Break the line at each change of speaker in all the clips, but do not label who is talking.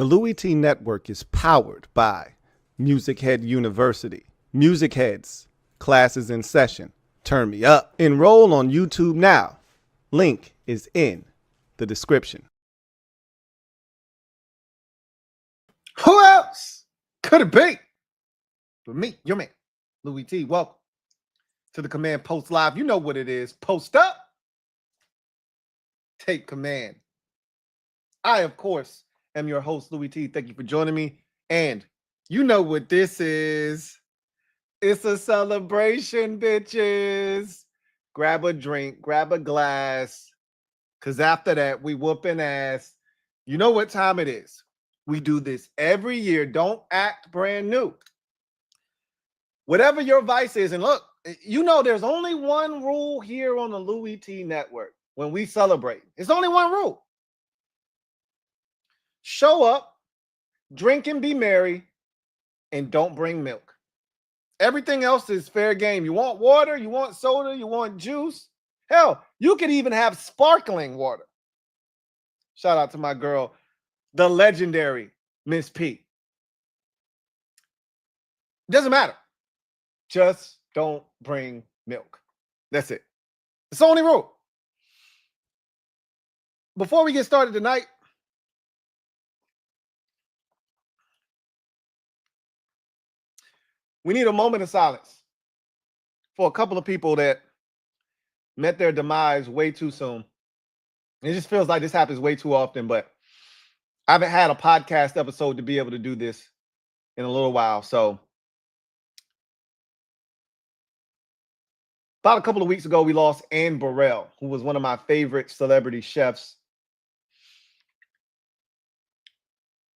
The Louie T Network is powered by MusicHead University. MusicHeads, classes in session. Turn me up. Enroll on YouTube now. Link is in the description.
Who else could it be but me, your man, Louie T? Welcome to the Command Post Live. You know what it is. Post up, take command. I, of course, am your host, Louie T. Thank you for joining me. And you know what this is. It's a celebration, bitches. Grab a drink, grab a glass, because after that, we whooping ass. You know what time it is. We do this every year. Don't act brand new. Whatever your vice is, and look, you know there's only one rule here on the Louie T Network when we celebrate. It's only one rule. Show up, drink and be merry, and don't bring milk. Everything else is fair game. You want water, you want soda, you want juice. Hell, you could even have sparkling water. Shout out to my girl, the legendary Miss P. Doesn't matter. Just don't bring milk. That's it. It's the only rule. Before we get started tonight, we need a moment of silence for a couple of people that met their demise way too soon. It just feels like this happens way too often, but I haven't had a podcast episode to be able to do this in a little while. So about a couple of weeks ago, we lost Ann Burrell, who was one of my favorite celebrity chefs.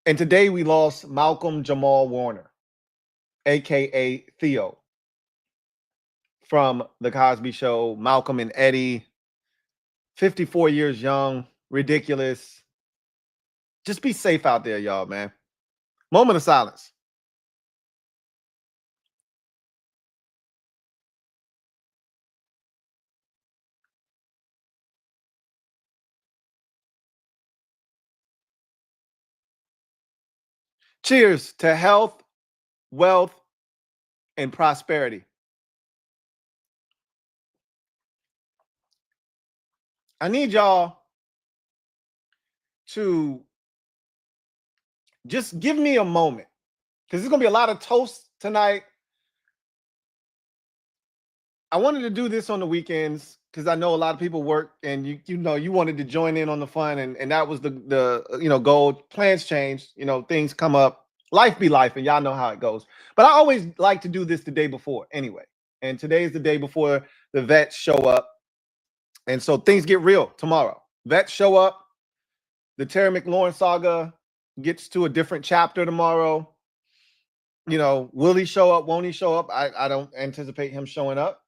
And today we lost Malcolm Jamal Warner, a.k.a. Theo, from The Cosby Show. Malcolm and Eddie, 54 years young, ridiculous. Just be safe out there, y'all, man. Moment of silence. Cheers to health, wealth, and prosperity. I need y'all to just give me a moment, because there's going to be a lot of toasts tonight. I wanted to do this on the weekends because I know a lot of people work, and you wanted to join in on the fun, and that was the goal. Plans change, things come up, life be life, and y'all know how it goes. But I always like to do this the day before anyway, and today is the day before the vets show up, and so things get real tomorrow. Vets show up, the Terry McLaurin saga gets to a different chapter tomorrow. Will he show up? Won't he show up? I don't anticipate him showing up.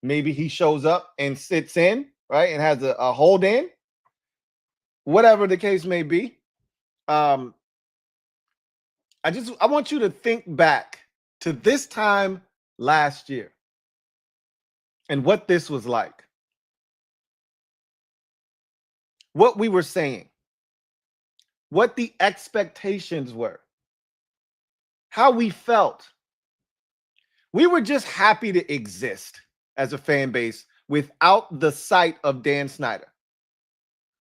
Maybe he shows up and sits in, right, and has a hold in. Whatever the case may be. I want you to think back to this time last year and what this was like. What we were saying. What the expectations were. How we felt. We were just happy to exist as a fan base without the sight of Dan Snyder.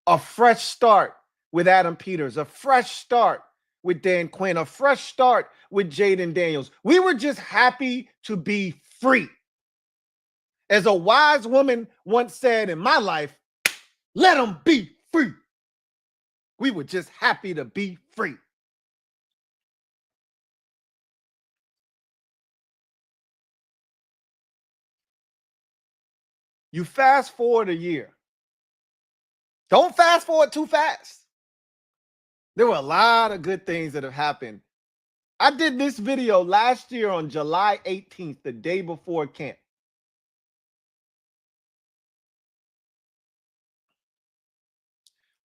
A fresh start with Adam Peters. A fresh start with Dan Quinn. A fresh start with Jaden Daniels. We were just happy to be free. As a wise woman once said in my life, let them be free. We were just happy to be free. You fast forward a year. Don't fast forward too fast. There were a lot of good things that have happened. I did this video last year on July 18th, the day before camp.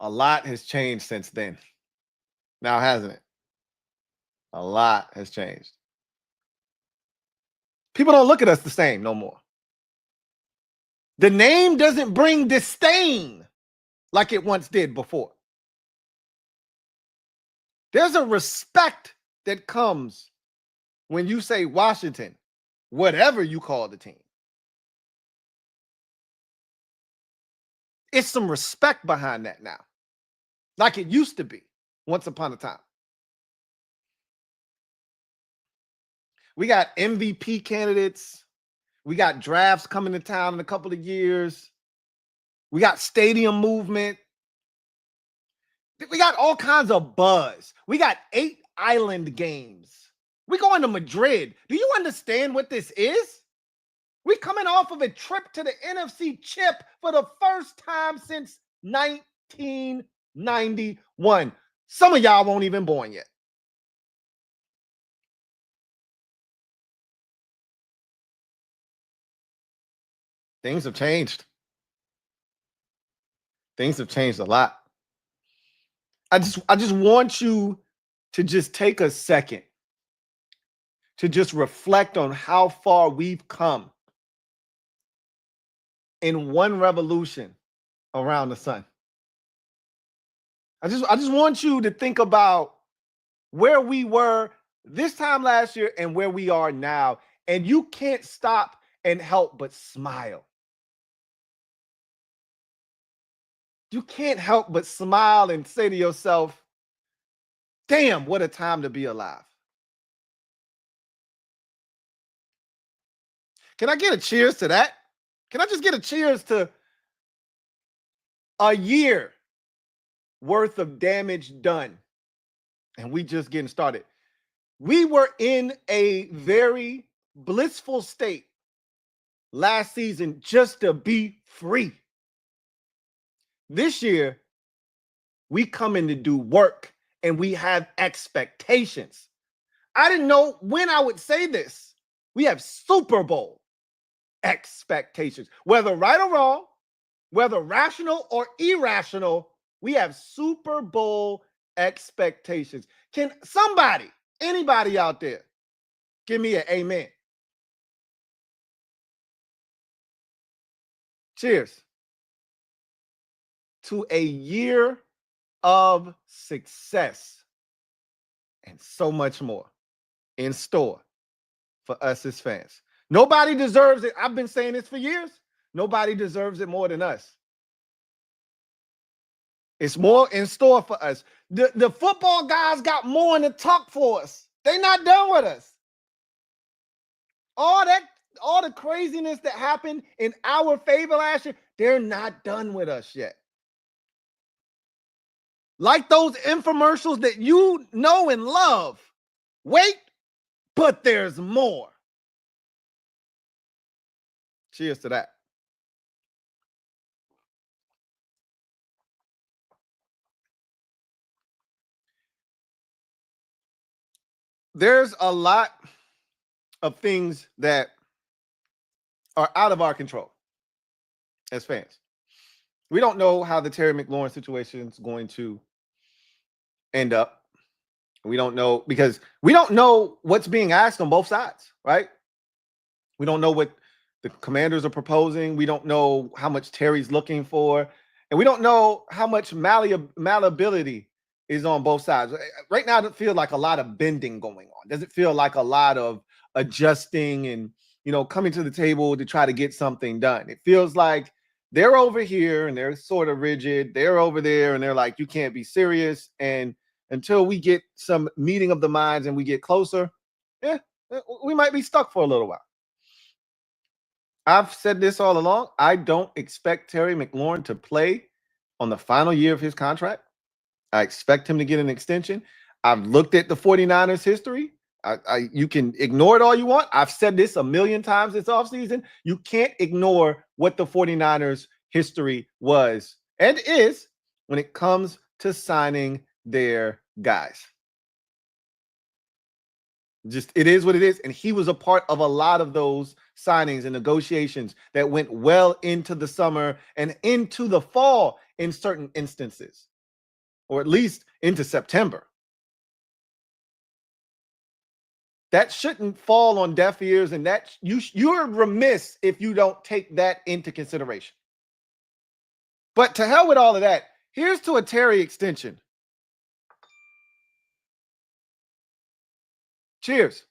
A lot has changed since then. Now, hasn't it? A lot has changed. People don't look at us the same no more. The name doesn't bring disdain like it once did before. There's a respect that comes when you say Washington, whatever you call the team. It's some respect behind that now, like it used to be once upon a time. We got MVP candidates. We got drafts coming to town in a couple of years. We got stadium movement. We got all kinds of buzz. We got 8 island games. We going to Madrid. Do you understand what this is? We coming off of a trip to the NFC chip for the first time since 1991. Some of y'all won't even born yet. Things have changed. Things have changed a lot. I just want you to just take a second to just reflect on how far we've come in one revolution around the sun. I just want you to think about where we were this time last year and where we are now. And you can't stop and help but smile. You can't help but smile and say to yourself, damn, what a time to be alive. Can I get a cheers to that? Can I just get a cheers to a year worth of damage done? And we just getting started. We were in a very blissful state last season just to be free. This year, we come in to do work and we have expectations. I didn't know when I would say this. We have Super Bowl expectations. Whether right or wrong, whether rational or irrational, we have Super Bowl expectations. Can somebody, anybody out there, give me an amen? Cheers to a year of success and so much more in store for us as fans. Nobody deserves it. I've been saying this for years. Nobody deserves it more than us. It's more in store for us. The football guys got more in the tuck for us. They're not done with us. All the craziness that happened in our favor last year, they're not done with us yet. Like those infomercials that you know and love. Wait, but there's more. Cheers to that. There's a lot of things that are out of our control as fans. We don't know how the Terry McLaurin situation is going to end up. We don't know because we don't know what's being asked on both sides, right? We don't know what the Commanders are proposing. We don't know how much Terry's looking for. And we don't know how much malleability is on both sides. Right now, it feels like a lot of bending going on. Does it feel like a lot of adjusting and, coming to the table to try to get something done? It feels like they're over here and they're sort of rigid. They're over there and they're like, you can't be serious. And until we get some meeting of the minds and we get closer, we might be stuck for a little while. I've said this all along. I don't expect Terry McLaurin to play on the final year of his contract. I expect him to get an extension. I've looked at the 49ers history. You can ignore it all you want. I've said this a million times this offseason. You can't ignore what the 49ers history was and is when it comes to signing their guys. Just it is what it is. And he was a part of a lot of those signings and negotiations that went well into the summer and into the fall in certain instances, or at least into September. That shouldn't fall on deaf ears, and that you're remiss if you don't take that into consideration. But to hell with all of that, here's to a Terry extension. Cheers.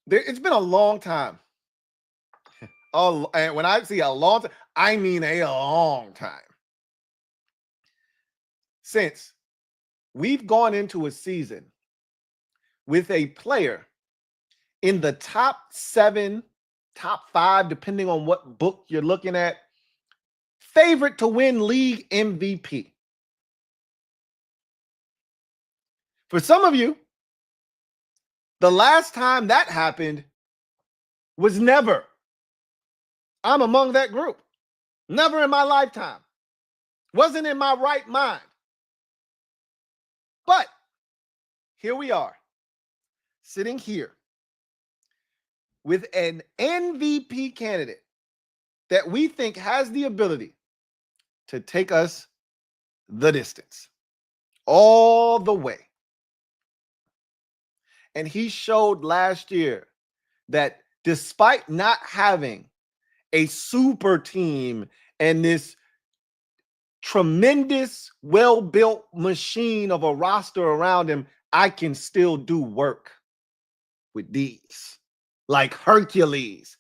It's been a long time. Oh, and when I see a long time, I mean a long time since we've gone into a season with a player in the top 7, top 5, depending on what book you're looking at, favorite to win league MVP. For some of you, the last time that happened was never. I'm among that group. Never in my lifetime. Wasn't in my right mind. But here we are, sitting here with an MVP candidate that we think has the ability to take us the distance, all the way. And he showed last year that despite not having a super team and this tremendous, well-built machine of a roster around him, I can still do work with these, like Hercules.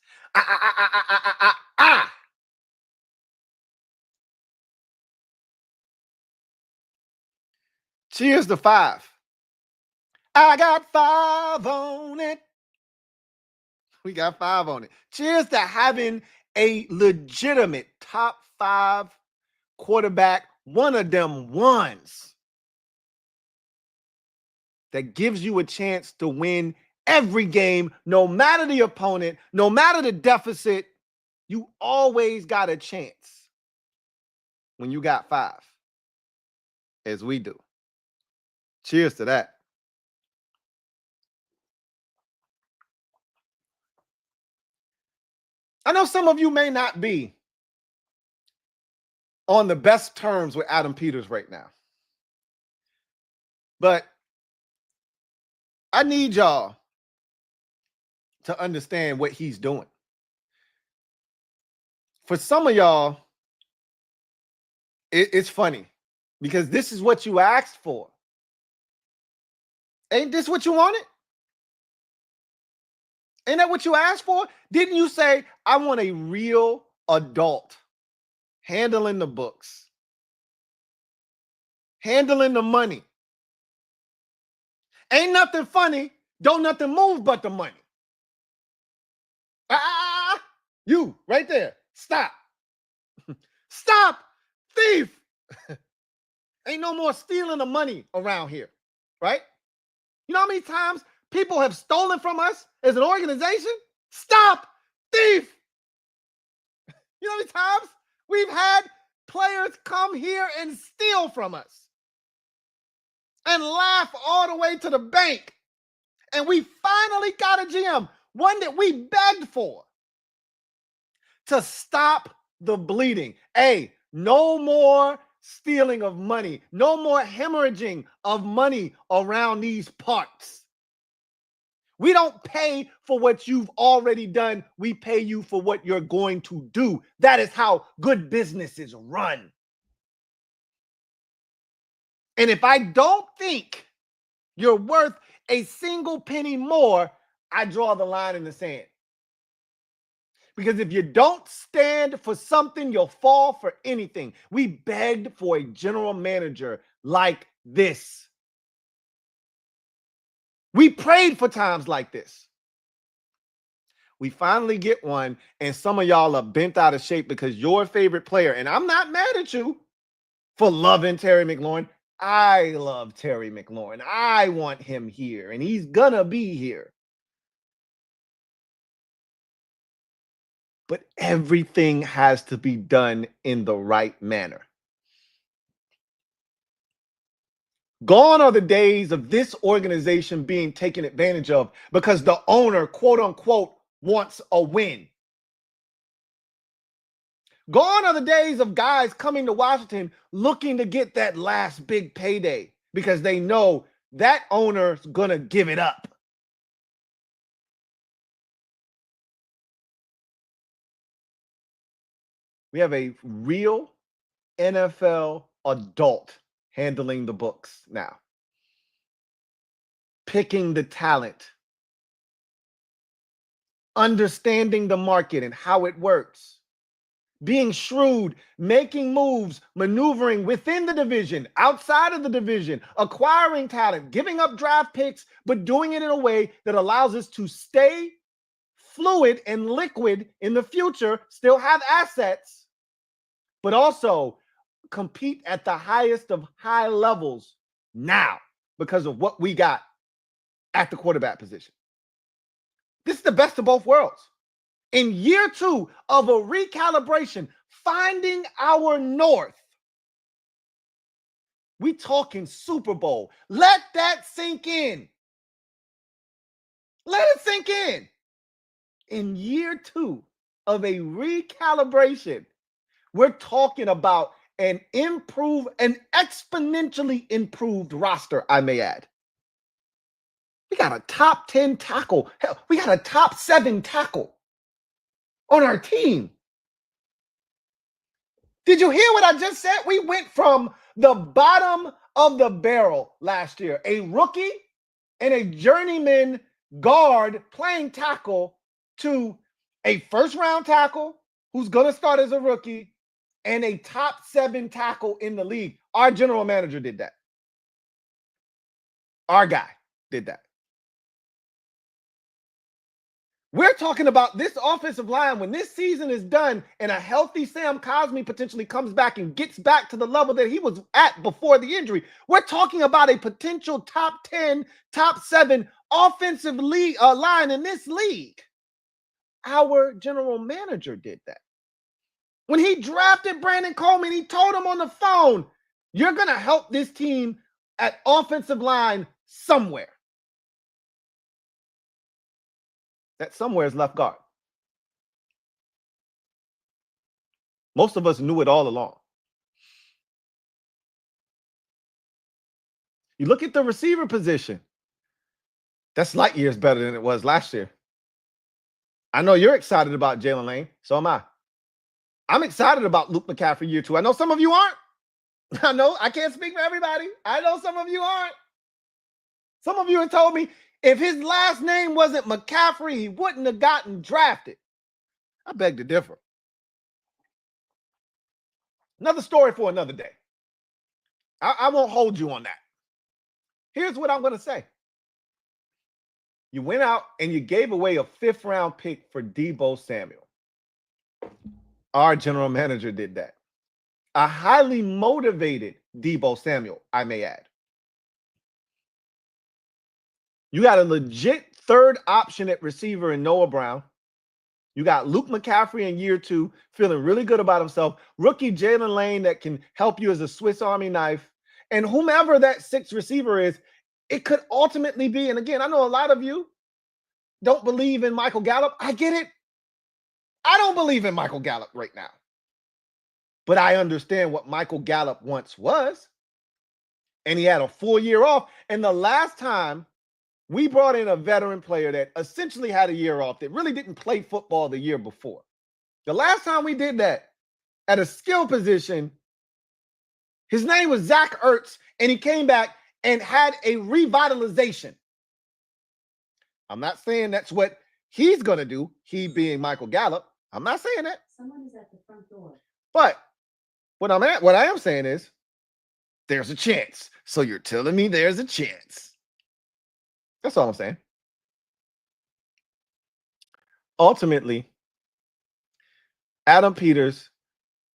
Cheers to 5. I got 5 on it. We got 5 on it. Cheers to having a legitimate top 5 quarterback, one of them ones that gives you a chance to win every game, no matter the opponent, no matter the deficit. You always got a chance when you got 5, as we do. Cheers to that. I know some of you may not be on the best terms with Adam Peters right now, but I need y'all to understand what he's doing. For some of y'all, it's funny because this is what you asked for. Ain't this what you wanted? Ain't that what you asked for? Didn't you say, I want a real adult handling the books, handling the money? Ain't nothing funny, don't nothing move but the money. You right there. Stop. Stop, thief. Ain't no more stealing the money around here, right? You know how many times people have stolen from us as an organization? Stop, thief. You know how many times we've had players come here and steal from us and laugh all the way to the bank. And we finally got a GM, one that we begged for, to stop the bleeding. Hey, no more stealing of money. No more hemorrhaging of money around these parts. We don't pay for what you've already done. We pay you for what you're going to do. That is how good businesses run. And if I don't think you're worth a single penny more, I draw the line in the sand. Because if you don't stand for something, you'll fall for anything. We begged for a general manager like this. We prayed for times like this. We finally get one, and some of y'all are bent out of shape because your favorite player, and I'm not mad at you for loving Terry McLaurin. I love Terry McLaurin. I want him here, and he's gonna be here. But everything has to be done in the right manner. Gone are the days of this organization being taken advantage of because the owner, quote unquote, wants a win. Gone are the days of guys coming to Washington looking to get that last big payday because they know that owner's going to give it up. We have a real NFL adult handling the books now. Picking the talent. Understanding the market and how it works. Being shrewd, making moves, maneuvering within the division, outside of the division, acquiring talent, giving up draft picks, but doing it in a way that allows us to stay fluid and liquid in the future, still have assets, but also compete at the highest of high levels now because of what we got at the quarterback position. This is the best of both worlds. In year 2 of a recalibration, finding our north, we talking Super Bowl. Let that sink in. Let it sink in. In year 2 of a recalibration, we're talking about an exponentially improved roster, I may add. We got a top 10 tackle. Hell, we got a top 7 tackle on our team. Did you hear what I just said? We went from the bottom of the barrel last year, a rookie and a journeyman guard playing tackle, to a first-round tackle who's going to start as a rookie and a top 7 tackle in the league. Our general manager did that. Our guy did that. We're talking about this offensive line when this season is done and a healthy Sam Cosmi potentially comes back and gets back to the level that he was at before the injury. We're talking about a potential top 10, top 7 offensive line in this league. Our general manager did that. When he drafted Brandon Coleman, he told him on the phone, you're going to help this team at offensive line somewhere. That somewhere is left guard. Most of us knew it all along. You look at the receiver position. That's light years better than it was last year. I know you're excited about Jalen Lane. So am I. I'm excited about Luke McCaffrey year 2. I know some of you aren't. I know I can't speak for everybody. I know some of you aren't. Some of you have told me if his last name wasn't McCaffrey, he wouldn't have gotten drafted. I beg to differ. Another story for another day. I won't hold you on that. Here's what I'm going to say. You went out and you gave away a 5th-round pick for Deebo Samuel. Our general manager did that. A highly motivated Deebo Samuel, I may add. You got a legit 3rd option at receiver in Noah Brown. You got Luke McCaffrey in year 2, feeling really good about himself. Rookie Jalen Lane that can help you as a Swiss Army knife. And whomever that 6th receiver is, it could ultimately be, and again, I know a lot of you don't believe in Michael Gallup. I get it. I don't believe in Michael Gallup right now. But I understand what Michael Gallup once was. And he had a full year off. And the last time we brought in a veteran player that essentially had a year off, that really didn't play football the year before. The last time we did that at a skill position, his name was Zach Ertz, and he came back and had a revitalization. I'm not saying that's what he's going to do, he being Michael Gallup. I'm not saying that.
Someone is at the front door.
But what I am saying is there's a chance. So you're telling me there's a chance. That's all I'm saying. Ultimately, Adam Peters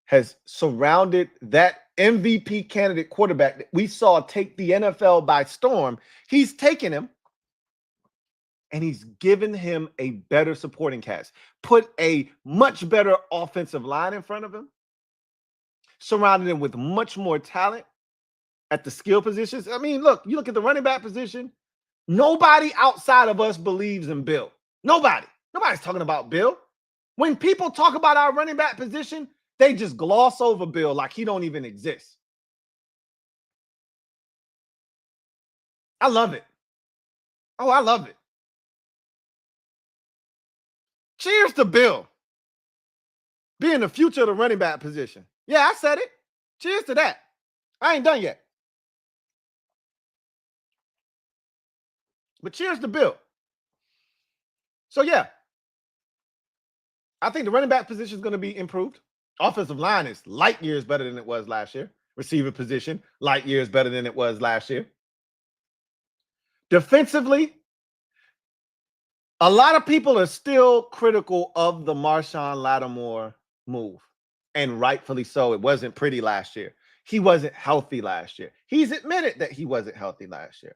has surrounded that MVP candidate quarterback that we saw take the NFL by storm. He's taken him and he's given him a better supporting cast, put a much better offensive line in front of him, surrounded him with much more talent at the skill positions. I mean, look, you look at the running back position, nobody outside of us believes in Bill. Nobody. Nobody's talking about Bill. When people talk about our running back position, they just gloss over Bill like he don't even exist. I love it. Oh, I love it. Cheers to Bill. being the future of the running back position. Yeah, I said it. Cheers to that. I ain't done yet. But cheers to Bill. So, yeah, I think the running back position is going to be improved. Offensive line is light years better than it was last year. Receiver position, light years better than it was last year. Defensively, a lot of people are still critical of the Marshawn Lattimore move, and rightfully so. It wasn't pretty last year. He wasn't healthy last year. He's admitted that he wasn't healthy last year.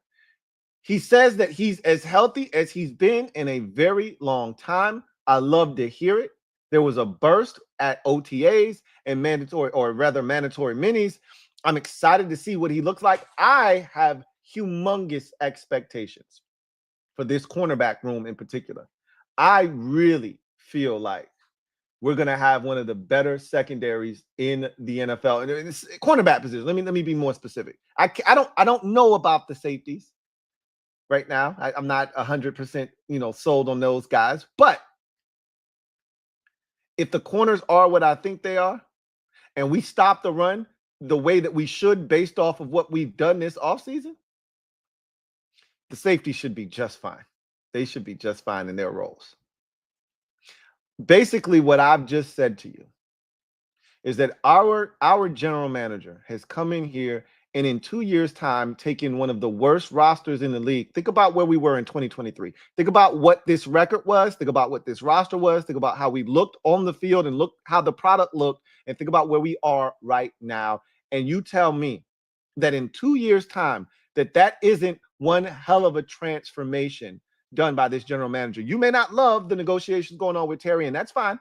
He says that he's as healthy as he's been in a very long time. I love to hear it. There was a burst at OTAs and mandatory minis. I'm excited to see what he looks like. I have humongous expectations for this cornerback room in particular. I really feel like we're going to have one of the better secondaries in the NFL. And it's cornerback position. Let me be more specific. I don't know about the safeties right now. I'm not 100% sold on those guys. But if the corners are what I think they are, and we stop the run the way that we should based off of what we've done this offseason, the safety should be just fine. They should be just fine in their roles. Basically, what I've just said to you is that our general manager has come in here and in 2 years' time taken one of the worst rosters in the league. Think about where we were in 2023. Think about what this record was. Think about what this roster was. Think about how we looked on the field and look how the product looked, and think about where we are right now. And you tell me that in 2 years' time that isn't one hell of a transformation done by this general manager. You may not love the negotiations going on with Terry, and that's fine.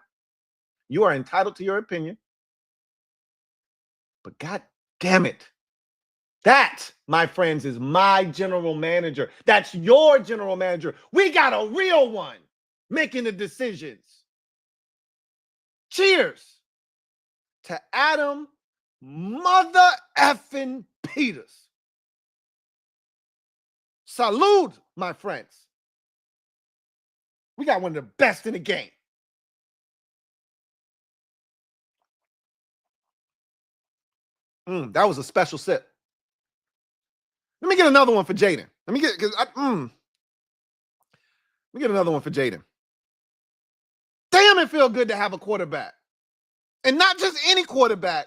You are entitled to your opinion. But God damn it. That, my friends, is my general manager. That's your general manager. We got a real one making the decisions. Cheers to Adam Mother effing Peters. Salute, my friends. We got one of the best in the game. That was a special sip. Let me get another one for Jaden. Let me get another one for Jaden. Damn, it feel good to have a quarterback. And not just any quarterback,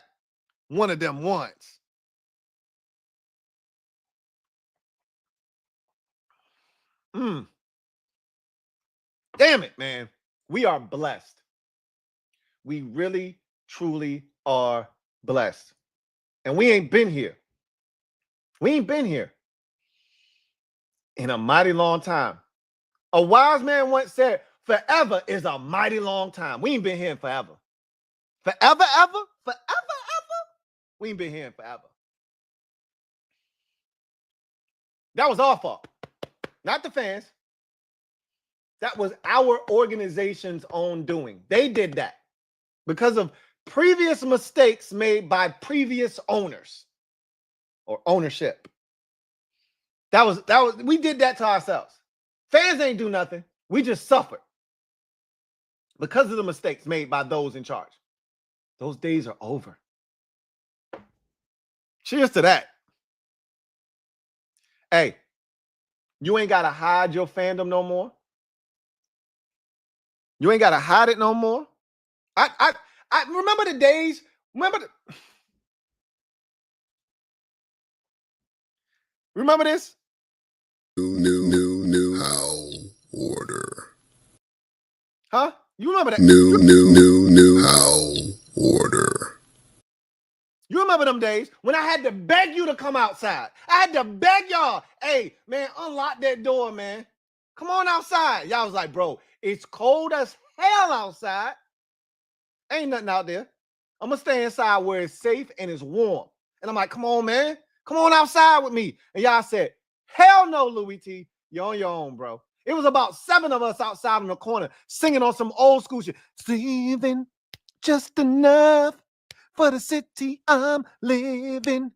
one of them ones. Damn it, man. We are blessed. We really, truly are blessed. And we ain't been here. We ain't been here in a mighty long time. A wise man once said, forever is a mighty long time. We ain't been here in forever. Forever, ever? Forever, ever? We ain't been here in forever. That was our fault. Not the fans. That was our organization's own doing. They did that because of previous mistakes made by previous owners or ownership. We did that to ourselves. Fans ain't do nothing. We just suffered because of the mistakes made by those in charge. Those days are over. Cheers to that. Hey, you ain't got to hide your fandom no more. You ain't got to hide it no more. I remember the days. Remember this?
New how order.
Huh? You remember that?
New how order.
You remember them days when I had to beg you to come outside? I had to beg y'all. Hey, man, unlock that door, man. Come on outside. Y'all was like, bro, it's cold as hell outside. Ain't nothing out there. I'm going to stay inside where it's safe and it's warm. And I'm like, come on, man. Come on outside with me. And y'all said, hell no, Louie T. You're on your own, bro. It was about 7 of us outside in the corner singing on some old school shit. Saving just enough for the city I'm living.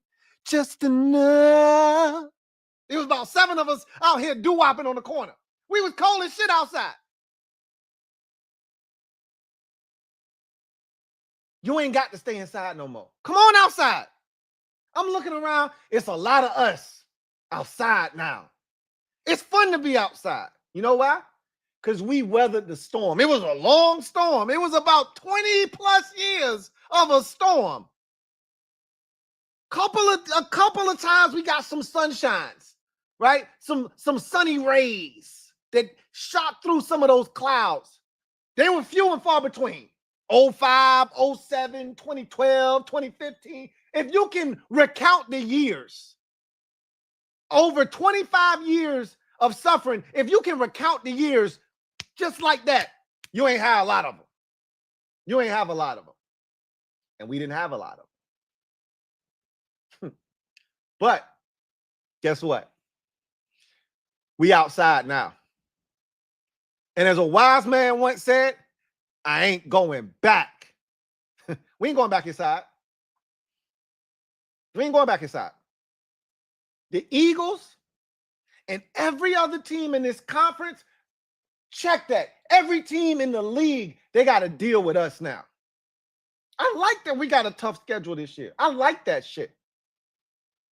Just enough. It was about 7 of us out here doo-wopping on the corner. We was cold as shit outside. You ain't got to stay inside no more. Come on outside. I'm looking around. It's a lot of us outside now. It's fun to be outside. You know why? Because we weathered the storm. It was a long storm. It was about 20 plus years of a storm. A couple of times we got some sunshines, right? Some sunny rays that shot through some of those clouds. They were few and far between. 05, 07, 2012, 2015. If you can recount the years, over 25 years of suffering, if you can recount the years just like that, you ain't have a lot of them. You ain't have a lot of them. And we didn't have a lot of them. But guess what? We outside now. And as a wise man once said, I ain't going back. We ain't going back inside. We ain't going back inside. The Eagles and every other team in this conference, check that. Every team in the league, they got to deal with us now. I like that we got a tough schedule this year. I like that shit.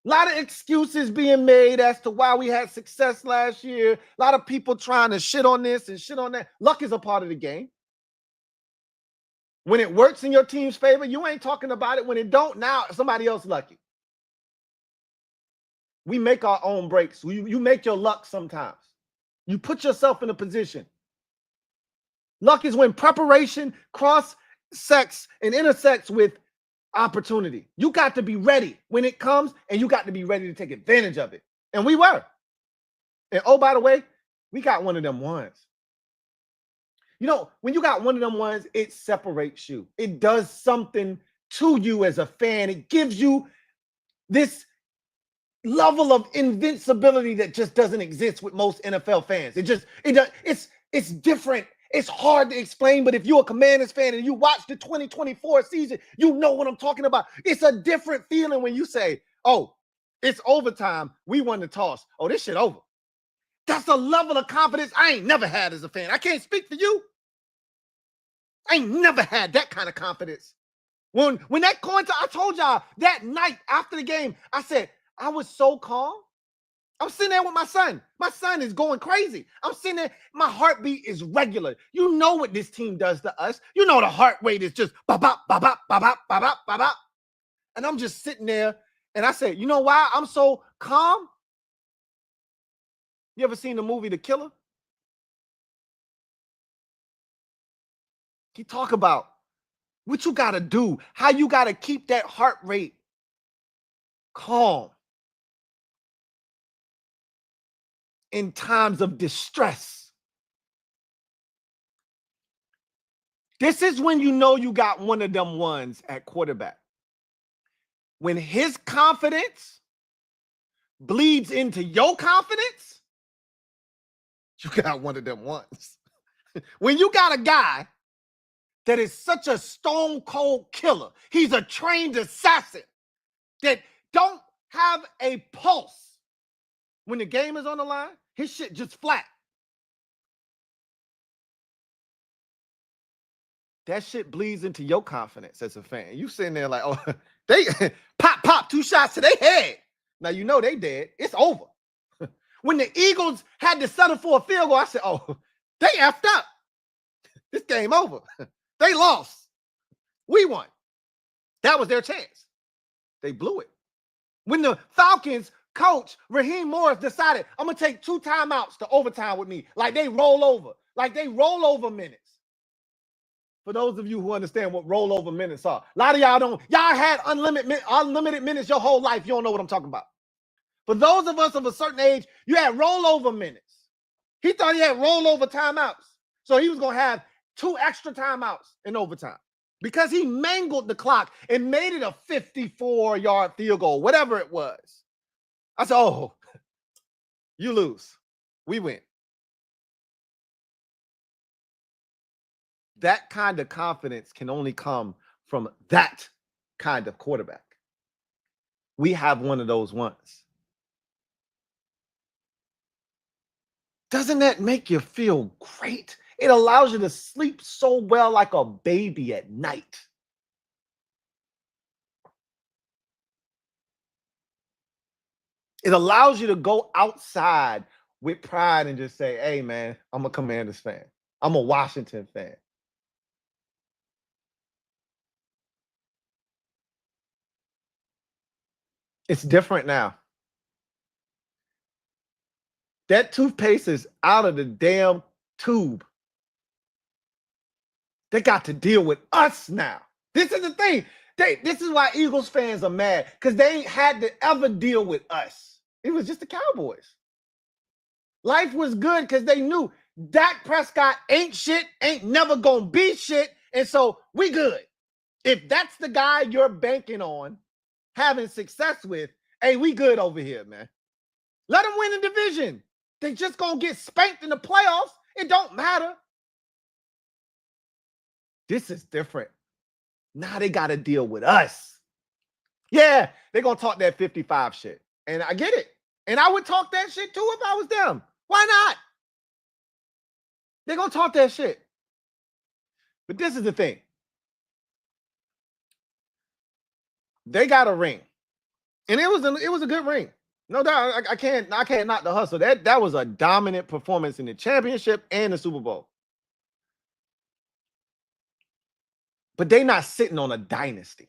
A lot of excuses being made as to why we had success last year. A lot of people trying to shit on this and shit on that. Luck is a part of the game. When it works in your team's favor, you ain't talking about it. When it don't, now somebody else lucky. We make our own breaks. You make your luck sometimes. You put yourself in a position. Luck is when preparation cross-sects and intersects with opportunity. You got to be ready when it comes, and you got to be ready to take advantage of it. And we were. And oh, by the way, we got one of them ones. You know, when you got one of them ones, it separates you. It does something to you as a fan. It gives you this level of invincibility that just doesn't exist with most NFL fans. It's different. It's hard to explain, but if you're a Commanders fan and you watch the 2024 season, you know what I'm talking about. It's a different feeling when you say, oh, it's overtime. We won the toss. Oh, this shit over. That's a level of confidence I ain't never had as a fan. I can't speak for you. I ain't never had that kind of confidence. When that coin toss, I told y'all that night after the game, I said, I was so calm. I'm sitting there with my son. My son is going crazy. I'm sitting there. My heartbeat is regular. You know what this team does to us. You know the heart rate is just ba-bop, ba-bop, ba-bop, ba-bop, ba-bop. And I'm just sitting there. And I said, you know why I'm so calm? You ever seen the movie The Killer? He talk about what you got to do, how you got to keep that heart rate calm in times of distress. This is when you know you got one of them ones at quarterback. When his confidence bleeds into your confidence, you got one of them ones. When you got a guy that is such a stone cold killer, he's a trained assassin that don't have a pulse. When the game is on the line, his shit just flat. That shit bleeds into your confidence as a fan. You sitting there like, oh, they pop 2 shots to their head. Now you know they dead. It's over. When the Eagles had to settle for a field goal, I said, oh, they effed up. This game over. They lost. We won. That was their chance. They blew it. When the Falcons coach, Raheem Morris, decided, I'm going to take 2 timeouts to overtime with me. Like they roll over. Like they roll over minutes. For those of you who understand what rollover minutes are. A lot of y'all don't. Y'all had unlimited minutes your whole life. You don't know what I'm talking about. For those of us of a certain age, you had rollover minutes. He thought he had rollover timeouts. So he was going to have 2 extra timeouts in overtime. Because he mangled the clock and made it a 54-yard field goal, whatever it was. I said, oh, you lose. We win. That kind of confidence can only come from that kind of quarterback. We have one of those ones. Doesn't that make you feel great? It allows you to sleep so well like a baby at night. It allows you to go outside with pride and just say, hey, man, I'm a Commanders fan. I'm a Washington fan. It's different now. That toothpaste is out of the damn tube. They got to deal with us now. This is the thing. This is why Eagles fans are mad, because they ain't had to ever deal with us. It was just the Cowboys. Life was good because they knew Dak Prescott ain't shit, ain't never gonna be shit, and so we good. If that's the guy you're banking on having success with, hey, we good over here, man. Let them win the division. They just gonna get spanked in the playoffs. It don't matter. This is different. Now they got to deal with us. Yeah, they're going to talk that 55 shit. And I get it. And I would talk that shit too if I was them. Why not? They're going to talk that shit. But this is the thing. They got a ring. And it was a good ring. No doubt. I can't knock the hustle. That was a dominant performance in the championship and the Super Bowl. But they're not sitting on a dynasty.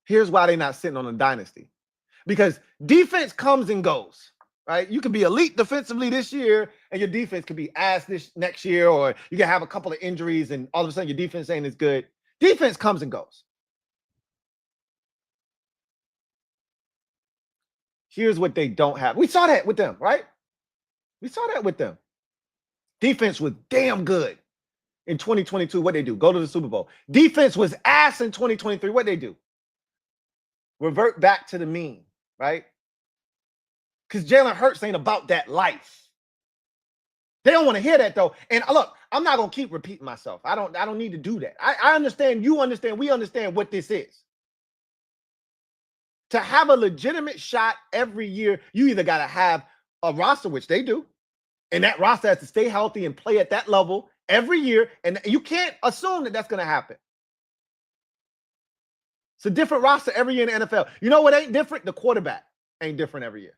Here's why they're not sitting on a dynasty. Because defense comes and goes, right? You can be elite defensively this year, and your defense could be ass this next year, or you can have a couple of injuries, and all of a sudden your defense ain't as good. Defense comes and goes. Here's what they don't have. We saw that with them, right? We saw that with them. Defense was damn good. In 2022, what they do? Go to the Super Bowl. Defense was ass in 2023. What they do? Revert back to the mean, right? Because Jalen Hurts ain't about that life. They don't want to hear that though. And look, I'm not gonna keep repeating myself. I don't need to do that. I understand. You understand. We understand what this is. To have a legitimate shot every year, you either got to have a roster, which they do, and that roster has to stay healthy and play at that level every year, and you can't assume that that's going to happen. It's a different roster every year in the NFL. You know what ain't different? The quarterback ain't different every year.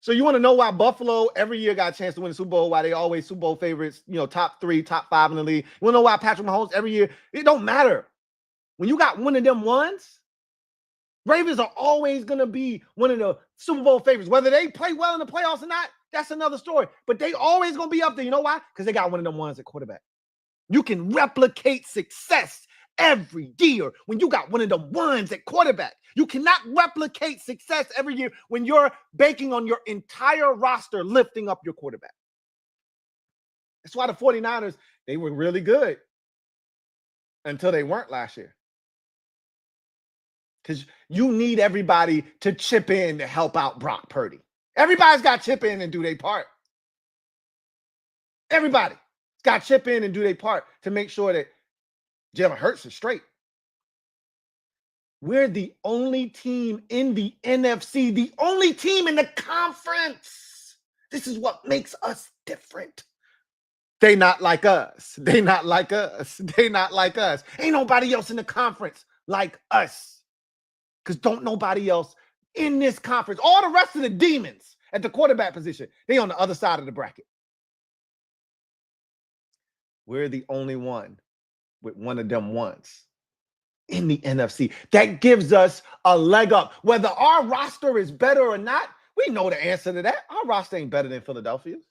So you want to know why Buffalo every year got a chance to win the Super Bowl, why they always Super Bowl favorites, top 3, top 5 in the league. You want to know why Patrick Mahomes every year? It don't matter. When you got one of them ones, Ravens are always going to be one of the Super Bowl favorites. Whether they play well in the playoffs or not, that's another story. But they always going to be up there. You know why? Because they got one of them ones at quarterback. You can replicate success every year when you got one of them ones at quarterback. You cannot replicate success every year when you're banking on your entire roster lifting up your quarterback. That's why the 49ers, they were really good until they weren't last year. Because you need everybody to chip in to help out Brock Purdy. Everybody's got to chip in and do their part. Everybody's got to chip in and do their part to make sure that Jalen Hurts is straight. We're the only team in the NFC, the only team in the conference. This is what makes us different. They not like us. They not like us. They not like us. Ain't nobody else in the conference like us. Because don't nobody else in this conference, all the rest of the demons at the quarterback position, they on the other side of the bracket. We're the only one with one of them ones in the NFC. That gives us a leg up. Whether our roster is better or not, we know the answer to that. Our roster ain't better than Philadelphia's.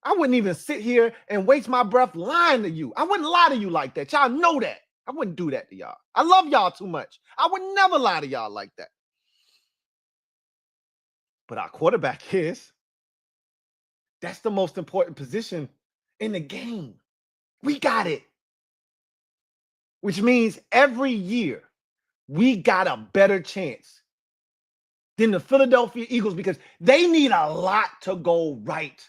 I wouldn't even sit here and waste my breath lying to you. I wouldn't lie to you like that. Y'all know that. I wouldn't do that to y'all. I love y'all too much. I would never lie to y'all like that. But our quarterback is. That's the most important position in the game. We got it. Which means every year we got a better chance than the Philadelphia Eagles because they need a lot to go right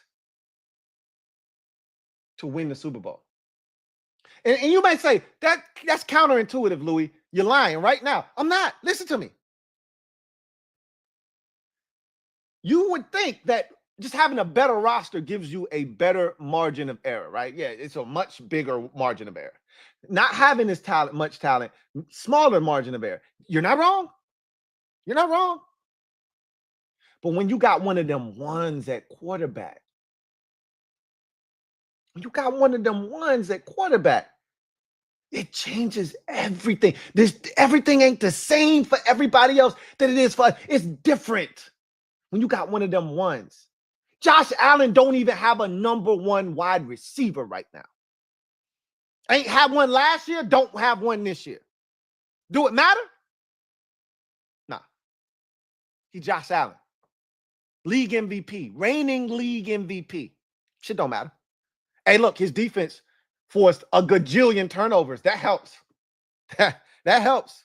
to win the Super Bowl. And you might say, that's counterintuitive, Louie. You're lying right now. I'm not. Listen to me. You would think that just having a better roster gives you a better margin of error, right? Yeah, it's a much bigger margin of error. Not having this talent, much talent, smaller margin of error. You're not wrong. You're not wrong. But when you got one of them ones at quarterback, it changes everything. Everything ain't the same for everybody else that it is for us. It's different when you got one of them ones. Josh Allen don't even have a number one wide receiver right now. Ain't had one last year, don't have one this year. Do it matter? Nah. He Josh Allen. League MVP, reigning league MVP. Shit don't matter. Hey, look, his defense forced a gajillion turnovers. That helps. That helps.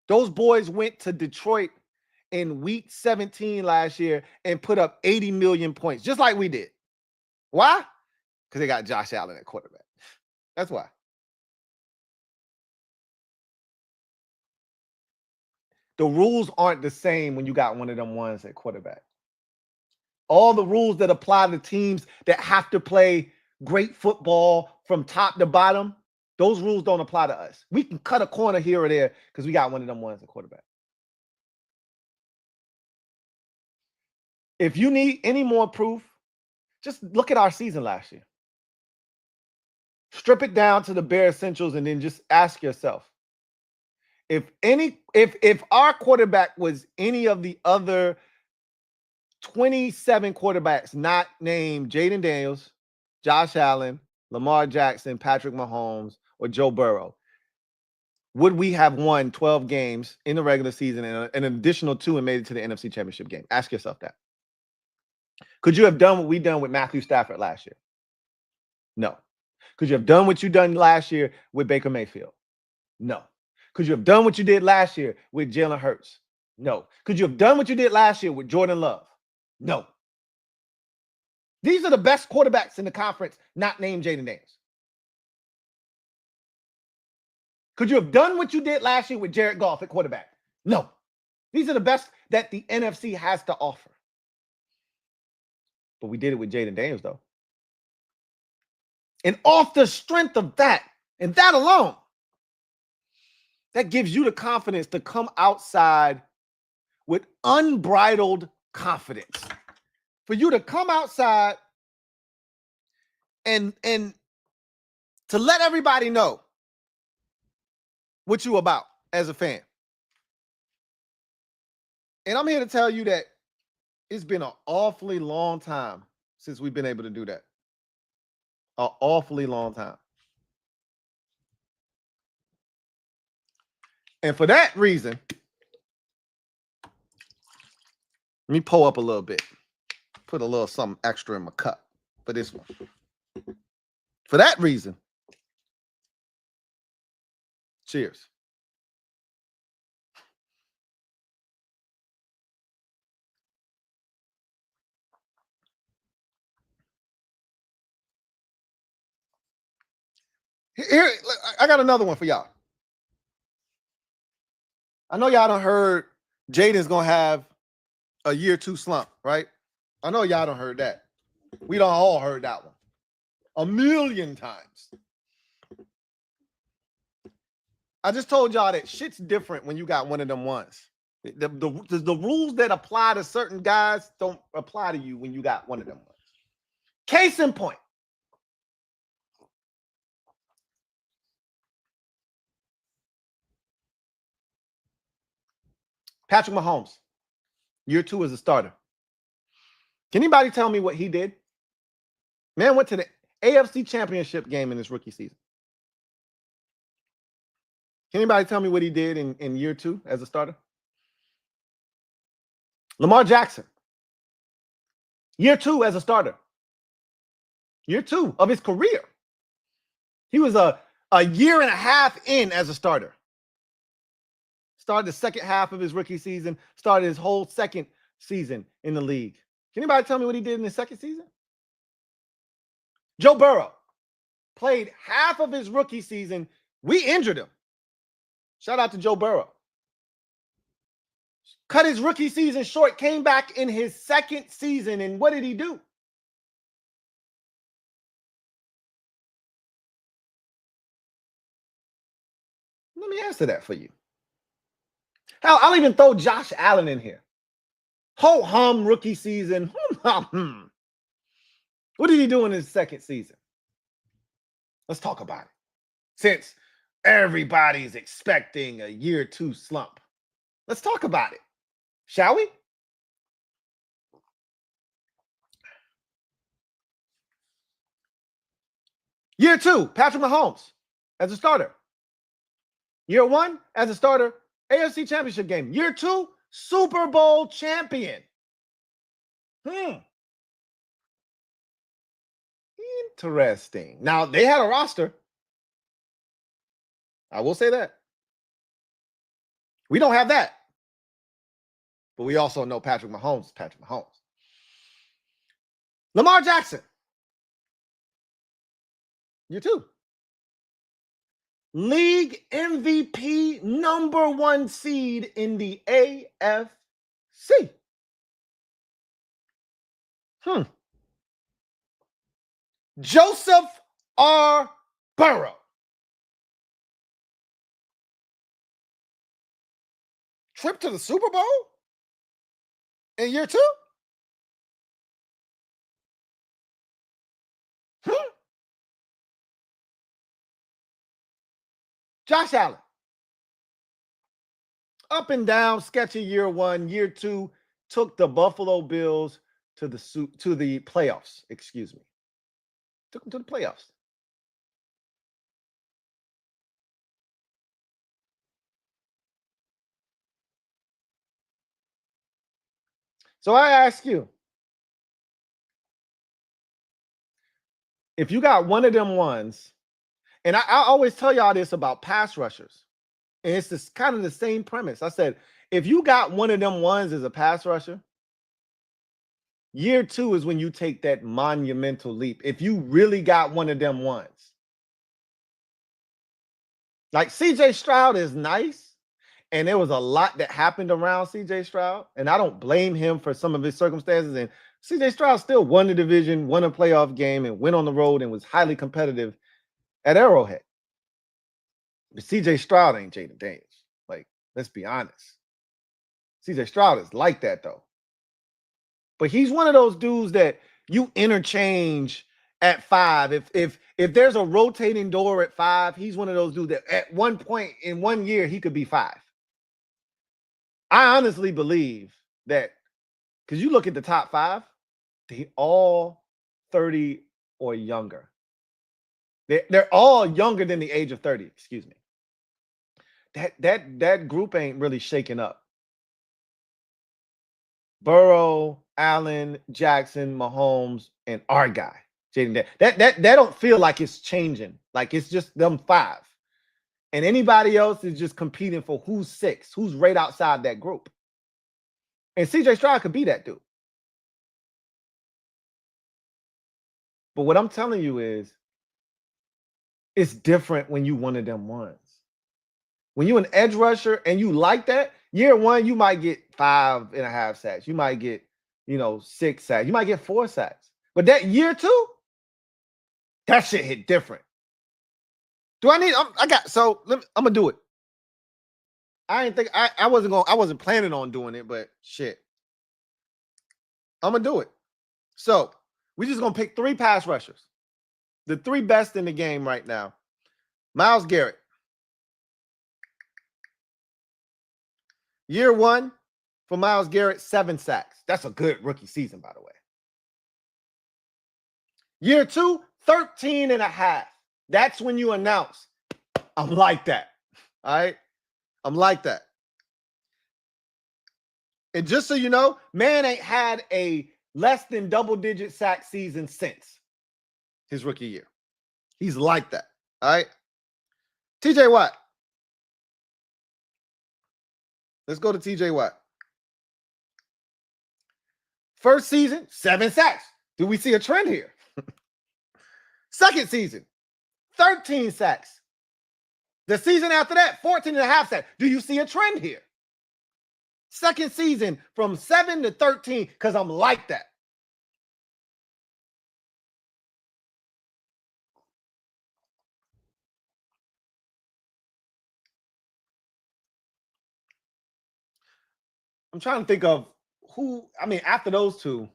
Those boys went to Detroit in week 17 last year and put up 80 million points, just like we did. Why? Because they got Josh Allen at quarterback. That's why. The rules aren't the same when you got one of them ones at quarterback. All the rules that apply to teams that have to play great football from top to bottom, those rules don't apply to us. We can cut a corner here or there because we got one of them ones at quarterback. If you need any more proof, just look at our season last year. Strip it down to the bare essentials and then just ask yourself, if our quarterback was any of the other 27 quarterbacks not named Jaden Daniels, Josh Allen, Lamar Jackson, Patrick Mahomes, or Joe Burrow, would we have won 12 games in the regular season and an additional 2 and made it to the NFC Championship game? Ask yourself that. Could you have done what we done with Matthew Stafford last year? No. Could you have done what you done last year with Baker Mayfield? No. Could you have done what you did last year with Jalen Hurts? No. Could you have done what you did last year with Jordan Love? No. These are the best quarterbacks in the conference, not named Jaden Daniels. Could you have done what you did last year with Jared Goff at quarterback? No. These are the best that the NFC has to offer. But we did it with Jaden Daniels, though. And off the strength of that, and that alone, that gives you the confidence to come outside with unbridled confidence. For you to come outside and to let everybody know what you about as a fan. And I'm here to tell you that it's been an awfully long time since we've been able to do that. An awfully long time. And for that reason, let me pull up a little bit. Put a little something extra in my cup for this one. For that reason, cheers. Here, I got another one for y'all. I know y'all done heard Jaden's going to have a year 2 slump, right? I know y'all done heard that. We done all heard that one 1,000,000 times. I just told y'all that shit's different when you got one of them ones. The rules that apply to certain guys don't apply to you when you got one of them ones. Case in point. Patrick Mahomes, year 2 as a starter. Can anybody tell me what he did? Man went to the AFC Championship game in his rookie season. Can anybody tell me what he did in year 2 as a starter? Lamar Jackson, year 2 as a starter. Year 2 of his career. He was a year and a half in as a starter. Started the second half of his rookie season, started his whole second season in the league. Can anybody tell me what he did in his second season? Joe Burrow played half of his rookie season. We injured him. Shout out to Joe Burrow. Cut his rookie season short, came back in his second season, and what did he do? me answer that for you. Hell, I'll even throw Josh Allen in here. Ho hum rookie season. What did he do in his second season? Let's talk about it. Since everybody's expecting a year 2 slump, let's talk about it. Shall we? Year 2, Patrick Mahomes as a starter. Year 1, as a starter, AFC Championship game. Year 2, Super Bowl champion. Interesting. Now, they had a roster. I will say that. We don't have that. But we also know Patrick Mahomes is Patrick Mahomes. Lamar Jackson. Year 2. League MVP, number 1 seed in the AFC. Joseph R. Burrow. Trip to the Super Bowl in year 2? Josh Allen. Up and down, sketchy year 1, year 2, took the Buffalo Bills to the playoffs. Excuse me. Took them to the playoffs. So I ask you, if you got one of them ones, and I always tell y'all this about pass rushers, and it's just kind of the same premise. I said, if you got one of them ones as a pass rusher, year 2 is when you take that monumental leap. If you really got one of them ones. Like CJ Stroud is nice, and there was a lot that happened around CJ Stroud, and I don't blame him for some of his circumstances. And CJ Stroud still won the division, won a playoff game, and went on the road and was highly competitive at Arrowhead. But CJ Stroud ain't Jaden Daniels. Like, let's be honest. CJ Stroud is like that, though. But he's one of those dudes that you interchange at 5. If there's a rotating door at 5, he's one of those dudes that at one point in 1 year, he could be 5. I honestly believe that, because you look at the top 5, they all 30 or younger. They're all younger than the age of 30, excuse me. That group ain't really shaking up. Burrow, Allen, Jackson, Mahomes, and our guy, Jaden. That don't feel like it's changing. Like it's just them 5. And anybody else is just competing for who's 6, who's right outside that group. And CJ Stroud could be that dude. But what I'm telling you is, it's different when you one of them ones. When you an edge rusher and you like that, year 1, you might get 5.5 sacks. You might get, 6 sacks. You might get 4 sacks. But that year 2, that shit hit different. I'm gonna do it. I wasn't planning on doing it, but shit. I'm gonna do it. So we're just gonna pick 3 pass rushers. The 3 best in the game right now. Myles Garrett. Year 1 for Myles Garrett, 7 sacks. That's a good rookie season, by the way. Year 2, 13.5. That's when you announce, I'm like that. All right? I'm like that. And just so you know, man ain't had a less than double-digit sack season since his rookie year. He's like that. All right? TJ Watt. Let's go to TJ Watt. First season, 7 sacks. Do we see a trend here? Second season, 13 sacks. The season after that, 14.5 sacks. Do you see a trend here? Second season from 7 to 13, because I'm like that. I'm trying to think of who, I mean, after those two,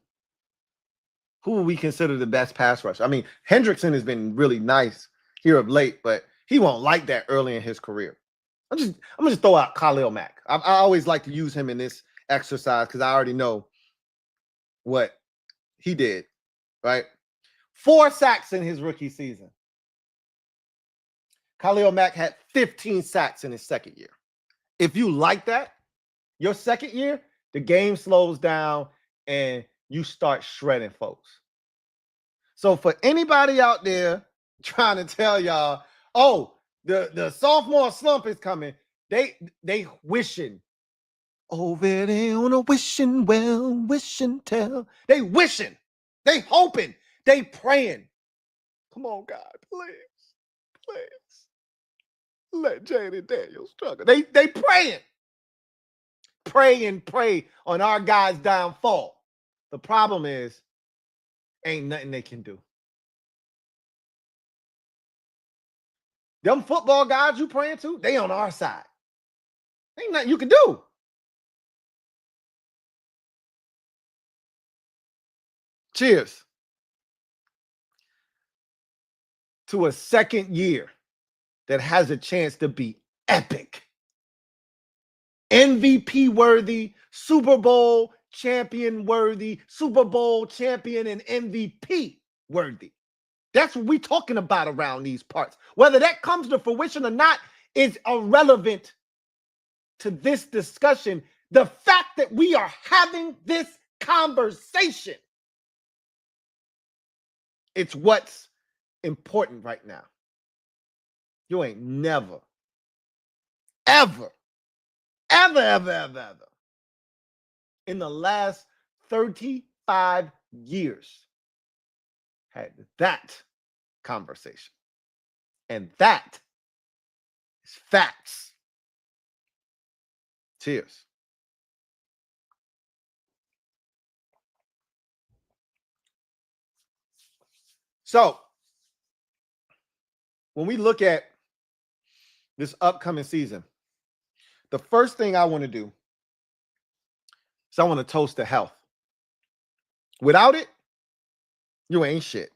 who would we consider the best pass rush? I mean, Hendrickson has been really nice here of late, but he won't like that early in his career. I'm gonna just throw out Khalil Mack. I always like to use him in this exercise because I already know what he did, right? 4 sacks in his rookie season. Khalil Mack had 15 sacks in his second year. If you like that, your second year, the game slows down and you start shredding folks. So for anybody out there trying to tell y'all, oh, the sophomore slump is coming, they wishing over there on a wishing well, wishing tell. They wishing, they hoping, they praying. Come on, God, please. Let Jaden Daniels struggle. They praying. Pray and pray on our guy's downfall. The problem is, ain't nothing they can do. Them football guys you praying to, they on our side. Ain't nothing you can do. Cheers to a second year that has a chance to be epic. MVP worthy, Super Bowl champion worthy, Super Bowl champion and MVP worthy. That's what we're talking about around these parts. Whether that comes to fruition or not is irrelevant to this discussion. The fact that we are having this conversation, it's what's important right now. You ain't never, ever in the last 35 years had that conversation. And that is facts. Cheers. So, when we look at this upcoming season, the first thing I want to do is I want to toast to health. Without it, you ain't shit.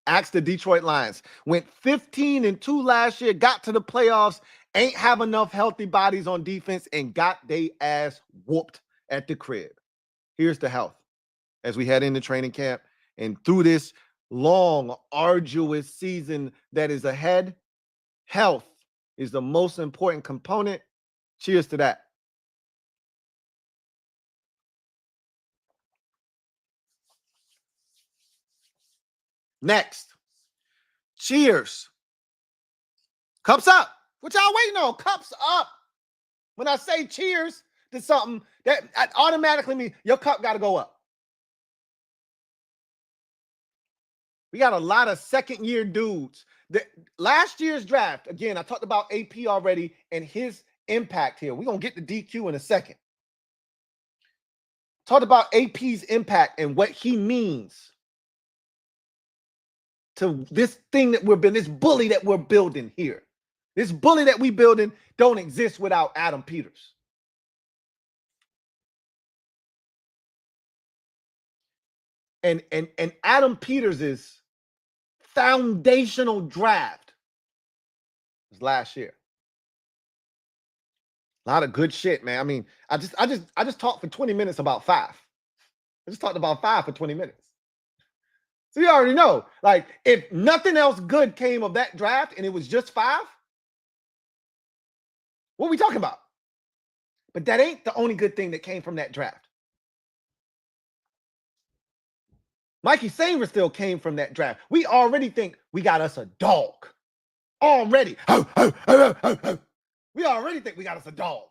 Ask the Detroit Lions. Went 15-2 last year, got to the playoffs, ain't have enough healthy bodies on defense, and got they ass whooped at the crib. Here's the health as we head into training camp and through this long, arduous season that is ahead. Health is the most important component. Cheers to that. Next, cheers. Cups up. What y'all waiting on? Cups up. When I say cheers to something, that automatically means your cup got to go up. We got a lot of second-year dudes. Last year's draft, again, I talked about AP already and his impact here. We're going to get to DQ in a second. Talked about AP's impact and what he means to this thing that we're building, this bully that we're building here. This bully that we building don't exist without Adam Peters. And Adam Peters' foundational draft was last year. A lot of good shit, man. I mean, I just talked for 20 minutes about 5. I just talked about 5 for 20 minutes. So you already know, like, if nothing else good came of that draft and it was just 5, what are we talking about? But that ain't the only good thing that came from that draft. Mikey Sanger still came from that draft. We already think we got us a dog. Already. We already think we got us a dog.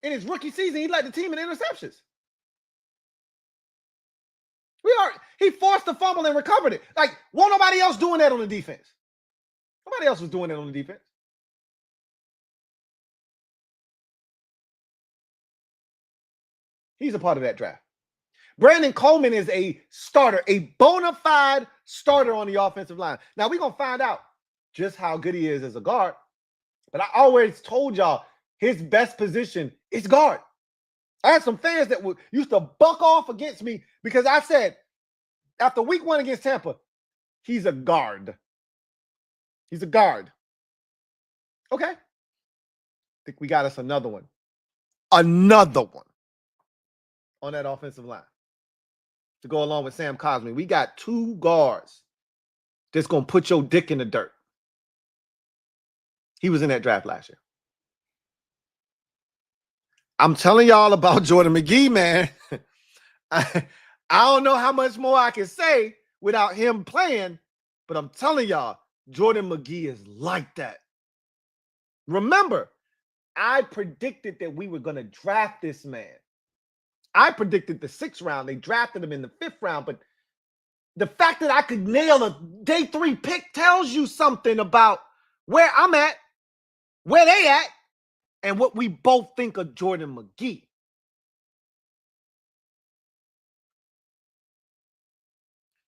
In his rookie season, he led the team in interceptions. He forced the fumble and recovered it. Like, won't nobody else doing that on the defense? Nobody else was doing that on the defense. He's a part of that draft. Brandon Coleman is a starter, a bona fide starter on the offensive line. Now, we're going to find out just how good he is as a guard. But I always told y'all, his best position is guard. I had some fans that used to buck off against me because I said, after week 1 against Tampa, he's a guard. He's a guard. Okay. I think we got us another one. Another one on that offensive line to go along with Sam Cosmi. We got 2 guards that's going to put your dick in the dirt. He was in that draft last year. I'm telling y'all about Jordan McGee, man. I don't know how much more I can say without him playing, but I'm telling y'all, Jordan McGee is like that. Remember, I predicted that we were going to draft this man. I predicted the 6th round. They drafted him in the 5th round, but the fact that I could nail a day 3 pick tells you something about where I'm at, where they at, and what we both think of Jordan McGee.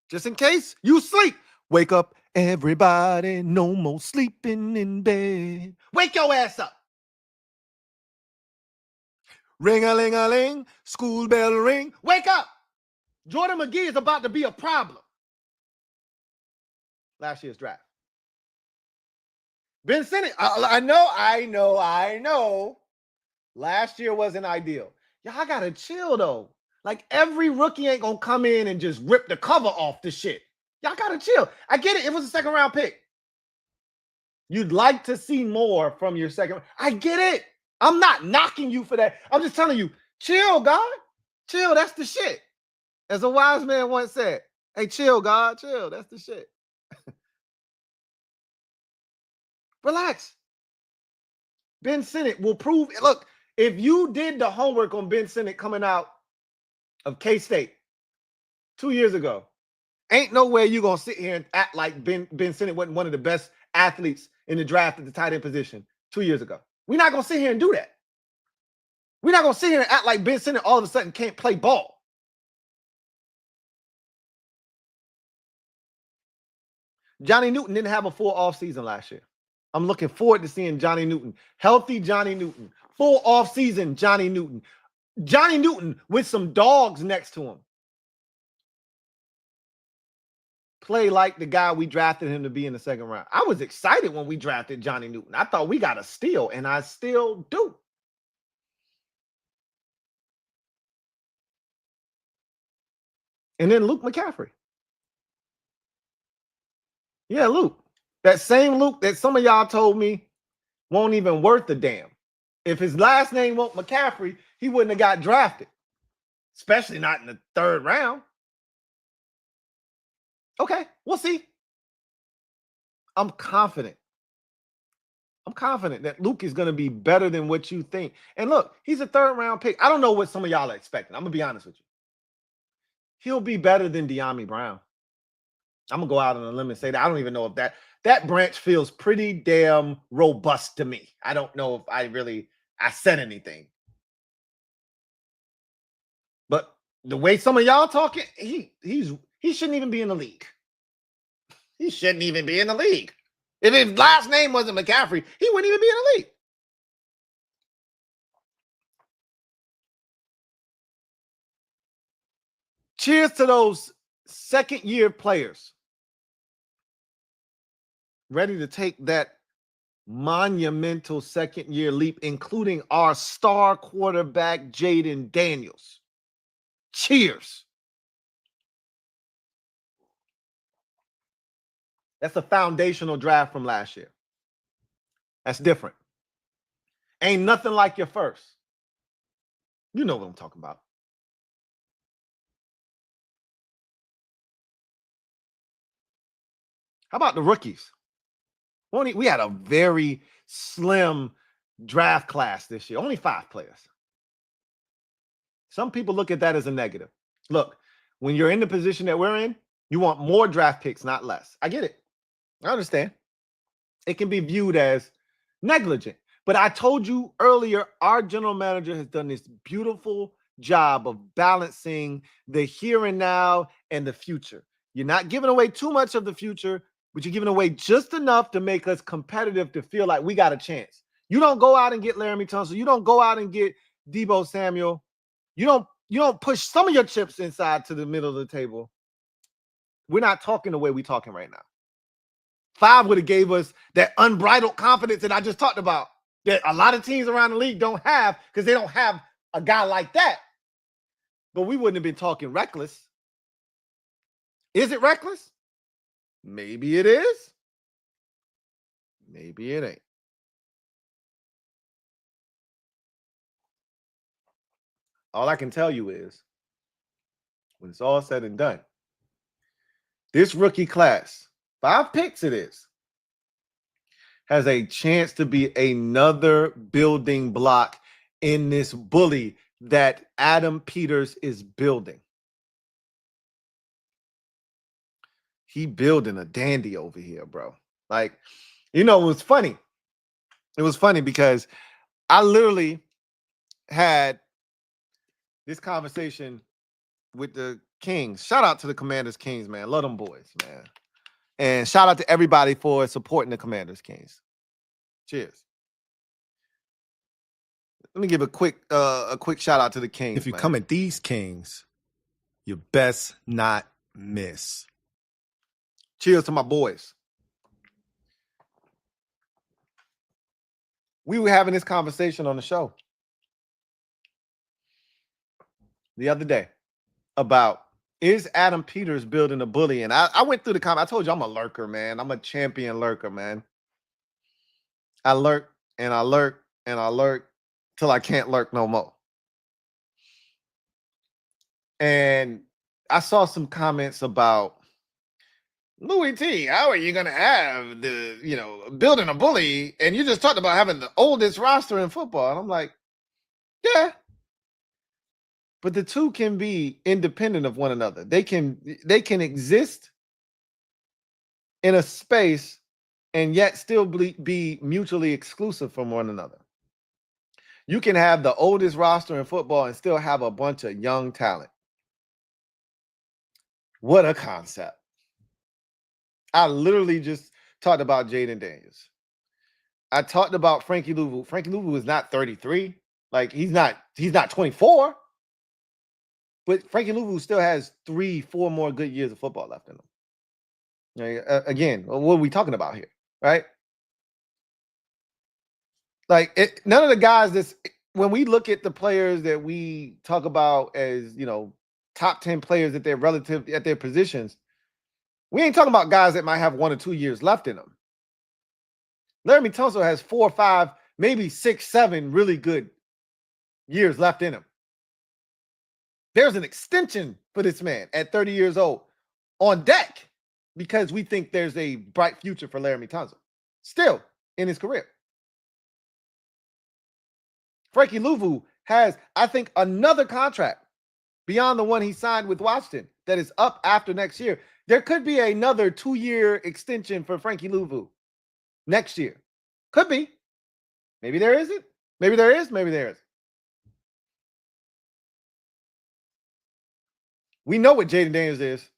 Just in case you sleep, wake up, everybody, no more sleeping in bed. Wake your ass up. Ring-a-ling-a-ling, school bell ring. Wake up. Jordan McGee is about to be a problem. Last year's draft. Ben Simmons, I know. Last year wasn't ideal. Y'all gotta chill, though. Like, every rookie ain't gonna come in and just rip the cover off the shit. Y'all gotta chill. I get it. It was a 2nd round pick. You'd like to see more from your 2nd. I get it. I'm not knocking you for that. I'm just telling you, chill, God. Chill. That's the shit. As a wise man once said, hey, chill, God. Chill. That's the shit. Relax. Ben Simmons will prove. Look, if you did the homework on Ben Simmons coming out of K-State 2 years ago, ain't no way you're going to sit here and act like Ben Simmons wasn't one of the best athletes in the draft at the tight end position 2 years ago. We're not going to sit here and do that. We're not going to sit here and act like Ben Simmons all of a sudden can't play ball. Johnny Newton didn't have a full offseason last year. I'm looking forward to seeing Johnny Newton. Healthy Johnny Newton. Full offseason Johnny Newton. Johnny Newton with some dogs next to him. Play like the guy we drafted him to be in the 2nd round. I was excited when we drafted Johnny Newton. I thought we got a steal, and I still do. And then Luke McCaffrey. Yeah, Luke. That same Luke that some of y'all told me won't even worth a damn. If his last name wasn't McCaffrey, he wouldn't have got drafted. Especially not in the 3rd round. Okay, we'll see. I'm confident. I'm confident that Luke is going to be better than what you think. And look, he's a 3rd round pick. I don't know what some of y'all are expecting. I'm going to be honest with you. He'll be better than De'Ami Brown. I'm going to go out on a limb and say that. I don't even know if that branch feels pretty damn robust to me. I don't know if I said anything. But the way some of y'all talking, he shouldn't even be in the league. He shouldn't even be in the league. If his last name wasn't McCaffrey, he wouldn't even be in the league. Cheers to those 2nd-year players ready to take that monumental 2nd-year leap, including our star quarterback, Jaden Daniels. Cheers. That's a foundational draft from last year. That's different. Ain't nothing like your first. You know what I'm talking about. How about the rookies? We had a very slim draft class this year. Only 5 players. Some people look at that as a negative. Look, when you're in the position that we're in, you want more draft picks, not less. I get it. I understand. It can be viewed as negligent. But I told you earlier, our general manager has done this beautiful job of balancing the here and now and the future. You're not giving away too much of the future, but you're giving away just enough to make us competitive to feel like we got a chance. You don't go out and get Laramie Tunsil. You don't go out and get Debo Samuel. You don't push some of your chips inside to the middle of the table. We're not talking the way we're talking right now. 5 would have gave us that unbridled confidence that I just talked about, that a lot of teams around the league don't have because they don't have a guy like that. But we wouldn't have been talking reckless. Is it reckless? Maybe it is. Maybe it ain't. All I can tell you is, when it's all said and done, this rookie class, 5 picks it is, has a chance to be another building block in this bully that Adam Peters is building. He building a dandy over here, bro. Like, you know, it was funny. It was funny because I literally had this conversation with the Kings. Shout out to the Commanders Kings, man. Love them boys, man. And shout out to everybody for supporting the Commanders Kings. Cheers. Let me give a quick shout out to the Kings.
If you
man.
come at these Kings, you best not miss.
Cheers to my boys. We were having this conversation on the show the other day about, is Adam Peters building a bully? And I went through the comment. I told you I'm a lurker, man. I'm a champion lurker, man. I lurk and I lurk and I lurk till I can't lurk no more. And I saw some comments about, Louie T, how are you going to have building a bully? And you just talked about having the oldest roster in football. And I'm like, yeah. But the two can be independent of one another. They can exist in a space and yet still be mutually exclusive from one another. You can have the oldest roster in football and still have a bunch of young talent. What a concept. I literally just talked about Jaden Daniels. I talked about Frankie Louie. Frankie Louie is not 33. Like, he's not 24. But Frankie Louie still has 3-4 more good years of football left in him. Again, what are we talking about here, right? Like, none of the guys when we look at the players that we talk about as, top 10 players at their positions, we ain't talking about guys that might have 1 or 2 years left in them. Laramie Tunsil has 4 or 5, maybe 6, 7 really good years left in him. There's an extension for this man at 30 years old on deck because we think there's a bright future for Laramie Tunsil still in his career. Frankie Louie has, I think, another contract beyond the one he signed with Washington that is up after next year. There could be another 2-year extension for Frankie Louie next year. Could be. Maybe there isn't. Maybe there is. Maybe there isn't. We know what Jaden Daniels is.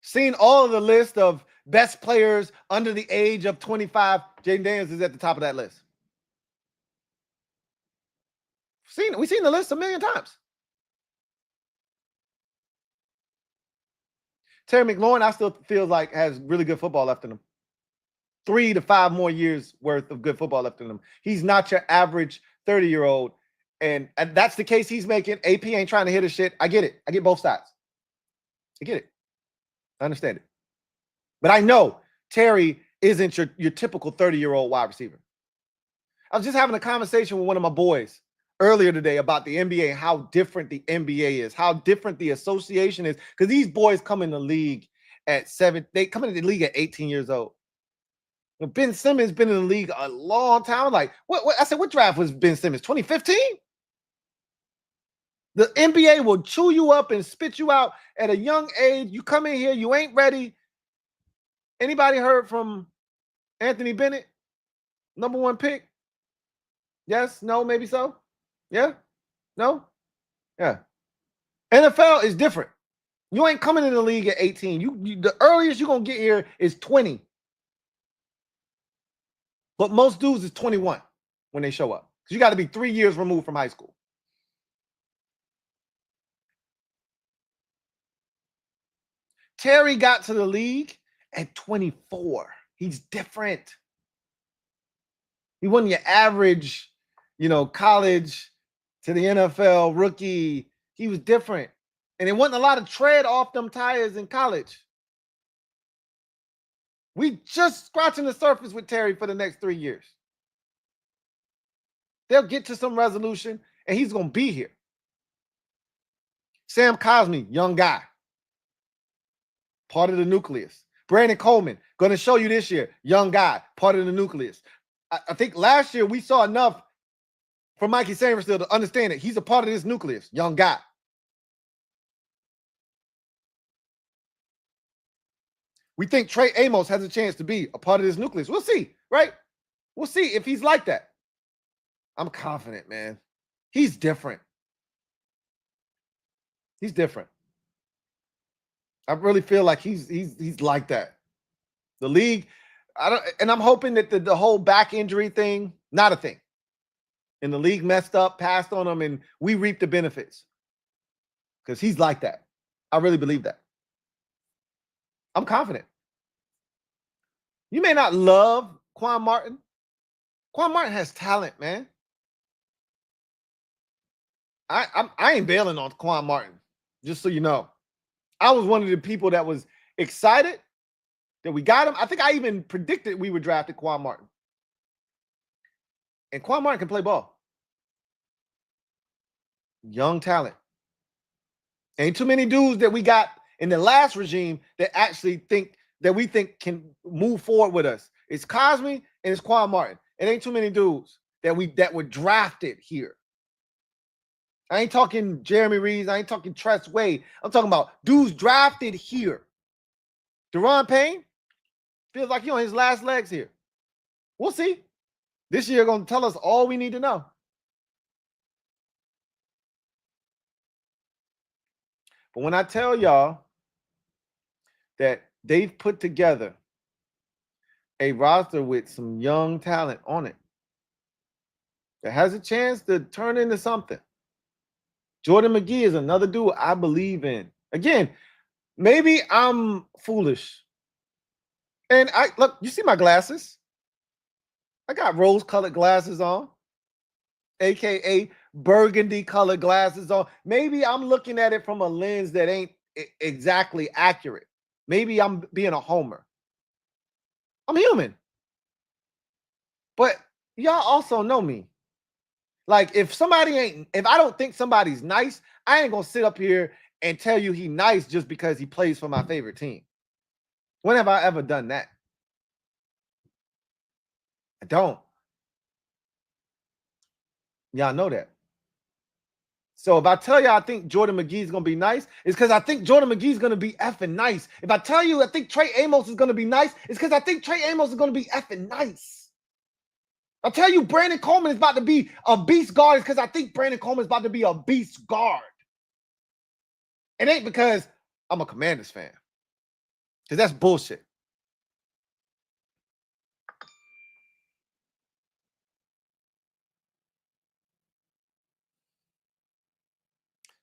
Seen all of the list of best players under the age of 25. Jaden Daniels is at the top of that list. We've seen the list a million times. Terry McLaurin, I still feel like has really good football left in him. 3 to 5 more years worth of good football left in him. He's not your average 30-year-old. And that's the case he's making. AP ain't trying to hit his shit. I get it. I get both sides. I get it. I understand it. But I know Terry isn't your typical 30-year-old wide receiver. I was just having a conversation with one of my boys earlier today about the NBA, how different the NBA is, how different the association is. Because these boys come in the league at 7. They come into the league at 18 years old. Ben Simmons been in the league a long time. Like, what? I said, what draft was Ben Simmons? 2015? The NBA will chew you up and spit you out at a young age. You come in here, you ain't ready. Anybody heard from Anthony Bennett? Number 1 pick? Yes? No? Maybe so? Yeah? No? Yeah. NFL is different. You ain't coming in the league at 18. The earliest you're going to get here is 20. But most dudes is 21 when they show up. Because you got to be 3 years removed from high school. Terry got to the league at 24. He's different. He wasn't your average, college to the NFL rookie. He was different. And it wasn't a lot of tread off them tires in college. We just scratching the surface with Terry for the next 3 years. They'll get to some resolution, and he's going to be here. Sam Cosmi, young guy. Part of the nucleus. Brandon Coleman, going to show you this year. Young guy, part of the nucleus. I think last year we saw enough from Mikey Sainristil to understand that he's a part of this nucleus. Young guy. We think Trey Amos has a chance to be a part of this nucleus. We'll see, right? We'll see if he's like that. I'm confident, man. He's different. He's different. I really feel like he's like that. The league, I'm hoping that the whole back injury thing, not a thing. And the league messed up, passed on him, and we reap the benefits. Because he's like that. I really believe that. I'm confident. You may not love Quan Martin. Quan Martin has talent, man. I ain't bailing on Quan Martin, just so you know. I was one of the people that was excited that we got him. I think I even predicted we would draft Quan Martin. And Quan Martin can play ball. Young talent. Ain't too many dudes that we got in the last regime that actually we think can move forward with us. It's Cosme and it's Quan Martin. It ain't too many dudes that were drafted here. I ain't talking Jeremy Reeves. I ain't talking Tress Wade. I'm talking about dudes drafted here. Deron Payne feels like he's on his last legs here. We'll see. This year going to tell us all we need to know. But when I tell y'all that they've put together a roster with some young talent on it that has a chance to turn into something. Jordan McGee is another dude I believe in. Again, maybe I'm foolish. And look, you see my glasses? I got rose-colored glasses on, aka burgundy-colored glasses on. Maybe I'm looking at it from a lens that ain't exactly accurate. Maybe I'm being a homer. I'm human. But y'all also know me. Like, if I don't think somebody's nice, I ain't going to sit up here and tell you he nice just because he plays for my favorite team. When have I ever done that? I don't. Y'all know that. So if I tell you I think Jordan McGee's going to be nice, it's because I think Jordan McGee's going to be effing nice. If I tell you I think Trey Amos is going to be nice, it's because I think Trey Amos is going to be effing nice. I'll tell you Brandon Coleman is about to be a beast guard, it's because I think Brandon Coleman is about to be a beast guard. It ain't because I'm a Commanders fan. Because that's bullshit.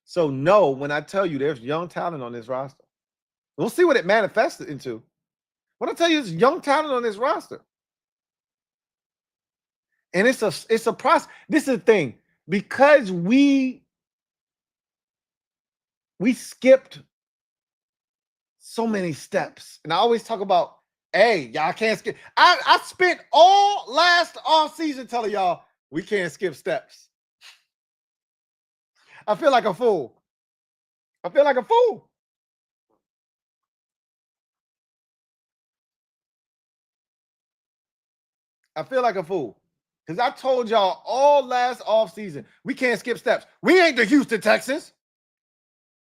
So no, when I tell you there's young talent on this roster, we'll see what it manifests into. When I tell you there's young talent on this roster. And it's a process. This is the thing. Because we skipped so many steps. And I always talk about, hey, y'all can't skip. I spent all last offseason telling y'all we can't skip steps. I feel like a fool. I feel like a fool. I feel like a fool. Because I told y'all all last offseason, we can't skip steps. We ain't the Houston Texans.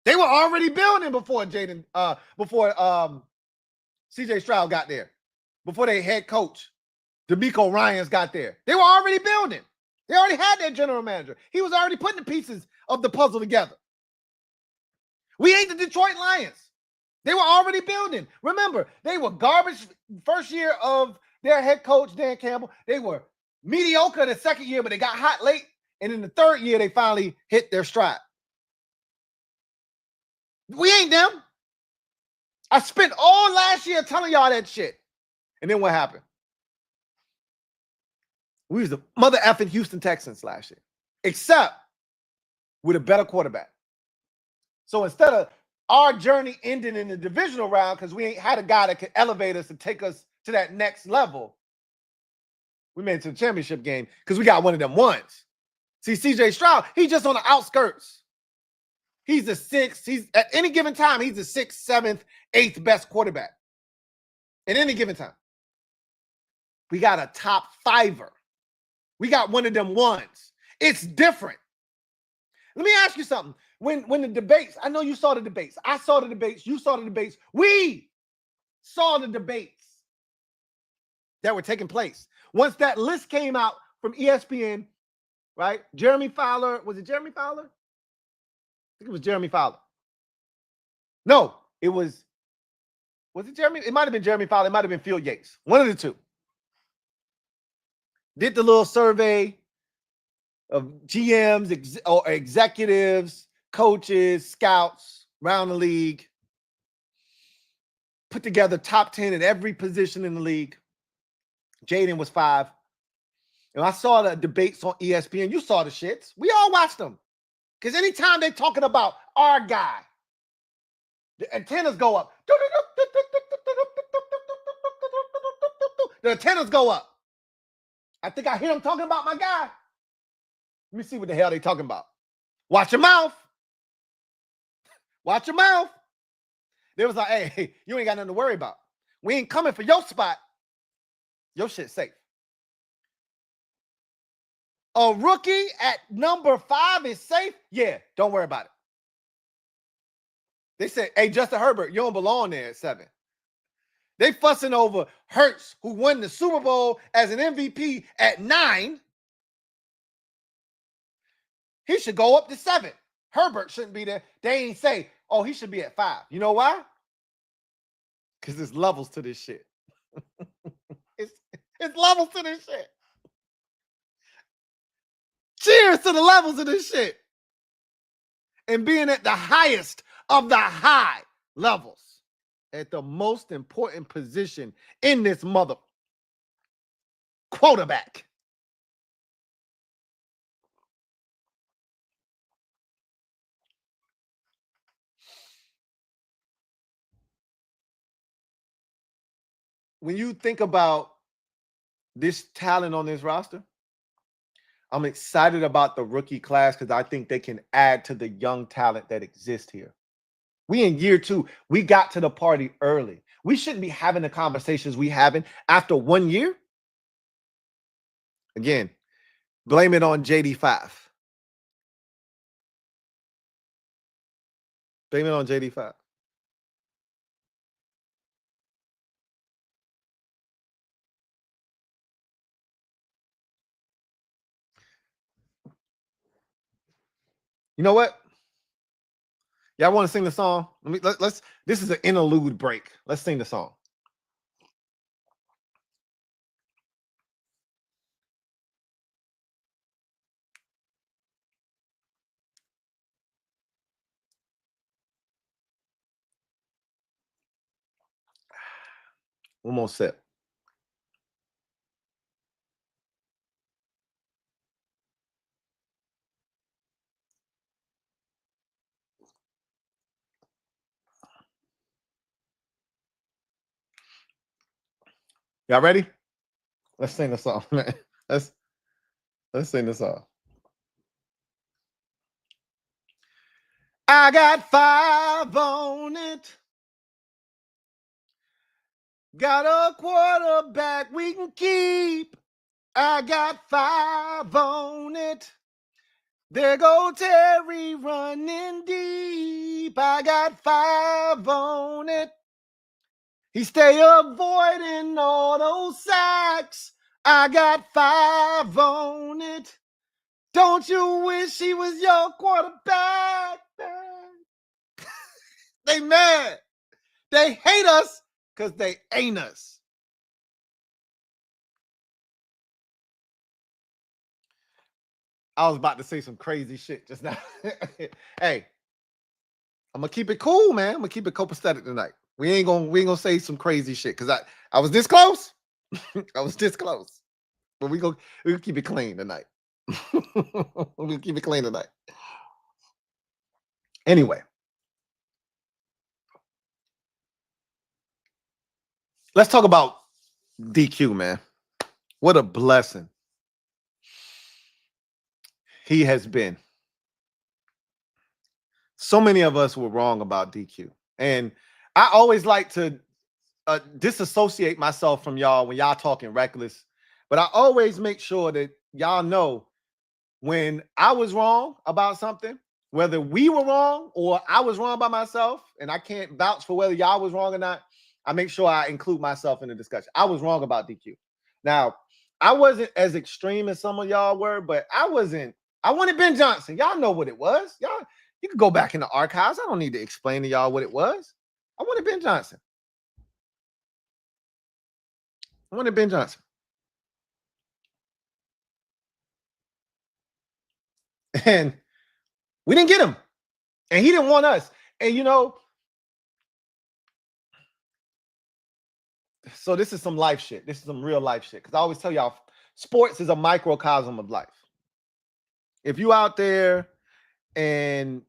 They were already building before CJ Stroud got there. Before their head coach, DeMeco Ryans got there. They were already building. They already had their general manager. He was already putting the pieces of the puzzle together. We ain't the Detroit Lions. They were already building. Remember, they were garbage first year of their head coach, Dan Campbell, they were mediocre the second year, but they got hot late. And in the third year, they finally hit their stride. We ain't them. I spent all last year telling y'all that shit. And then what happened? We was the mother effing Houston Texans last year, except with a better quarterback. So instead of our journey ending in the divisional round because we ain't had a guy that could elevate us and take us to that next level, we made it to the championship game because we got one of them ones. See, CJ Stroud, he's just on the outskirts. He's the sixth. He's at any given time, he's the sixth, seventh, eighth best quarterback. At any given time. We got a top fiver. We got one of them ones. It's different. Let me ask you something. When the debates, I know you saw the debates. I saw the debates. You saw the debates. We saw the debates that were taking place. Once that list came out from ESPN, right? Jeremy Fowler, was it Jeremy Fowler? I think it was Jeremy Fowler. No, was it Jeremy? It might have been Jeremy Fowler. It might have been Phil Yates. One of the two. Did the little survey of GMs, or executives, coaches, scouts around the league. Put together top 10 at every position in the league. Jaden was 5. And I saw the debates on ESPN. You saw the shits. We all watched them. Because anytime they're talking about our guy, the antennas go up. The antennas go up. I think I hear them talking about my guy. Let me see what the hell they talking about. Watch your mouth. Watch your mouth. They was like, hey, you ain't got nothing to worry about. We ain't coming for your spot. Your shit's safe. A rookie at number 5 is safe? Yeah, don't worry about it. They said, hey, Justin Herbert, you don't belong there at 7. They fussing over Hurts, who won the Super Bowl as an MVP at 9. He should go up to 7. Herbert shouldn't be there. They ain't say, oh, he should be at 5. You know why? Because there's levels to this shit. it's levels to this shit. Cheers to the levels of this shit. And being at the highest of the high levels. At the most important position in this mother quarterback. When you think about this talent on this roster, I'm excited about the rookie class because I think they can add to the young talent that exists here. We in year 2. We got to the party early. We shouldn't be having the conversations we having after 1 year. Again, blame it on JD5. Blame it on JD5. You know what? Y'all want to sing the song? Let's this is an interlude break. Let's sing the song. One more sip. Y'all ready? Let's sing the song, man. Let's sing the song. I got 5 on it. Got a quarterback we can keep. I got 5 on it. There go Terry running deep. I got 5 on it. He stay avoiding all those sacks. I got 5 on it. Don't you wish he was your quarterback? They mad. They hate us because they ain't us. I was about to say some crazy shit just now. Hey, I'm gonna keep it cool, man. I'm gonna keep it copacetic tonight. We ain't gonna say some crazy shit because I was this close. I was this close. But we'll keep it clean tonight. We'll keep it clean tonight. Anyway. Let's talk about DQ, man. What a blessing he has been. So many of us were wrong about DQ. And I always like to disassociate myself from y'all when y'all talking reckless. But I always make sure that y'all know when I was wrong about something, whether we were wrong or I was wrong by myself, and I can't vouch for whether y'all was wrong or not, I make sure I include myself in the discussion. I was wrong about DQ. Now, I wasn't as extreme as some of y'all were, but I wanted Ben Johnson. Y'all know what it was. You can go back in the archives. I don't need to explain to y'all what it was. I wanted Ben Johnson. I wanted Ben Johnson. And we didn't get him. And he didn't want us. And so this is some life shit. This is some real life shit. Because I always tell y'all, sports is a microcosm of life. If you out there and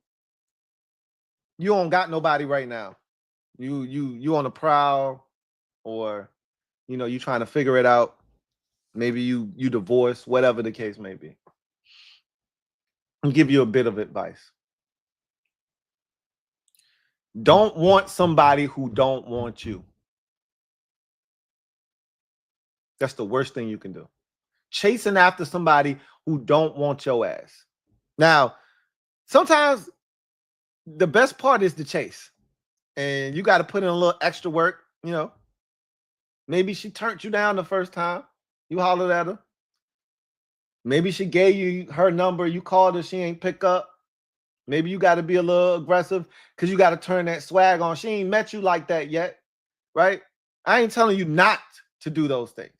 you don't got nobody right now, you on a prowl, or you trying to figure it out. Maybe you divorced, whatever the case may be. I'll give you a bit of advice. Don't want somebody who don't want you. That's the worst thing you can do. Chasing after somebody who don't want your ass. Now, sometimes the best part is the chase. And you got to put in a little extra work, Maybe she turned you down the first time. You hollered at her. Maybe she gave you her number. You called her. She ain't pick up. Maybe you got to be a little aggressive because you got to turn that swag on. She ain't met you like that yet, right? I ain't telling you not to do those things.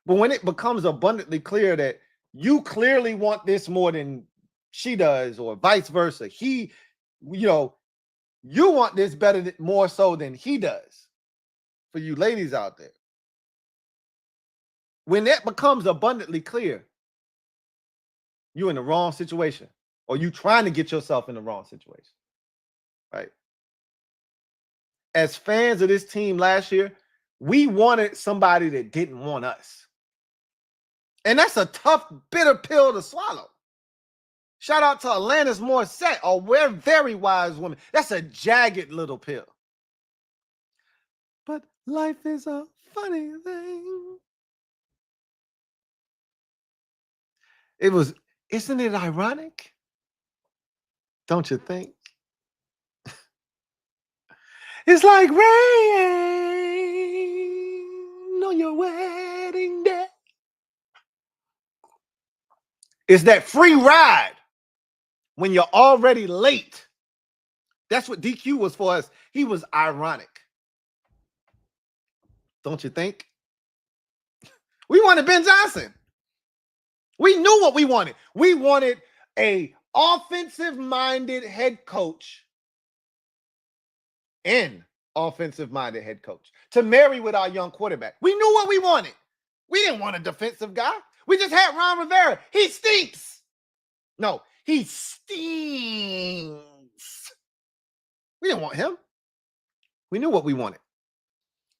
But when it becomes abundantly clear that you clearly want this more than she does, or vice versa, you want this more so than he does. For you ladies out there, when that becomes abundantly clear, you're in the wrong situation, or you trying to get yourself in the wrong situation, right? As fans of this team last year, we wanted somebody that didn't want us. And that's a tough, bitter pill to swallow. Shout out to Alanis Morissette. Oh, we're very wise women. That's a jagged little pill. But life is a funny thing. Isn't it ironic? Don't you think? It's like rain on your wedding day. It's that free ride when you're already late. That's what DQ was for us. He was ironic. Don't you think? We wanted Ben Johnson. We knew what we wanted. We wanted a offensive-minded head coach and offensive-minded head coach to marry with our young quarterback. We knew what we wanted. We didn't want a defensive guy. We just had Ron Rivera. He stinks. No, he stinks. We didn't want him. We knew what we wanted.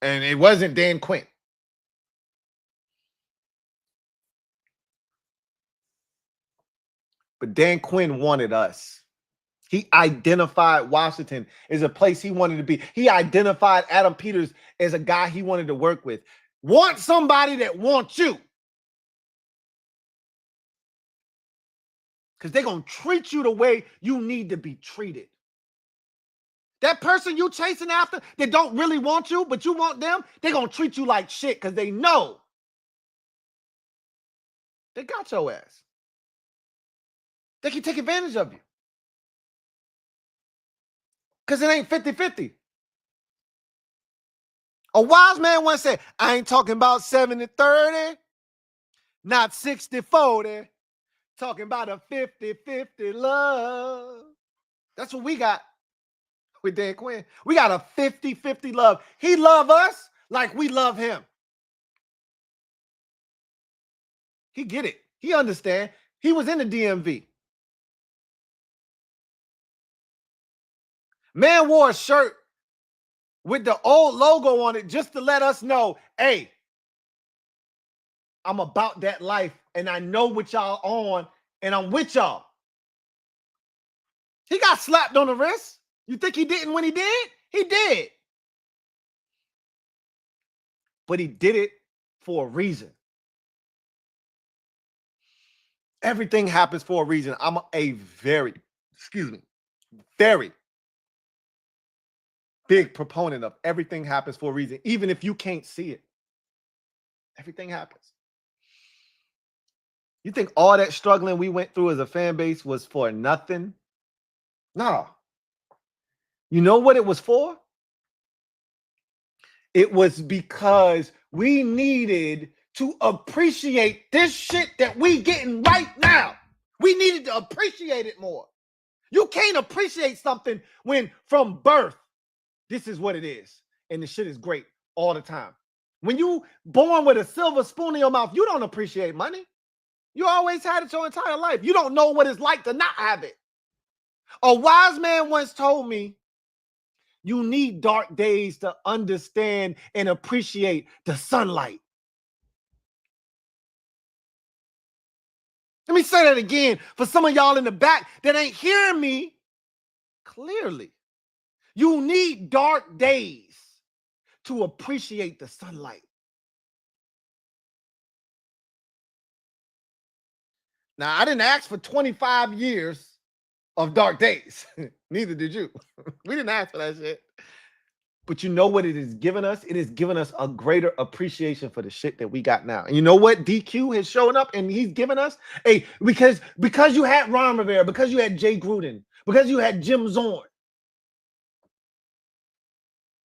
And it wasn't Dan Quinn. But Dan Quinn wanted us. He identified Washington as a place he wanted to be. He identified Adam Peters as a guy he wanted to work with. Want somebody that wants you. Because they're going to treat you the way you need to be treated. That person you chasing after that don't really want you, but you want them, they're going to treat you like shit because they know they got your ass. They can take advantage of you. Because it ain't 50-50. A wise man once said, I ain't talking about 70-30, not 60-40. Talking about a 50-50 love. That's what we got with Dan Quinn. We got a 50-50 love. He love us like we love him. He get it. He understand. He was in the DMV. Man wore a shirt with the old logo on it just to let us know, hey, I'm about that life and I know what y'all on and I'm with y'all. He got slapped on the wrist. You think he didn't when he did? He did. But he did it for a reason. Everything happens for a reason. I'm a very big proponent of everything happens for a reason, even if you can't see it. Everything happens. You think all that struggling we went through as a fan base was for nothing? No. You know what it was for? It was because we needed to appreciate this shit that we getting right now. We needed to appreciate it more. You can't appreciate something when from birth, this is what it is. And the shit is great all the time. When you born with a silver spoon in your mouth, you don't appreciate money. You always had it your entire life. You don't know what it's like to not have it. A wise man once told me, you need dark days to understand and appreciate the sunlight. Let me say that again for some of y'all in the back that ain't hearing me clearly. You need dark days to appreciate the sunlight. Now, I didn't ask for 25 years of dark days. Neither did you. We didn't ask for that shit. But you know what it has given us? It has given us a greater appreciation for the shit that we got now. And you know what? DQ has shown up and he's given us because you had Ron Rivera, because you had Jay Gruden, because you had Jim Zorn.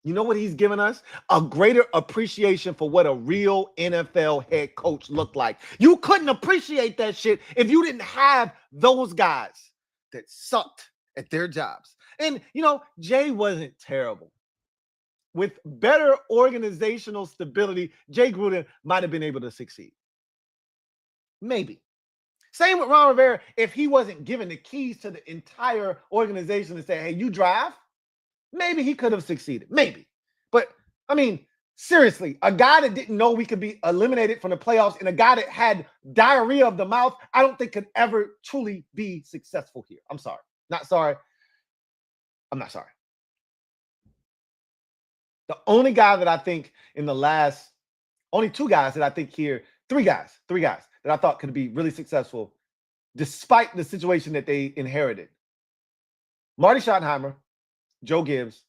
You know what he's given us? A greater appreciation for what a real NFL head coach looked like. You couldn't appreciate that shit if you didn't have those guys that sucked at their jobs. And, you know, Jay wasn't terrible. With better organizational stability, Jay Gruden might have been able to succeed. Maybe. Same with Ron Rivera. If he wasn't given the keys to the entire organization to say, hey, you drive, maybe he could have succeeded. Maybe. But, I mean, seriously, a guy that didn't know we could be eliminated from the playoffs and a guy that had diarrhea of the mouth, I don't think could ever truly be successful here. I'm sorry. Not sorry. I'm not sorry. The only guy that I think in the last, only two guys that I think here, three guys that I thought could be really successful despite the situation that they inherited. Marty Schottenheimer, Joe Gibbs,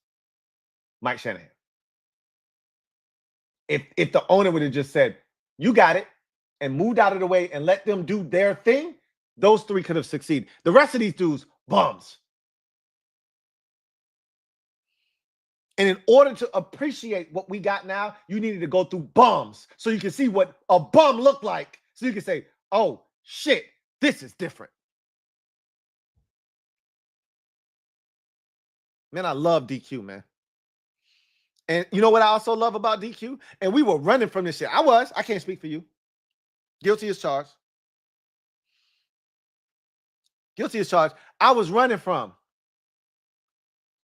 Mike Shanahan. If the owner would have just said, you got it, and moved out of the way and let them do their thing, those three could have succeeded. The rest of these dudes, bums. And in order to appreciate what we got now, you needed to go through bums so you can see what a bum looked like. So you can say, oh, shit, this is different. Man, I love DQ, man. And you know what I also love about DQ? And we were running from this shit. I can't speak for you. Guilty as charged. Guilty as charged. I was running from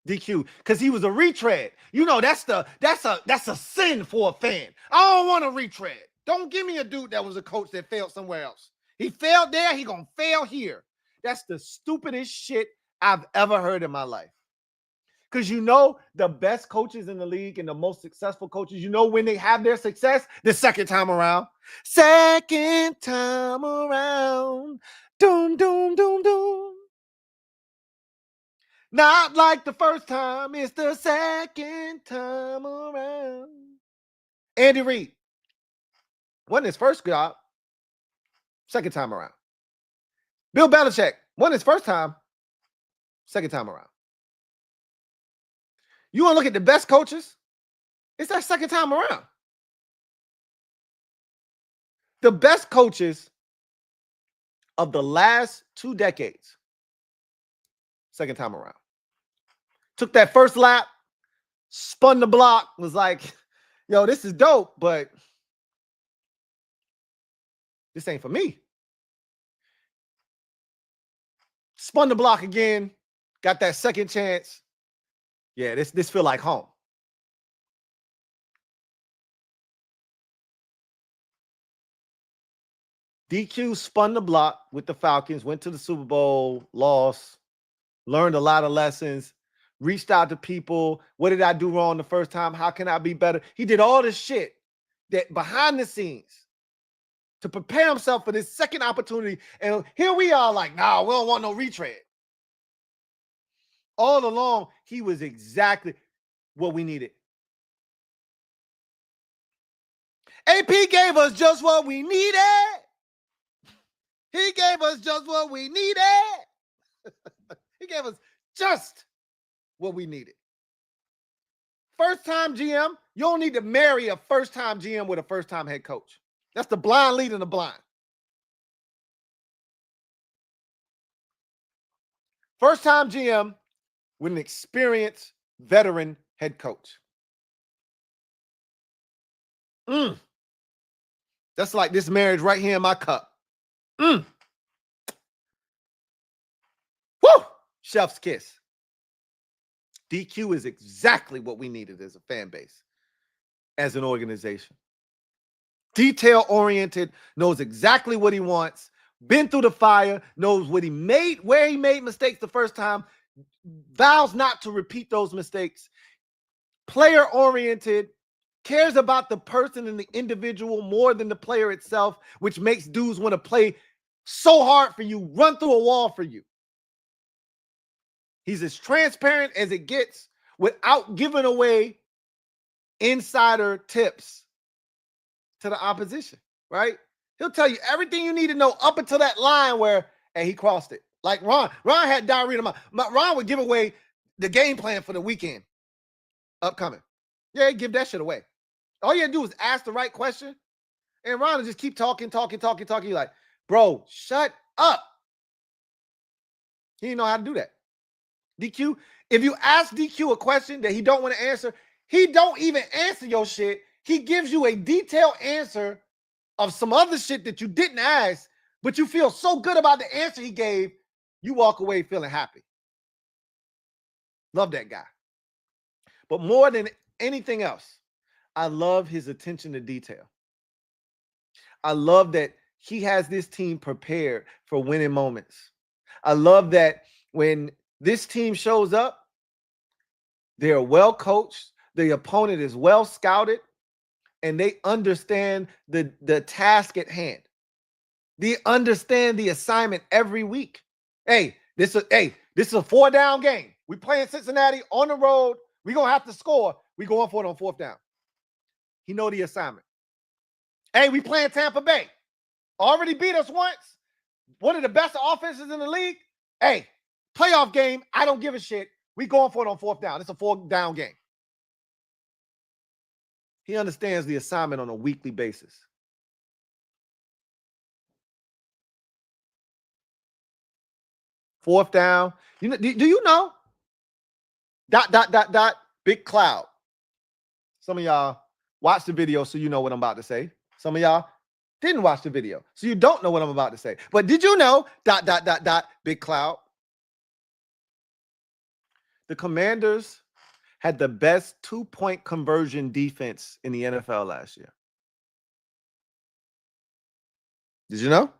DQ because he was a retread. You know, that's a sin for a fan. I don't want to retread. Don't give me a dude that was a coach that failed somewhere else. He failed there, he gonna fail here. That's the stupidest shit I've ever heard in my life. Because you know the best coaches in the league and the most successful coaches, you know when they have their success? The second time around. Second time around. Doom, doom, doom, doom. Not like the first time, it's the second time around. Andy Reid. Wasn't his first job. Second time around. Bill Belichick. Wasn't his first time. Second time around. You want to look at the best coaches? It's that second time around. The best coaches of the last 2 decades. Second time around. Took that first lap, spun the block, was like, yo, this is dope, but this ain't for me. Spun the block again, got that second chance. Yeah, this feel like home. DQ spun the block with the Falcons, went to the Super Bowl, lost, learned a lot of lessons, reached out to people. What did I do wrong the first time? How can I be better? He did all this shit that behind the scenes to prepare himself for this second opportunity. And here we are like, nah, we don't want no retread. All along, he was exactly what we needed. AP gave us just what we needed. He gave us just what we needed. He gave us just what we needed. First-time GM, you don't need to marry a first-time GM with a first-time head coach. That's the blind leading the blind. First-time GM with an experienced veteran head coach. That's like this marriage right here in my cup. Woo! Chef's kiss. DQ is exactly what we needed as a fan base, as an organization. Detail-oriented, knows exactly what he wants, been through the fire, knows what he made, where he made mistakes the first time, vows not to repeat those mistakes. Player-oriented, cares about the person and the individual more than the player itself, which makes dudes want to play so hard for you, run through a wall for you. He's as transparent as it gets without giving away insider tips to the opposition, right? He'll tell you everything you need to know up until that line where, hey, he crossed it. Like Ron had diarrhea. Ron would give away the game plan for the weekend upcoming. Yeah, he'd give that shit away. All you had to do is ask the right question, and Ron will just keep talking. You're like, bro, shut up. He didn't know how to do that. DQ, if you ask DQ a question that he don't want to answer, he don't even answer your shit. He gives you a detailed answer of some other shit that you didn't ask, but you feel so good about the answer he gave, you walk away feeling happy. Love that guy. But more than anything else, I love his attention to detail. I love that he has this team prepared for winning moments. I love that when this team shows up, they're well coached, the opponent is well scouted, and they understand the task at hand. They understand the assignment every week. Hey, this is a 4-down game. We playing Cincinnati on the road. We're going to have to score. We going for it on 4th down. He know the assignment. Hey, we playing Tampa Bay. Already beat us once. One of the best offenses in the league. Hey, playoff game, I don't give a shit. We going for it on 4th down. It's a 4-down game. He understands the assignment on a weekly basis. Fourth down. Do you know? ... Big cloud. Some of y'all watched the video, so you know what I'm about to say. Some of y'all didn't watch the video, so you don't know what I'm about to say. But did you know? ... Big cloud. The Commanders had the best 2-point conversion defense in the NFL last year. Did you know?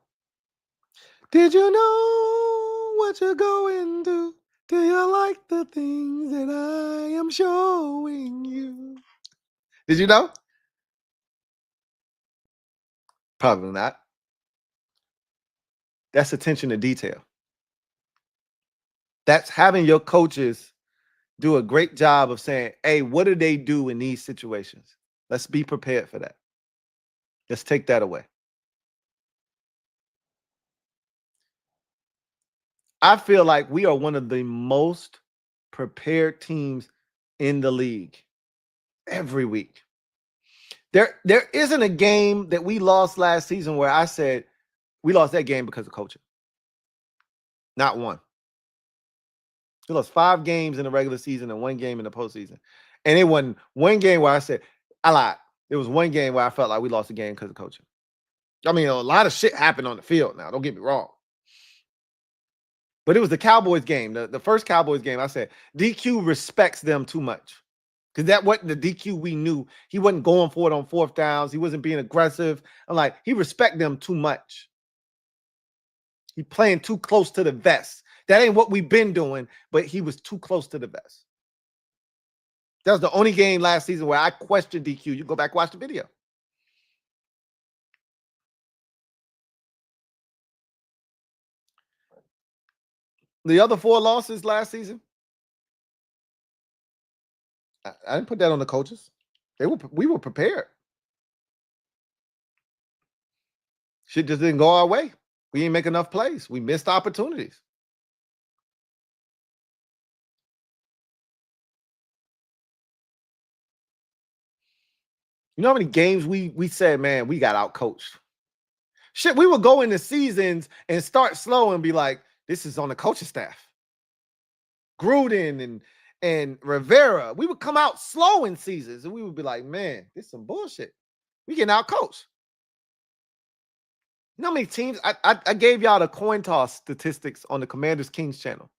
Did you know what you're going through? Do you like the things that I am showing you? Did you know? Probably not. That's attention to detail. That's having your coaches do a great job of saying, hey, what do they do in these situations? Let's be prepared for that. Let's take that away. I feel like we are one of the most prepared teams in the league every week. There isn't a game that we lost last season where I said, We lost that game because of coaching. Not one. We lost 5 games in the regular season and 1 game in the postseason. And it wasn't one game where I said, I lied. It was 1 game where I felt like we lost a game because of coaching. I mean, a lot of shit happened on the field now. Don't get me wrong. But it was the Cowboys game, the first Cowboys game. I said, DQ respects them too much. Because that wasn't the DQ we knew. He wasn't going for it on 4th downs. He wasn't being aggressive. I'm like, he respects them too much. He playing too close to the vest. That ain't what we've been doing, but he was too close to the vest. That was the only game last season where I questioned DQ. You go back, watch the video. The other 4 losses last season, I didn't put that on the coaches. We were prepared. Shit just didn't go our way. We didn't make enough plays. We missed opportunities. You know how many games we said, man, we got outcoached. Shit, we would go into seasons and start slow and be like, this is on the coaching staff. Gruden and Rivera, we would come out slow in seasons and we would be like, man, this is some bullshit. We getting outcoached. You know how many teams? I gave y'all the coin toss statistics on the Commanders Kings channel.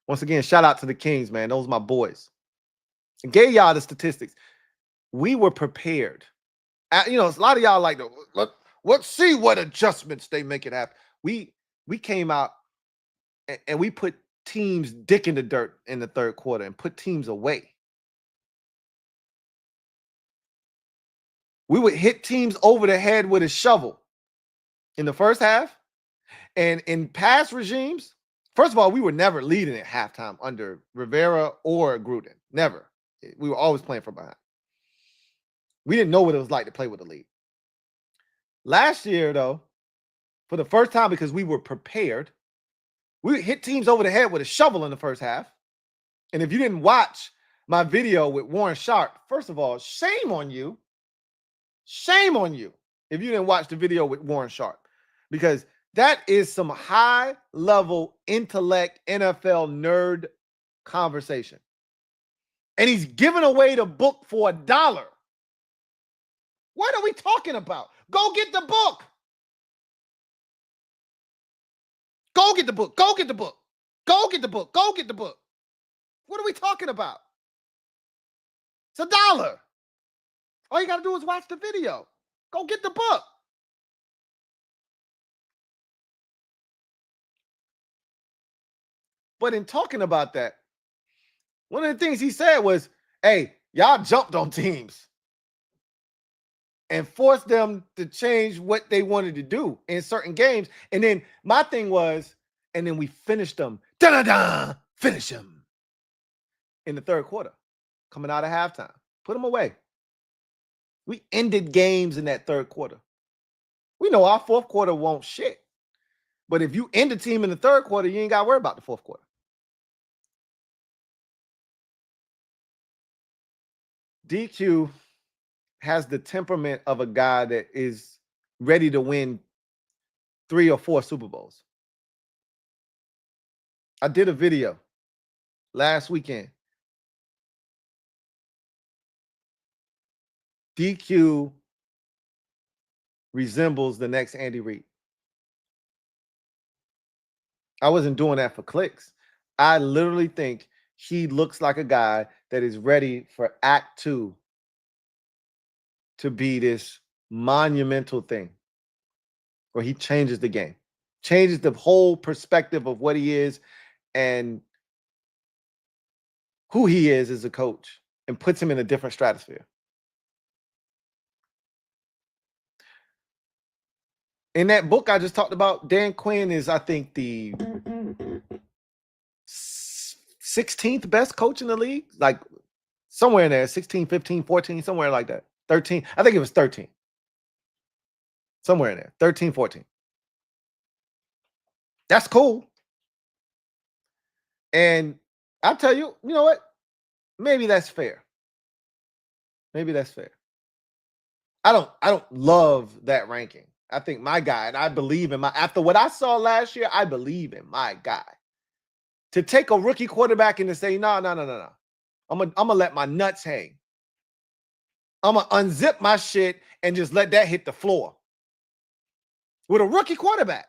Once again, shout out to the Kings, man. Those are my boys. I gave y'all the statistics. We were prepared. You know, a lot of y'all like, let's see what adjustments they make it happen. We came out and we put teams dick in the dirt in the 3rd quarter and put teams away. We would hit teams over the head with a shovel in the first half. And in past regimes, first of all, we were never leading at halftime under Rivera or Gruden. Never. We were always playing from behind. We didn't know what it was like to play with a lead. Last year, though, for the first time, because we were prepared, we hit teams over the head with a shovel in the first half. And if you didn't watch my video with Warren Sharp, first of all, shame on you. Shame on you if you didn't watch the video with Warren Sharp, because that is some high-level intellect NFL nerd conversation. And he's giving away the book for $1. What are we talking about? Go get the book. Go get the book. Go get the book. Go get the book. Go get the book. What are we talking about? It's $1. All you got to do is watch the video. Go get the book. But in talking about that, one of the things he said was, hey, y'all jumped on teams and forced them to change what they wanted to do in certain games. And then my thing was, and then we finished them. Da-da-da! Finish them. In the 3rd quarter, coming out of halftime. Put them away. We ended games in that 3rd quarter. We know our 4th quarter won't shit. But if you end a team in the 3rd quarter, you ain't got to worry about the 4th quarter. DQ has the temperament of a guy that is ready to win 3 or 4 Super Bowls. I did a video last weekend. DQ resembles the next Andy Reid. I wasn't doing that for clicks. I literally think he looks like a guy that is ready for Act 2 to be this monumental thing where he changes the game, changes the whole perspective of what he is and who he is as a coach, and puts him in a different stratosphere. In that book I just talked about, Dan Quinn is, I think, the 16th best coach in the league. Like somewhere in there, 16, 15, 14, somewhere like that. 13. I think it was 13. Somewhere in there, 13, 14. That's cool. And I'll tell you, you know what? Maybe that's fair. Maybe that's fair. I don't love that ranking. I think my guy, and I believe in after what I saw last year, I believe in my guy. To take a rookie quarterback and to say, no. I'm gonna let my nuts hang. I'm gonna unzip my shit and just let that hit the floor. With a rookie quarterback.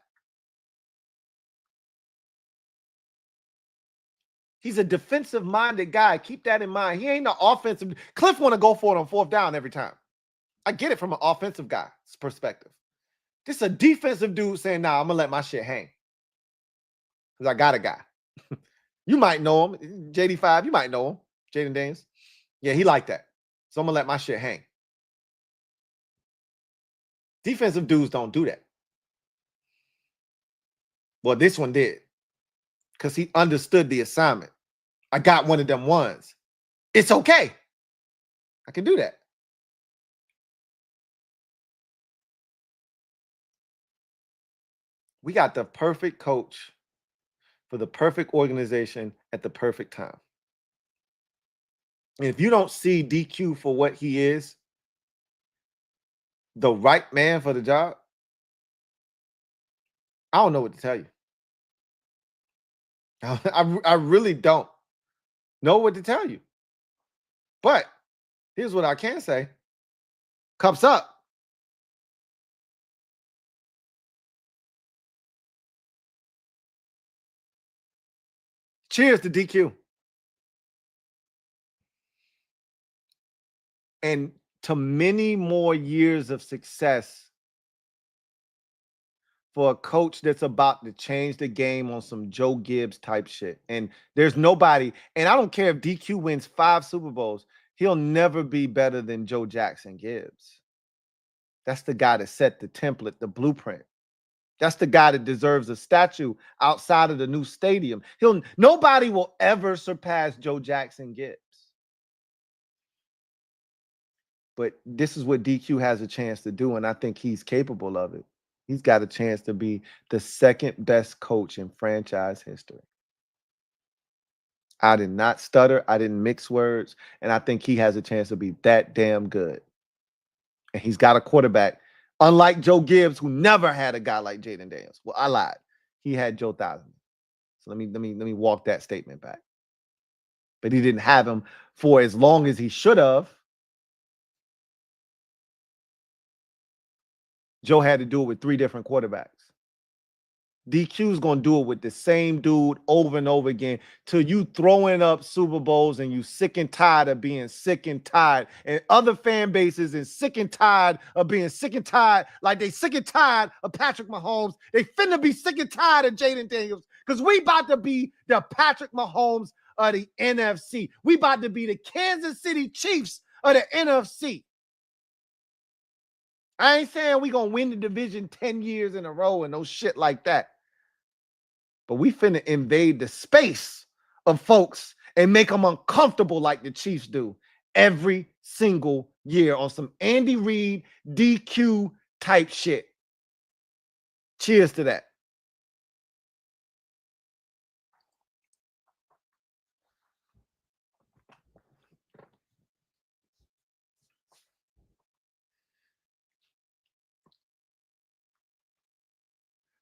He's a defensive-minded guy. Keep that in mind. He ain't an offensive. Cliff want to go for it on fourth down every time. I get it from an offensive guy's perspective. This is a defensive dude saying, nah, I'm going to let my shit hang. Because I got a guy. You might know him. JD5, you might know him. Jaden Daniels. Yeah, he like that. So I'm going to let my shit hang. Defensive dudes don't do that. Well, this one did. Because he understood the assignment. I got one of them ones. It's okay. I can do that. We got the perfect coach for the perfect organization at the perfect time. And if you don't see DQ for what he is, the right man for the job, I don't know what to tell you. I really don't know what to tell you. But here's what I can say. Cups up. Cheers to DQ. And to many more years of success for a coach that's about to change the game on some Joe Gibbs type shit. And there's nobody, and I don't care if DQ wins 5 Super Bowls, he'll never be better than Joe Jackson Gibbs. That's the guy that set the template, the blueprint. That's the guy that deserves a statue outside of the new stadium. Nobody will ever surpass Joe Jackson Gibbs. But this is what DQ has a chance to do, and I think he's capable of it. He's got a chance to be the second best coach in franchise history. I did not stutter. I didn't mix words. And I think he has a chance to be that damn good. And he's got a quarterback, unlike Joe Gibbs, who never had a guy like Jaden Daniels. Well, I lied. He had Joe Theismann. So let me walk that statement back. But he didn't have him for as long as he should have. Joe had to do it with 3 different quarterbacks. DQ's going to do it with the same dude over and over again till you throwing up Super Bowls and you sick and tired of being sick and tired. And other fan bases is sick and tired of being sick and tired, like they sick and tired of Patrick Mahomes. They finna be sick and tired of Jaden Daniels because we about to be the Patrick Mahomes of the NFC. We about to be the Kansas City Chiefs of the NFC. I ain't saying we going to win the division 10 years in a row and no shit like that. But we finna invade the space of folks and make them uncomfortable like the Chiefs do every single year on some Andy Reid DQ type shit. Cheers to that.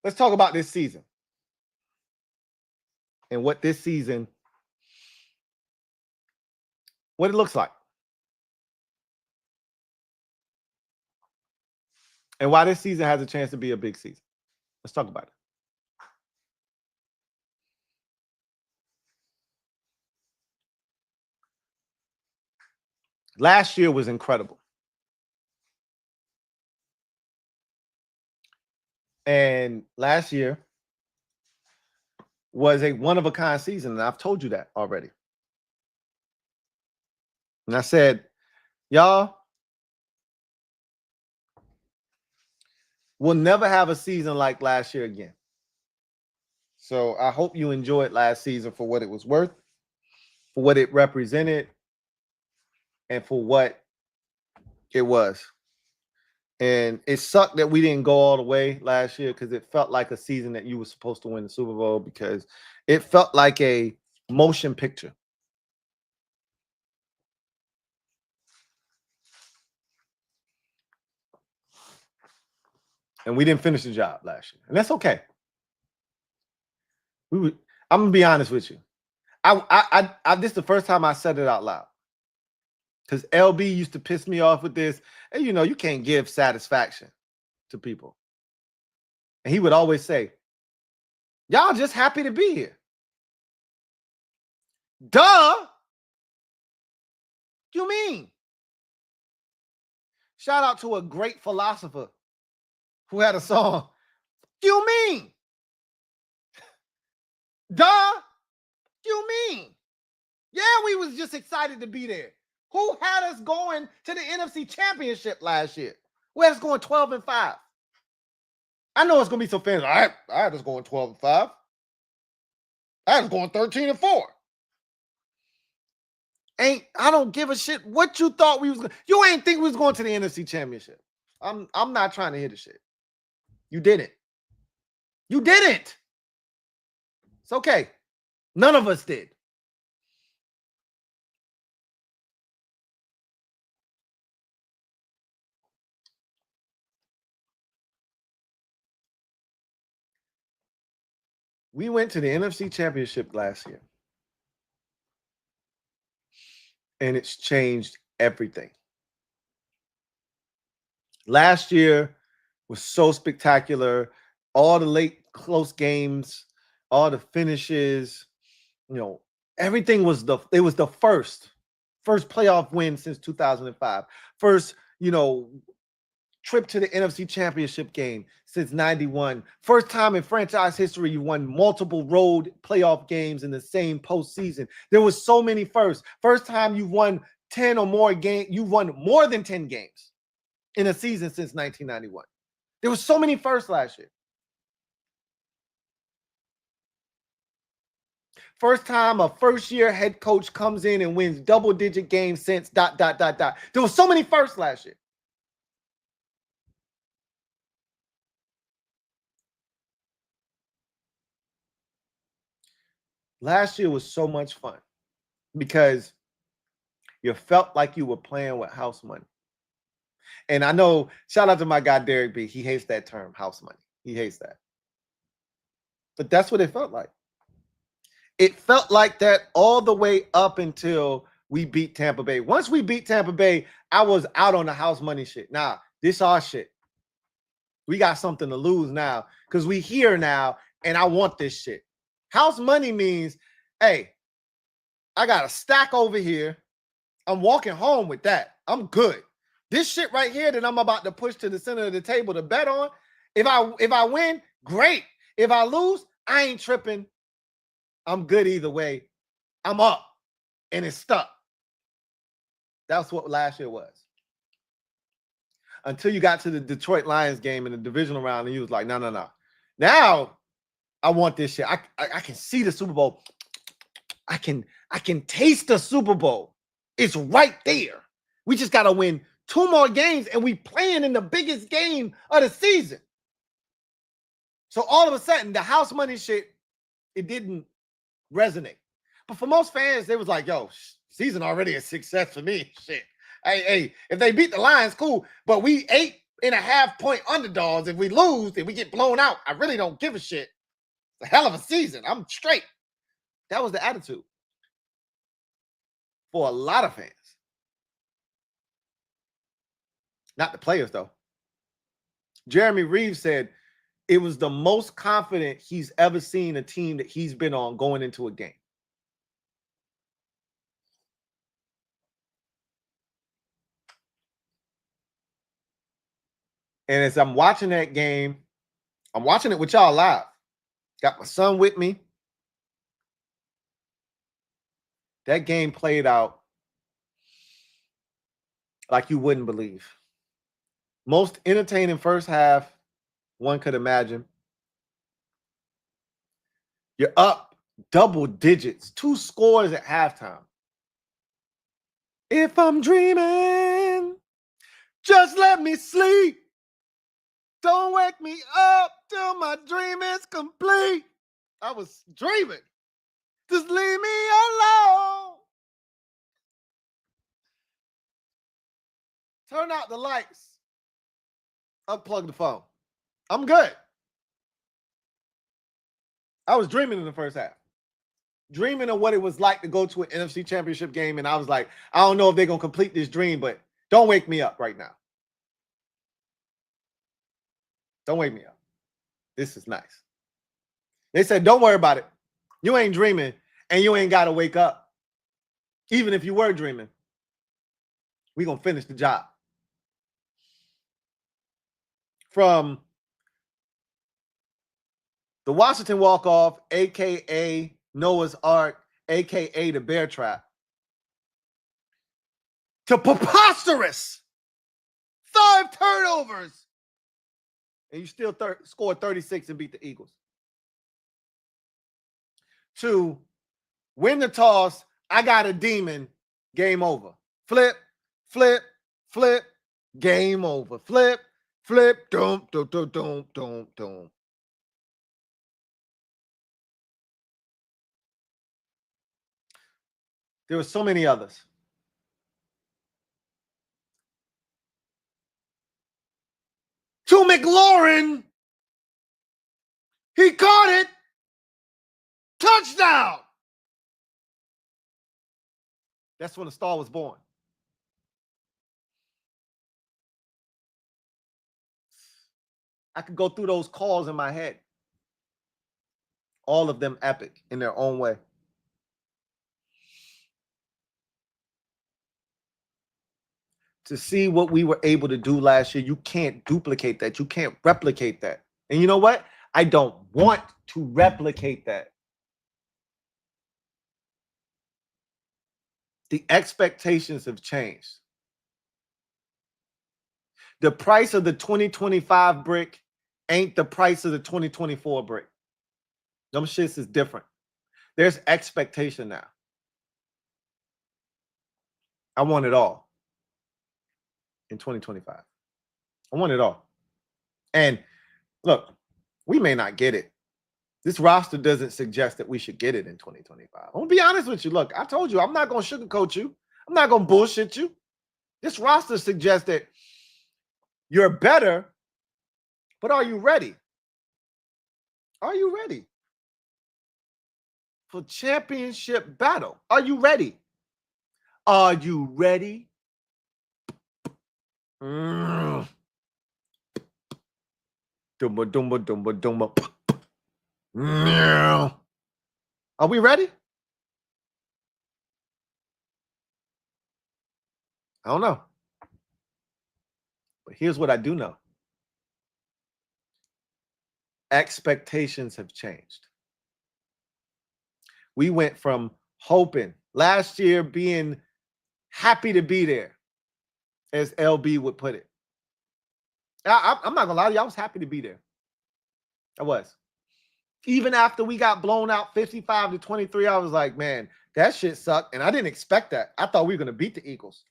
Let's talk about this season and what this season, what it looks like. And why this season has a chance to be a big season. Let's talk about it. Last year was incredible. And last year was a one-of-a-kind season, and I've told you that already. And I said, y'all, we'll never have a season like last year again. So I hope you enjoyed last season for what it was worth, for what it represented, and for what it was. And it sucked that we didn't go all the way last year because it felt like a season that you were supposed to win the Super Bowl because it felt like a motion picture. And we didn't finish the job last year. And that's okay. I'm gonna be honest with you. This is the first time I said it out loud. Because LB used to piss me off with this. And you can't give satisfaction to people. And he would always say, y'all just happy to be here. Duh. You mean? Shout out to a great philosopher who had a song. You mean? Duh. You mean? Yeah, we was just excited to be there. Who had us going to the NFC Championship last year? Who had us going 12-5? I know it's gonna be some fans. I had us going 12-5. I had us going 13-4. I don't give a shit what you thought we was going. You ain't think we was going to the NFC Championship. I'm not trying to hear the shit. You didn't. You didn't. It's okay. None of us did. We went to the NFC Championship last year. And it's changed everything. Last year was so spectacular. All the late close games, all the finishes, everything was the first playoff win since 2005. First, trip to the NFC Championship game since 91. First time in franchise history you won multiple road playoff games in the same postseason. There was so many firsts. First time you won 10 or more games. You won more than 10 games in a season since 1991. There was so many firsts last year. First time a first-year head coach comes in and wins double-digit games since ... There was so many firsts last year. Last year was so much fun because you felt like you were playing with house money. And I know, shout out to my guy, Derek B. He hates that term, house money. He hates that. But that's what it felt like. It felt like that all the way up until we beat Tampa Bay. Once we beat Tampa Bay, I was out on the house money shit. Nah, this our shit. We got something to lose now because we here now and I want this shit. House money means, hey, I got a stack over here. I'm walking home with that. I'm good. This shit right here that I'm about to push to the center of the table to bet on, if I win, great. If I lose, I ain't tripping. I'm good either way. I'm up and it's stuck. That's what last year was. Until you got to the Detroit Lions game in the divisional round and you was like, no. Now I want this shit. I can see the Super Bowl. I can taste the Super Bowl. It's right there. We just got to win 2 more games and we playing in the biggest game of the season. So all of a sudden, the house money shit, it didn't resonate. But for most fans, they was like, yo, season already a success for me. Shit. Hey, if they beat the Lions, cool. But we 8.5-point underdogs. If we lose and we get blown out, I really don't give a shit. It's a hell of a season. I'm straight. That was the attitude for a lot of fans. Not the players, though. Jeremy Reeves said it was the most confident he's ever seen a team that he's been on going into a game. And as I'm watching that game, I'm watching it with y'all live. Got my son with me. That game played out like you wouldn't believe. Most entertaining first half one could imagine. You're up double digits, 2 scores at halftime. If I'm dreaming, just let me sleep. Don't wake me up till my dream is complete. I was dreaming. Just leave me alone. Turn out the lights. Unplug the phone. I'm good. I was dreaming in the first half. Dreaming of what it was like to go to an NFC Championship game, and I was like, I don't know if they're going to complete this dream, but don't wake me up right now. Don't wake me up. This is nice. They said, don't worry about it. You ain't dreaming, and you ain't got to wake up. Even if you were dreaming, we're going to finish the job. From the Washington walk-off, a.k.a. Noah's Ark, a.k.a. the Bear Trap, to preposterous 5 turnovers, and you still scored 36 and beat the Eagles. To win the toss, I got a demon, game over. Flip, flip, flip, game over. Flip, flip, doom, doom, doom, doom, doom, doom. There were so many others. To McLaurin, he caught it. Touchdown. That's when the star was born. I could go through those calls in my head. All of them epic in their own way. To see what we were able to do last year, you can't duplicate that. You can't replicate that. And you know what? I don't want to replicate that. The expectations have changed. The price of the 2025 brick ain't the price of the 2024 brick. Them shits is different. There's expectation now. I want it all in 2025. I want it all. And look, we may not get it. This roster doesn't suggest that we should get it in 2025. I'm going to be honest with you. Look, I told you, I'm not going to sugarcoat you. I'm not going to bullshit you. This roster suggests that you're better, but are you ready? Are you ready for championship battle? Are you ready? Are you ready? Dumba, dumba, dumba, dumba. Are we ready? I don't know. But here's what I do know. Expectations have changed. We went from hoping last year, being happy to be there, as LB would put it. I'm not gonna lie to you, I was happy to be there. I was. Even after we got blown out 55-23, I was like, man, that shit sucked. And I didn't expect that. I thought we were gonna beat the Eagles.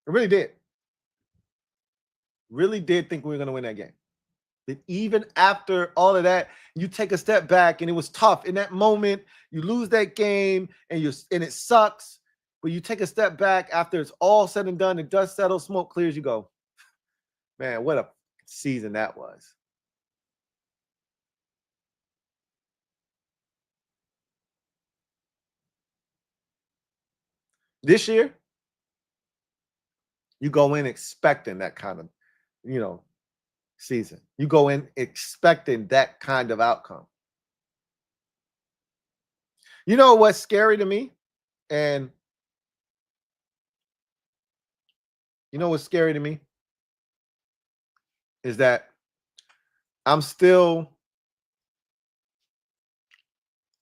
I really did. Really did think we were gonna win that game. But even after all of that, you take a step back, and it was tough. In that moment, you lose that game, and it sucks. But you take a step back after it's all said and done, the dust settles, smoke clears, you go, man, what a season that was. This year, you go in expecting that kind of, season. You go in expecting that kind of outcome. You know what's scary to me? And you know what's scary to me? Is that I'm still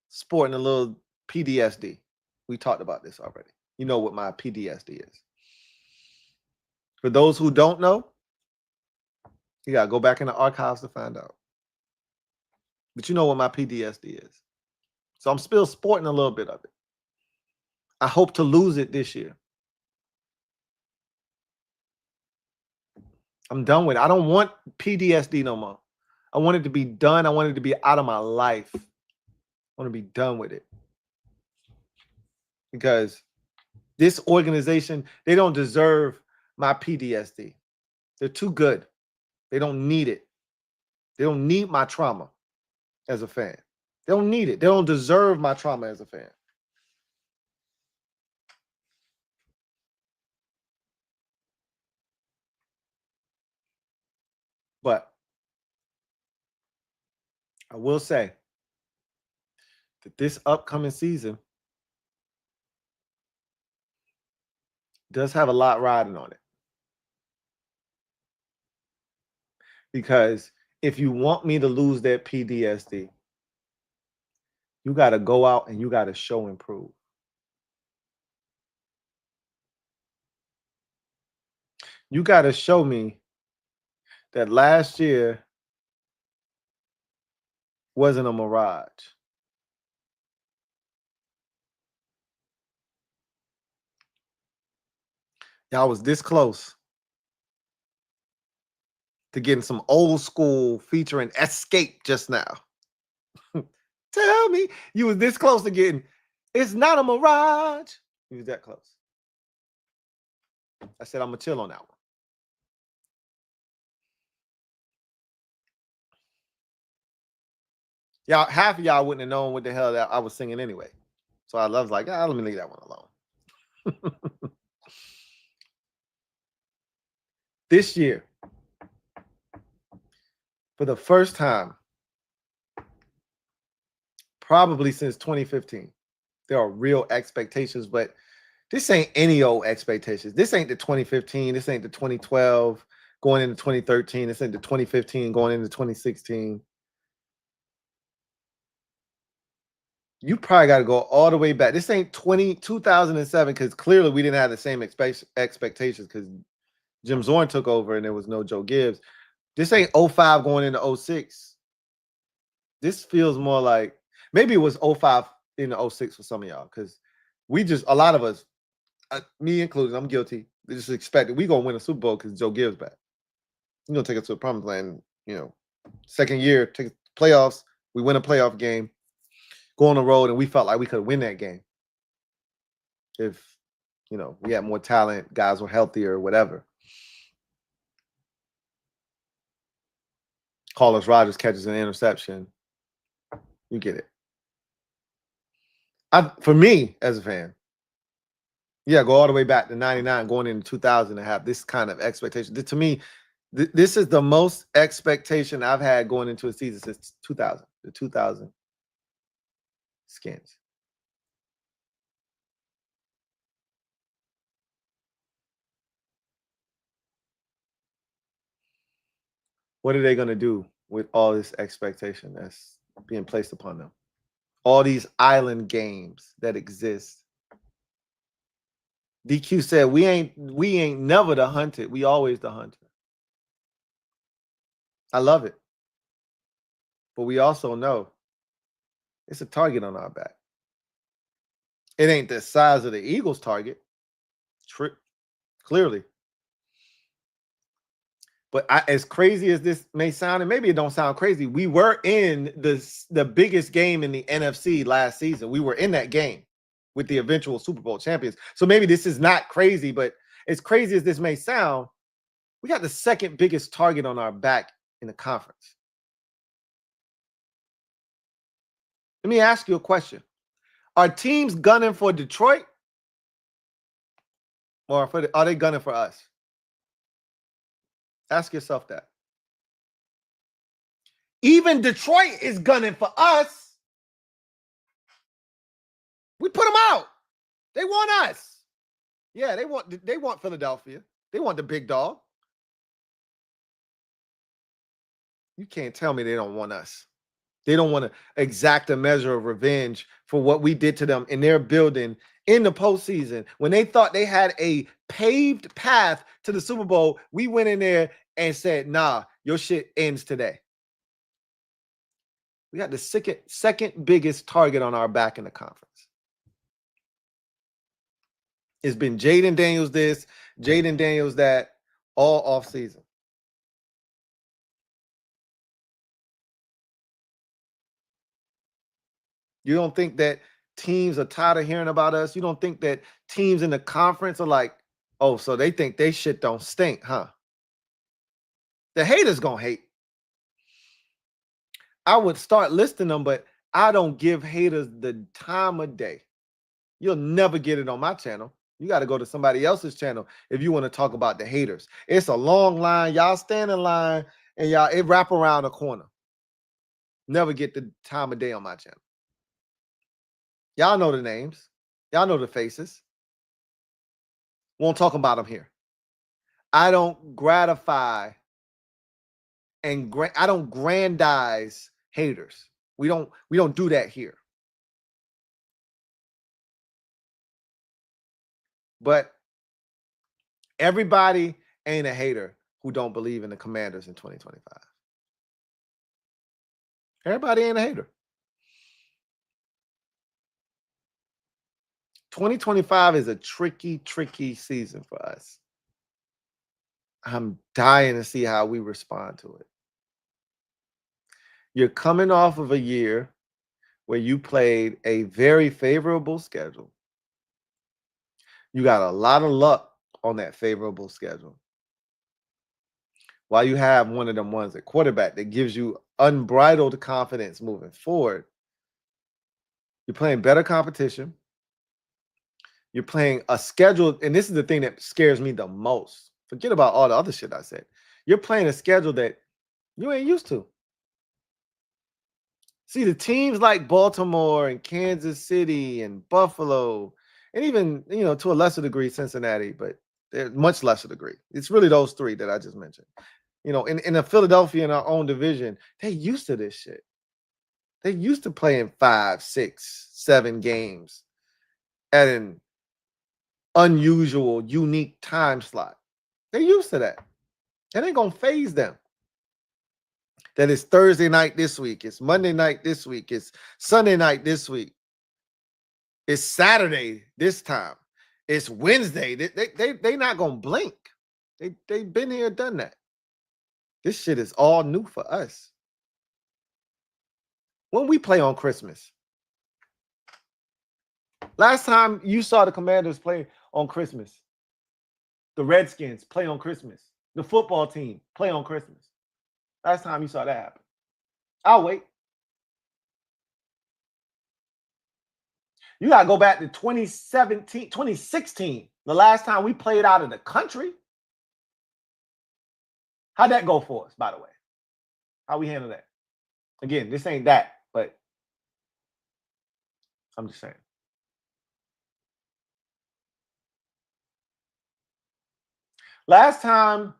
sporting a little PTSD. We talked about this already. You know what my PTSD is. For those who don't know, you got to go back in the archives to find out. But you know what my PTSD is. So I'm still sporting a little bit of it. I hope to lose it this year. I'm done with it. I don't want PTSD no more. I want it to be done. I want it to be out of my life. I want to be done with it. Because this organization, they don't deserve my PTSD. They're too good. They don't need it. They don't need my trauma as a fan. They don't need it. They don't deserve my trauma as a fan. But I will say that this upcoming season does have a lot riding on it. Because if you want me to lose that PTSD, you got to go out and you got to show and prove. You got to show me that last year wasn't a mirage. Y'all was this close to getting some old school featuring Escape just now. Tell me you was this close to getting It's Not a Mirage. You was that close. I said I'm gonna chill on that one. Y'all, half of y'all wouldn't have known what the hell that I was singing anyway. So I was like, let me leave that one alone. This year, for the first time, probably since 2015, there are real expectations, but this ain't any old expectations. This ain't the 2015. This ain't the 2012 going into 2013. This ain't the 2015 going into 2016. You probably got to go all the way back. This ain't 2007 because clearly we didn't have the same expectations because Jim Zorn took over and there was no Joe Gibbs. This ain't 05 going into 06. This feels more like maybe it was 05 into 06 for some of y'all because we just, a lot of us, me included, I'm guilty. They just expected we going to win a Super Bowl because Joe Gibbs back. You're going to take us to a promised land, second year, take playoffs. We win a playoff game. Go on the road, and we felt like we could win that game if, we had more talent, guys were healthier, whatever. Carlos Rogers catches an interception. You get it. For me, as a fan, go all the way back to 99, going into 2000 to have this kind of expectation. To me, this is the most expectation I've had going into a season since 2000, the 2000 Skins. What are they going to do with all this expectation that's being placed upon them? All these island games that exist. DQ said, we ain't never the hunted. We always the hunter. I love it. But we also know it's a target on our back. It ain't the size of the Eagles' target. Clearly. But as crazy as this may sound, and maybe it don't sound crazy, we were in the biggest game in the NFC last season. We were in that game with the eventual Super Bowl champions. So maybe this is not crazy, but as crazy as this may sound, we got the second biggest target on our back in the conference. Let me ask you a question. Are teams gunning for Detroit? Or are they gunning for us? Ask yourself that. Even Detroit is gunning for us. We put them out. They want us. Yeah, they want Philadelphia. They want the big dog. You can't tell me they don't want us. They don't want to exact a measure of revenge for what we did to them in their building in the postseason. When they thought they had a paved path to the Super Bowl, we went in there and said, nah, your shit ends today. We got the second biggest target on our back in the conference. It's been Jaden Daniels this, Jaden Daniels that, all offseason. You don't think that teams are tired of hearing about us? You don't think that teams in the conference are like, oh, so they think they shit don't stink, huh? The haters gonna hate. I would start listing them, but I don't give haters the time of day. You'll never get it on my channel. You got to go to somebody else's channel if you want to talk about the haters. It's a long line. Y'all stand in line and y'all, it wrap around the corner. Never get the time of day on my channel. Y'all know the names. Y'all know the faces. Won't talk about them here. I don't gratify and I don't grandize haters. We don't do that here. But everybody ain't a hater who don't believe in the Commanders in 2025. Everybody ain't a hater. 2025 is a tricky, tricky season for us. I'm dying to see how we respond to it. You're coming off of a year where you played a very favorable schedule. You got a lot of luck on that favorable schedule. While you have one of them ones at quarterback that gives you unbridled confidence moving forward, you're playing better competition. You're playing a schedule, and this is the thing that scares me the most. Forget about all the other shit I said. You're playing a schedule that you ain't used to. See, the teams like Baltimore and Kansas City and Buffalo, and even, to a lesser degree, Cincinnati, but they're much lesser degree. It's really those three that I just mentioned. In a Philadelphia in our own division, they used to this shit. They used to playing 5, 6, 7 games at an unusual, unique time slot. They're used to that. It ain't gonna phase them. That it's Thursday night this week, it's Monday night this week, it's Sunday night this week, it's Saturday this time, it's Wednesday. They not gonna blink. They've been here, done that. This shit is all new for us. When we play on Christmas, last time you saw the Commanders play on Christmas, the Redskins play on Christmas, the football team play on Christmas. Last time you saw that happen. I'll wait. You got to go back to 2017, 2016, the last time we played out of the country. How'd that go for us, by the way? How we handle that? Again, this ain't that, but I'm just saying. Last time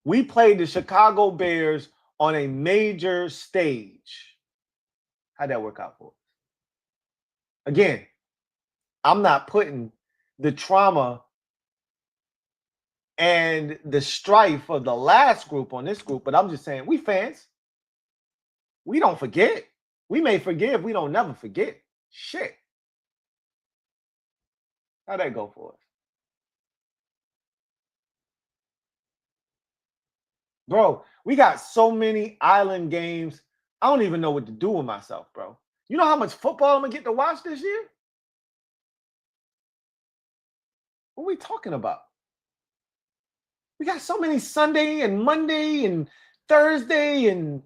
we played the Chicago Bears on a major stage. How'd that work out for us? Again, I'm not putting the trauma and the strife of the last group on this group, but I'm just saying, we fans, we don't forget. We may forgive, we don't never forget. Shit. How'd that go for us? Bro, we got so many island games. I don't even know what to do with myself, bro. You know how much football I'm going to get to watch this year? What are we talking about? We got so many Sunday and Monday and Thursday and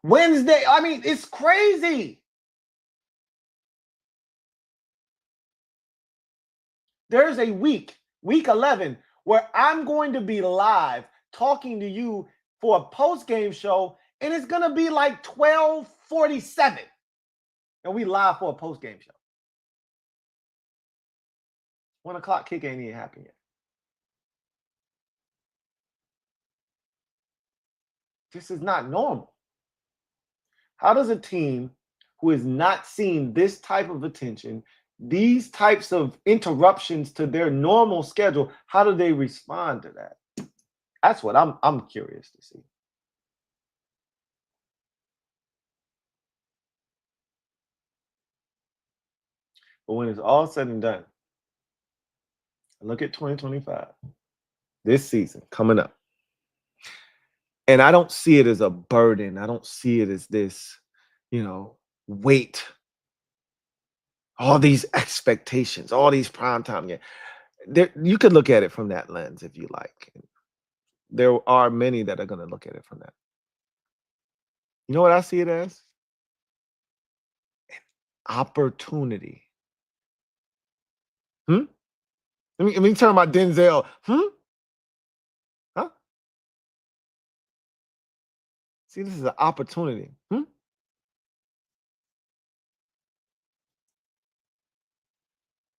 Wednesday. I mean, it's crazy. There's a week 11, where I'm going to be live talking to you for a post-game show, and it's going to be like 12:47. And we live for a post-game show. 1 o'clock kick ain't even happened yet. This is not normal. How does a team who has not seen this type of attention, these types of interruptions to their normal schedule, how do they respond to that? That's what I'm curious to see. But when it's all said and done, look at 2025, this season coming up. And I don't see it as a burden. I don't see it as this, weight, all these expectations, all these primetime games. You could look at it from that lens if you like. There are many that are going to look at it from that. You know what I see it as? Opportunity. Let me turn my Denzel. Huh? See, this is an opportunity.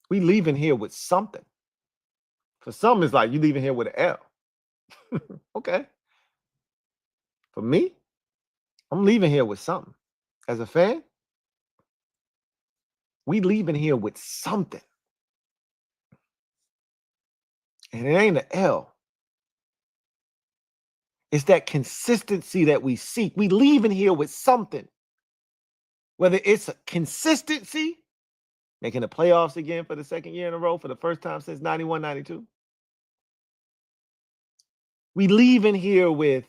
We leaving here with something. For some, it's like you leaving here with an L. Okay. For me, I'm leaving here with something. As a fan, we leaving here with something. And it ain't an L. It's that consistency that we seek. We leaving here with something. Whether it's a consistency, making the playoffs again for the second year in a row for the first time since 91, 92. We leaving here with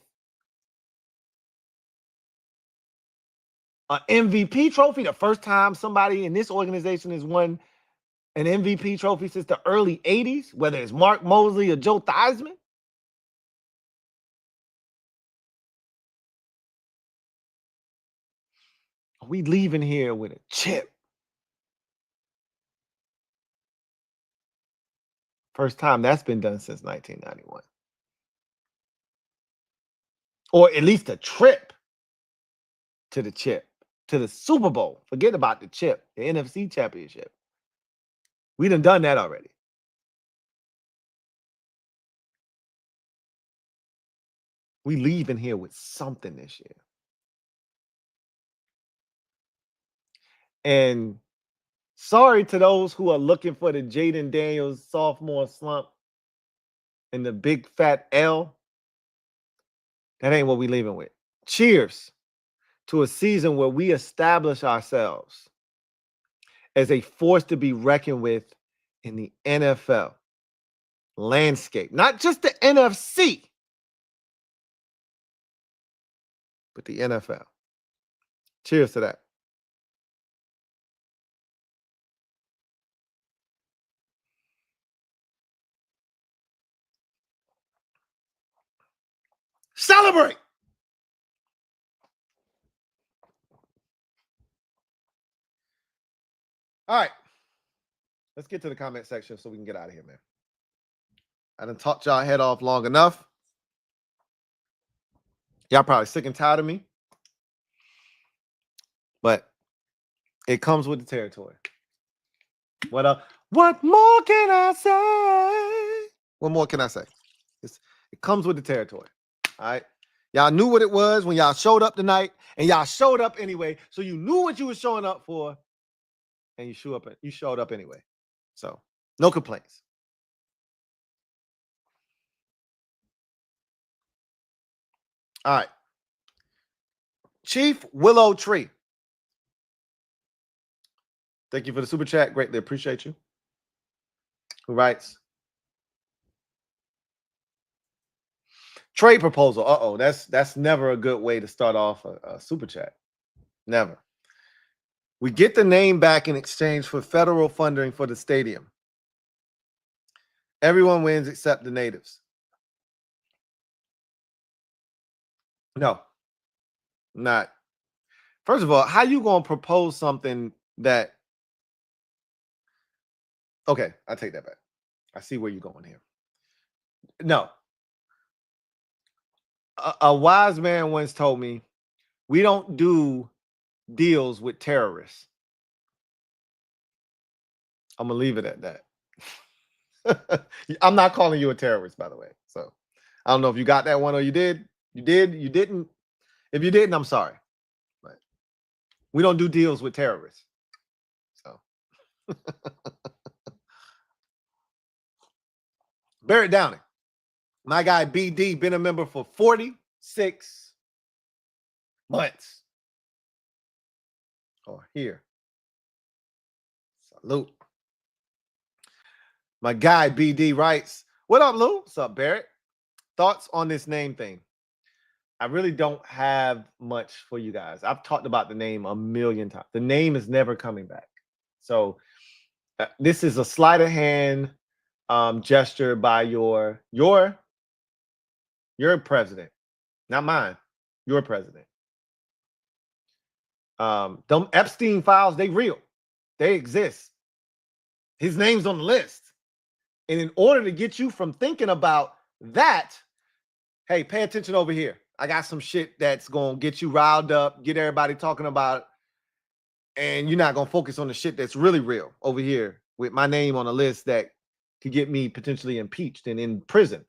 an MVP trophy, the first time somebody in this organization has won an MVP trophy since the early 80s, whether it's Mark Mosley or Joe Theismann. We leaving here with a chip. First time that's been done since 1991. Or at least a trip to the chip, to the Super Bowl. Forget about the chip, the NFC championship. We done that already. We leaving here with something this year. And sorry to those who are looking for the Jaden Daniels sophomore slump and the big fat L. That ain't what we leaving with. Cheers to a season where we establish ourselves as a force to be reckoned with in the NFL landscape. Not just the NFC, but the NFL. Cheers to that. Celebrate! All right. Let's get to the comment section so we can get out of here, man. I done talked y'all head off long enough. Y'all probably sick and tired of me. But it comes with the territory. What more can I say? What more can I say? It comes with the territory. All right. Y'all knew what it was when y'all showed up tonight, and y'all showed up anyway. So you knew what you were showing up for, and you showed up anyway. So no complaints. All right. Chief Willow Tree. Thank you for the super chat. Greatly appreciate you. Who writes? Trade proposal. Uh-oh. That's never a good way to start off a super chat. Never. We get the name back in exchange for federal funding for the stadium. Everyone wins except the natives. No. Not. First of all, how you going to propose something that... Okay, I take that back. I see where you're going here. No. A wise man once told me, we don't do deals with terrorists. I'm going to leave it at that. I'm not calling you a terrorist, by the way. So I don't know if you got that one or you did. You did, you didn't. If you didn't, I'm sorry. But we don't do deals with terrorists. So Barrett Downing. My guy BD, been a member for 46 months. Or here. Salute. My guy BD writes, what up, Lou? What's up, Barrett? Thoughts on this name thing? I really don't have much for you guys. I've talked about the name a million times. The name is never coming back. So this is a sleight of hand gesture by your president, not mine, your president. Them Epstein files, they real. They exist. His name's on the list. And in order to get you from thinking about that, hey, pay attention over here. I got some shit that's going to get you riled up, get everybody talking about it, and you're not going to focus on the shit that's really real over here with my name on a list that could get me potentially impeached and in prison.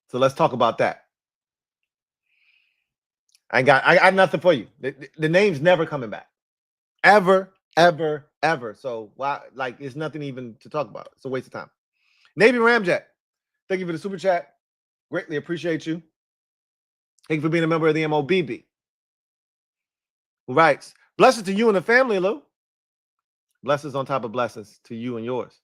So let's talk about that. I got nothing for you. The name's never coming back. Ever, ever, ever. So why, like, it's nothing even to talk about. It's a waste of time. Navy Ramjet, thank you for the super chat. Greatly appreciate you. Thank you for being a member of the MOBB. Who writes, blessings to you and the family, Lou. Blessings on top of blessings to you and yours.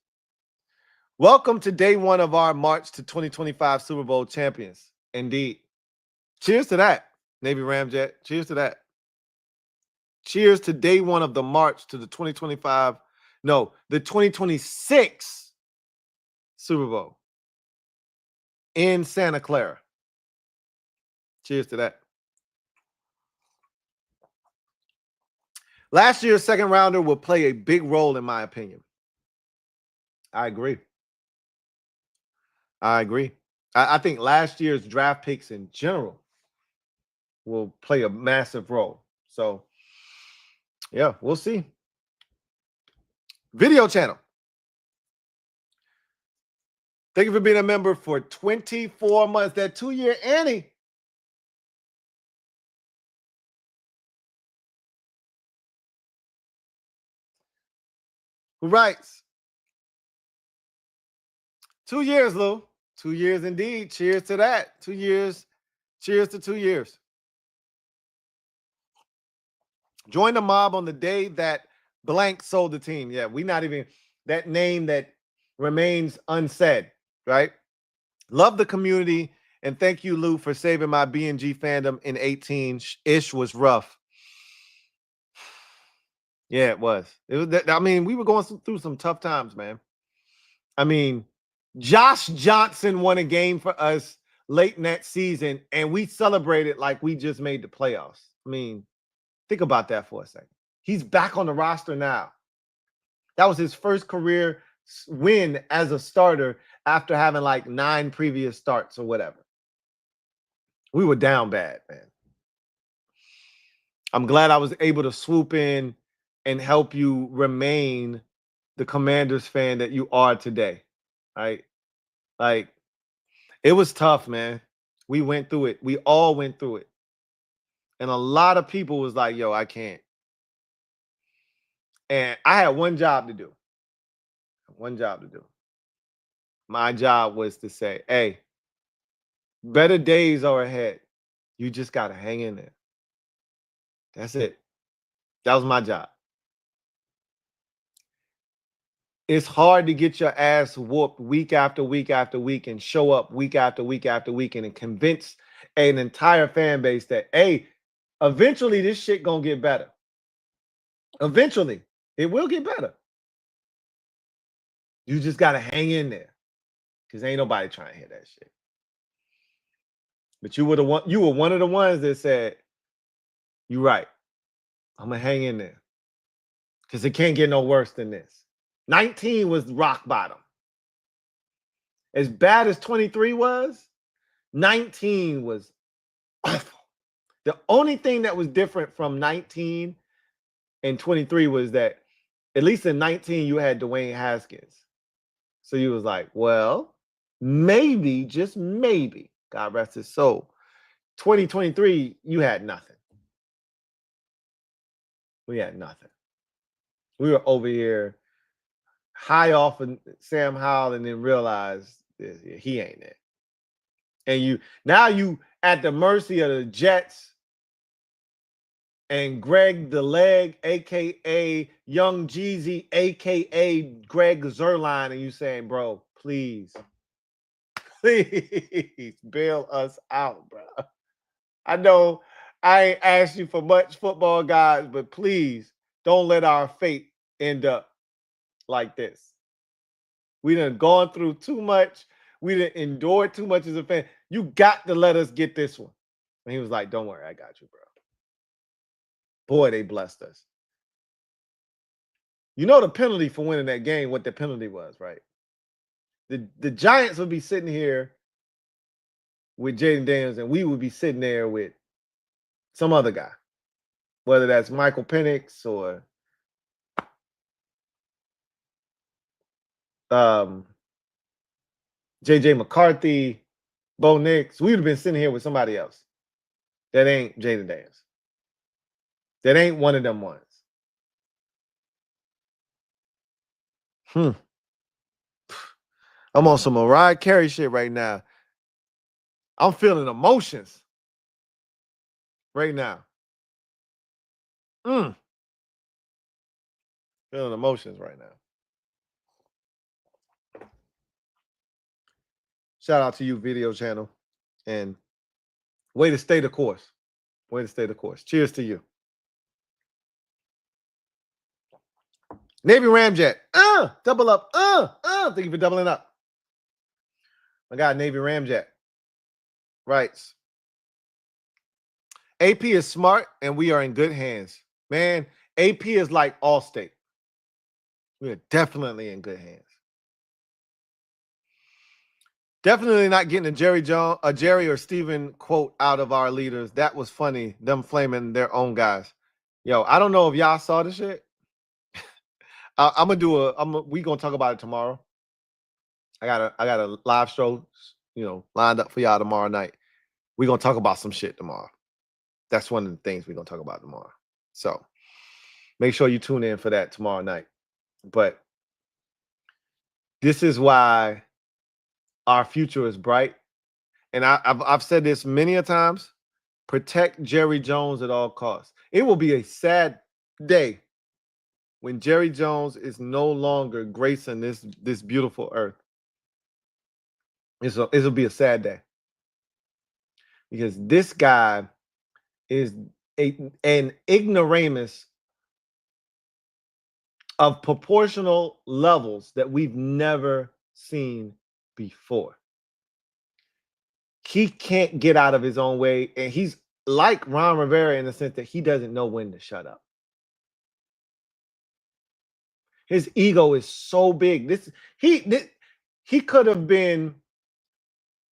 Welcome to day one of our March to 2025 Super Bowl champions. Indeed. Cheers to that, Navy Ramjet. Cheers to that. Cheers to day one of the March to the 2026 Super Bowl in Santa Clara. Cheers to that. Last year's second rounder will play a big role, in my opinion. I agree. I think last year's draft picks in general will play a massive role. So, yeah, we'll see. Video channel. Thank you for being a member for 24 months. That 2-year Annie. Who writes? 2 years, Lou. 2 years indeed. Cheers to that. 2 years. Cheers to 2 years. Join the mob on the day that blank sold the team. Yeah, we not even that name that remains unsaid, right? Love the community. And thank you, Lou, for saving my BNG fandom in 18-ish was rough. Yeah, it was. I mean, we were going through some tough times, man. I mean, Josh Johnson won a game for us late in that season, and we celebrated like we just made the playoffs. I mean, think about that for a second. He's back on the roster now. That was his first career win as a starter after having like 9 previous starts or whatever. We were down bad, man. I'm glad I was able to swoop in and help you remain the Commanders fan that you are today, right? Like, it was tough, man. We went through it. We all went through it. And a lot of people was like, yo, I can't. And I had one job to do. One job to do. My job was to say, hey, better days are ahead. You just got to hang in there. That's it. That was my job. It's hard to get your ass whooped week after week after week and show up week after week after week and convince an entire fan base that, hey, eventually this shit gonna get better. Eventually, it will get better. You just got to hang in there because ain't nobody trying to hear that shit. But you were one of the ones that said, you're right. I'm going to hang in there because it can't get no worse than this. 19 was rock bottom. As bad as 23 was, 19 was awful. The only thing that was different from 19 and 23 was that at least in 19, you had Dwayne Haskins. So you was like, well, maybe, just maybe, God rest his soul, 2023, you had nothing. We had nothing. We were over here high off of Sam Howell and then realized he ain't it. And now you at the mercy of the Jets and Greg the Leg, a.k.a. Young Jeezy, a.k.a. Greg Zerline, and you saying, bro, please bail us out, bro. I know I ain't asked you for much, football guys, but please don't let our fate end up like this. We done gone through too much. We done endured too much as a fan. You got to let us get this one. And he was like, don't worry, I got you, bro. Boy, they blessed us. You know the penalty for winning that game, what the penalty was, right? The Giants would be sitting here with Jaden Daniels, and we would be sitting there with some other guy, whether that's Michael Penix or J.J. McCarthy, Bo Nix. We would have been sitting here with somebody else that ain't Jaden Daniels. That ain't one of them ones. I'm on some Mariah Carey shit right now. I'm feeling emotions right now. Feeling emotions right now. Shout out to you, video channel. And way to stay the course. Way to stay the course. Cheers to you. Navy Ramjet. Double up. Thank you for doubling up. I got Navy Ramjet. Writes. AP is smart and we are in good hands. Man, AP is like Allstate. We are definitely in good hands. Definitely not getting a Jerry or Steven quote out of our leaders. That was funny. Them flaming their own guys. Yo, I don't know if y'all saw the shit. We gonna talk about it tomorrow. I got a live show, lined up for y'all tomorrow night. We're gonna talk about some shit tomorrow. That's one of the things we're gonna talk about tomorrow. So make sure you tune in for that tomorrow night. But this is why our future is bright. And I've said this many a times. Protect Jerry Jones at all costs. It will be a sad day when Jerry Jones is no longer gracing this beautiful earth. It'll be a sad day. Because this guy is an ignoramus of proportional levels that we've never seen before. He can't get out of his own way, and he's like Ron Rivera in the sense that he doesn't know when to shut up. His ego is so big. He could have been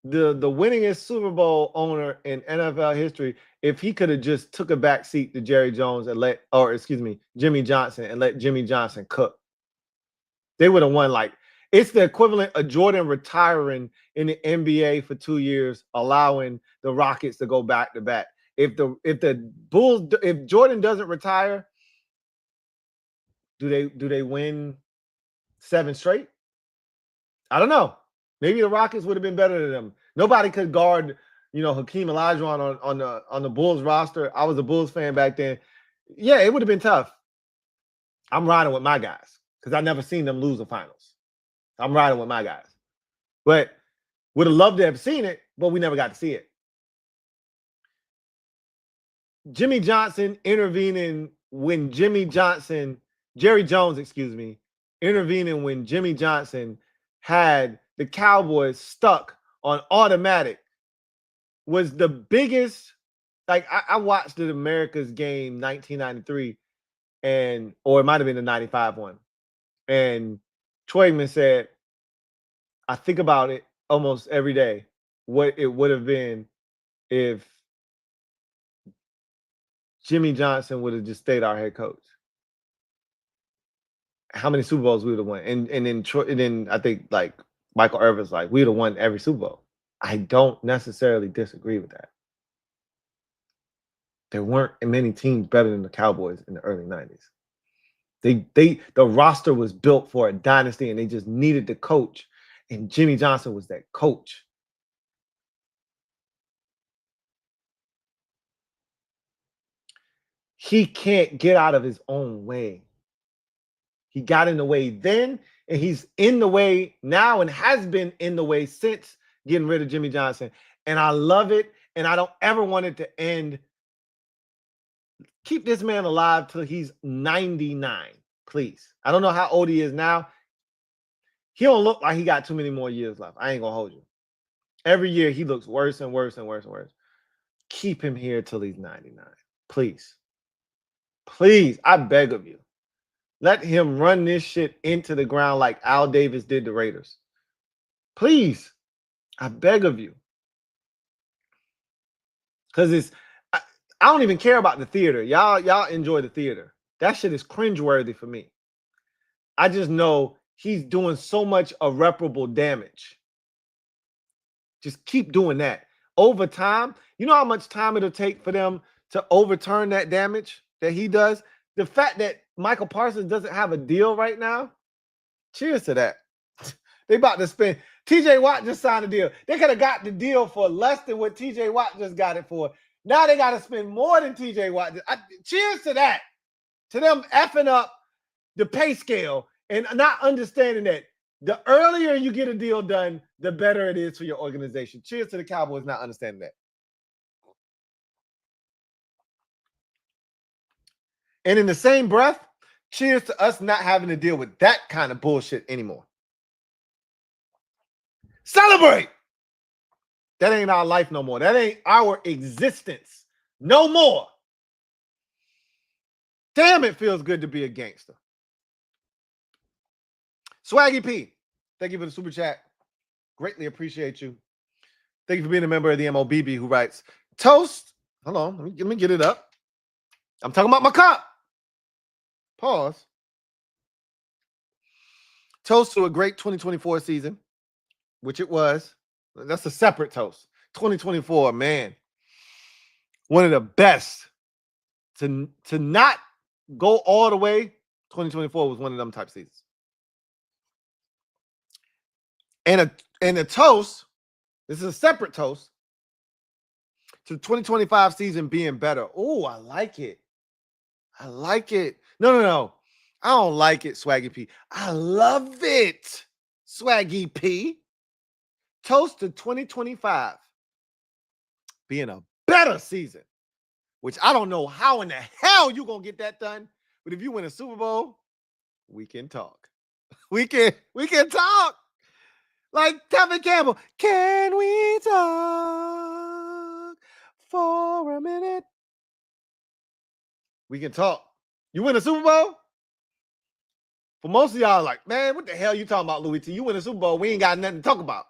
the winningest Super Bowl owner in NFL history if he could have just took a back seat to Jerry Jones and Jimmy Johnson and let Jimmy Johnson cook. They would have won. It's the equivalent of Jordan retiring in the NBA for 2 years, allowing the Rockets to go back to back. If Jordan doesn't retire, do they win 7 straight? I don't know. Maybe the Rockets would have been better than them. Nobody could guard, Hakeem Olajuwon on the Bulls roster. I was a Bulls fan back then. Yeah, it would have been tough. I'm riding with my guys because I never seen them lose the finals. I'm riding with my guys. But would have loved to have seen it, but we never got to see it. Jerry Jones, intervening when Jimmy Johnson had the Cowboys stuck on automatic was the biggest. I watched the America's game 1993 or it might have been the 95 one. And Troyman said, I think about it almost every day, what it would have been if Jimmy Johnson would have just stayed our head coach. How many Super Bowls we would have won. And then I think Michael Irvin's we would have won every Super Bowl. I don't necessarily disagree with that. There weren't many teams better than the Cowboys in the early 90s. The roster was built for a dynasty and they just needed the coach. And Jimmy Johnson was that coach. He can't get out of his own way. He got in the way then, and he's in the way now and has been in the way since getting rid of Jimmy Johnson. And I love it, and I don't ever want it to end. Keep this man alive till he's 99, please. I don't know how old he is now. He don't look like he got too many more years left. I ain't going to hold you. Every year, he looks worse and worse and worse and worse. Keep him here till he's 99, please. Please, I beg of you. Let him run this shit into the ground like Al Davis did the Raiders. Please, I beg of you. Because I don't even care about the theater. Y'all enjoy the theater. That shit is cringeworthy for me. I just know he's doing so much irreparable damage. Just keep doing that. Over time, you know how much time it'll take for them to overturn that damage that he does? The fact that Michael Parsons doesn't have a deal right now, cheers to that. They about to spend. TJ Watt just signed a deal. They could have got the deal for less than what TJ Watt just got it for. Now they got to spend more than TJ Watt. Cheers to that. To them effing up the pay scale and not understanding that the earlier you get a deal done, the better it is for your organization. Cheers to the Cowboys not understanding that. And in the same breath, cheers to us not having to deal with that kind of bullshit anymore. Celebrate! That ain't our life no more. That ain't our existence no more. Damn, it feels good to be a gangster. Swaggy P, thank you for the super chat. Greatly appreciate you. Thank you for being a member of the MOBB who writes, toast. Hold on, let me get it up. I'm talking about my cup. Pause. Toast to a great 2024 season, which it was. That's a separate toast. 2024, man. One of the best. To not go all the way, 2024 was one of them type seasons. And a toast, this is a separate toast, to the 2025 season being better. Oh, I like it. I like it. No. I don't like it, Swaggy P. I love it, Swaggy P. Toast to 2025 being a better season, which I don't know how in the hell you're going to get that done. But if you win a Super Bowl, we can talk. We can talk. Like Tevin Campbell, can we talk for a minute? We can talk. You win a Super Bowl? For most of y'all, like, man, what the hell you talking about, Louie T? You win a Super Bowl, we ain't got nothing to talk about.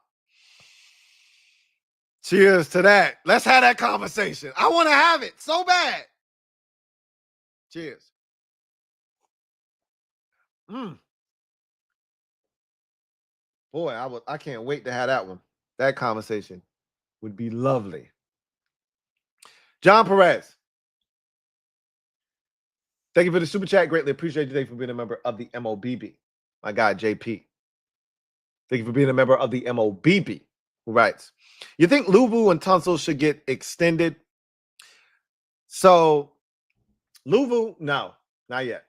Cheers to that. Let's have that conversation. I want to have it so bad. Cheers. Boy, I can't wait to have that one. That conversation would be lovely. John Perez. Thank you for the super chat. Greatly appreciate you. Thank you for being a member of the MOBB. My guy, JP. Thank you for being a member of the MOBB, who writes, you think Louie and Tunsil should get extended? So, Louie, no, not yet.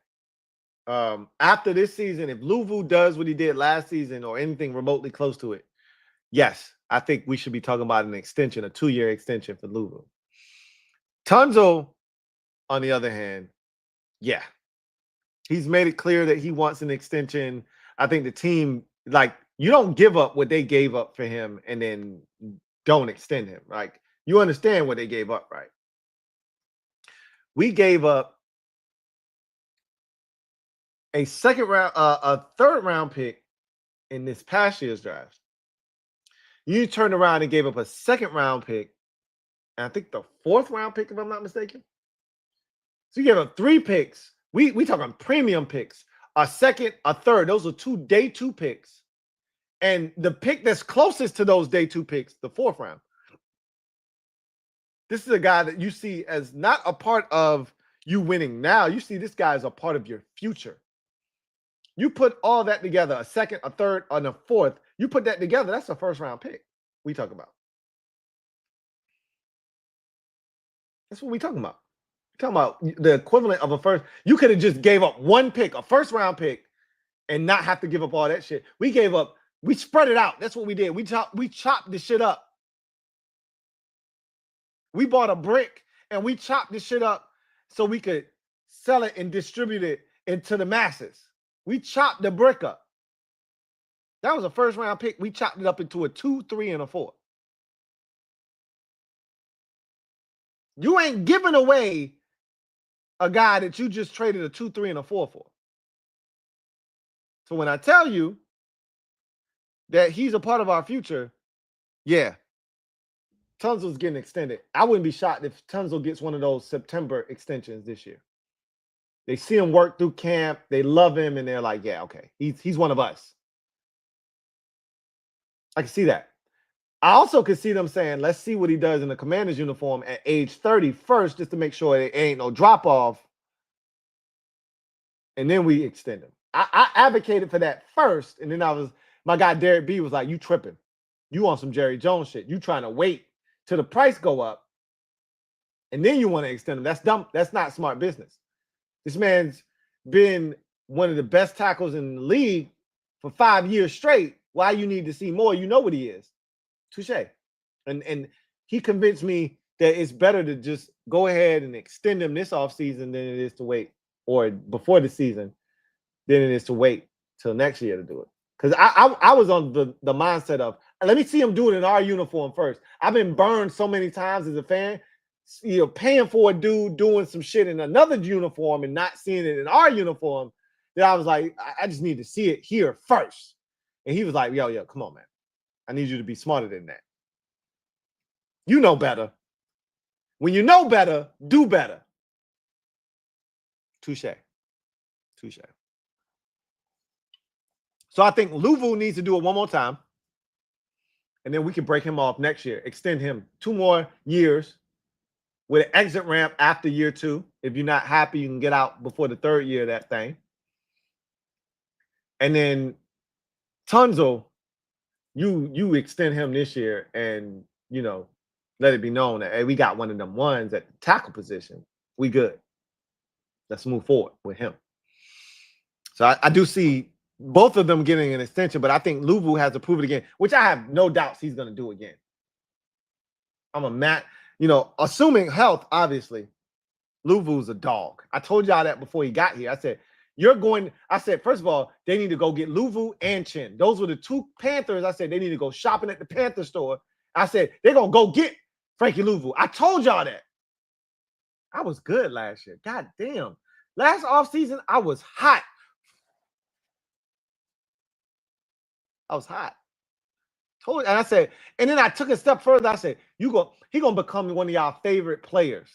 After this season, if Louie does what he did last season or anything remotely close to it, yes, I think we should be talking about an extension, a 2-year extension for Louie. Tunsil, on the other hand, yeah. He's made it clear that he wants an extension. I think the team, like, you don't give up what they gave up for him and then don't extend him. Like, you understand what they gave up, right? We gave up a third round pick in this past year's draft. You turned around and gave up a second round pick, and I think the 4th round pick, if I'm not mistaken. So you gave up 3 picks. We talking premium picks. A second, a third. Those are 2 day 2 picks. And the pick that's closest to those day 2 picks, the 4th round. This is a guy that you see as not a part of you winning now. You see this guy as a part of your future. You put all that together, a second, a third, and a 4th. You put that together, that's a 1st round pick we talk about. That's what we talking about. We're talking about the equivalent of a first. You could have just gave up 1 pick, a 1st round pick, and not have to give up all that shit. We spread it out. That's what we did. We chopped this shit up. We bought a brick and we chopped this shit up so we could sell it and distribute it into the masses. We chopped the brick up. That was a 1st round pick. We chopped it up into a 2, 3, and a 4. You ain't giving away a guy that you just traded a 2, 3, and a 4 for. So when I tell you that he's a part of our future, yeah, Tunzel's getting extended. I wouldn't be shocked if Tunzel gets one of those September extensions this year. They see him work through camp, they love him, and they're like, yeah, okay, he's one of us. I can see that. I also can see them saying, let's see what he does in the Commander's uniform at age 30 first, just to make sure there ain't no drop-off, and then we extend him. I advocated for that first, and then my guy Derek B was like, you tripping. You on some Jerry Jones shit. You trying to wait till the price go up, and then you want to extend him. That's dumb. That's not smart business. This man's been one of the best tackles in the league for 5 years straight. Why you need to see more? You know what he is. Touche. And he convinced me that it's better to just go ahead and extend him this offseason than it is to wait, or before the season, than it is to wait till next year to do it. Because I was on the mindset of, let me see him do it in our uniform first. I've been burned so many times as a fan, paying for a dude doing some shit in another uniform and not seeing it in our uniform, that I was like, I just need to see it here first. And he was like, yo, come on, man. I need you to be smarter than that. You know better. When you know better, do better. Touche. So I think Louie needs to do it one more time, and then we can break him off next year. Extend him 2 more years with an exit ramp after year 2. If you're not happy, you can get out before the 3rd year of that thing. And then Tunzel, you extend him this year, and let it be known that, hey, we got one of them ones at the tackle position. We good. Let's move forward with him. So I do see both of them getting an extension, but I think Louie has to prove it again, which I have no doubts he's going to do again. Assuming health, obviously, Louie's a dog. I told y'all that before he got here. I said, first of all, they need to go get Louie and Chin. Those were the 2 Panthers. I said, they need to go shopping at the Panther store. I said, they're going to go get Frankie Louie. I told y'all that. I was good last year. God damn. Last offseason, I was hot. And I said, and then I took a step further. I said, he gonna become one of y'all favorite players.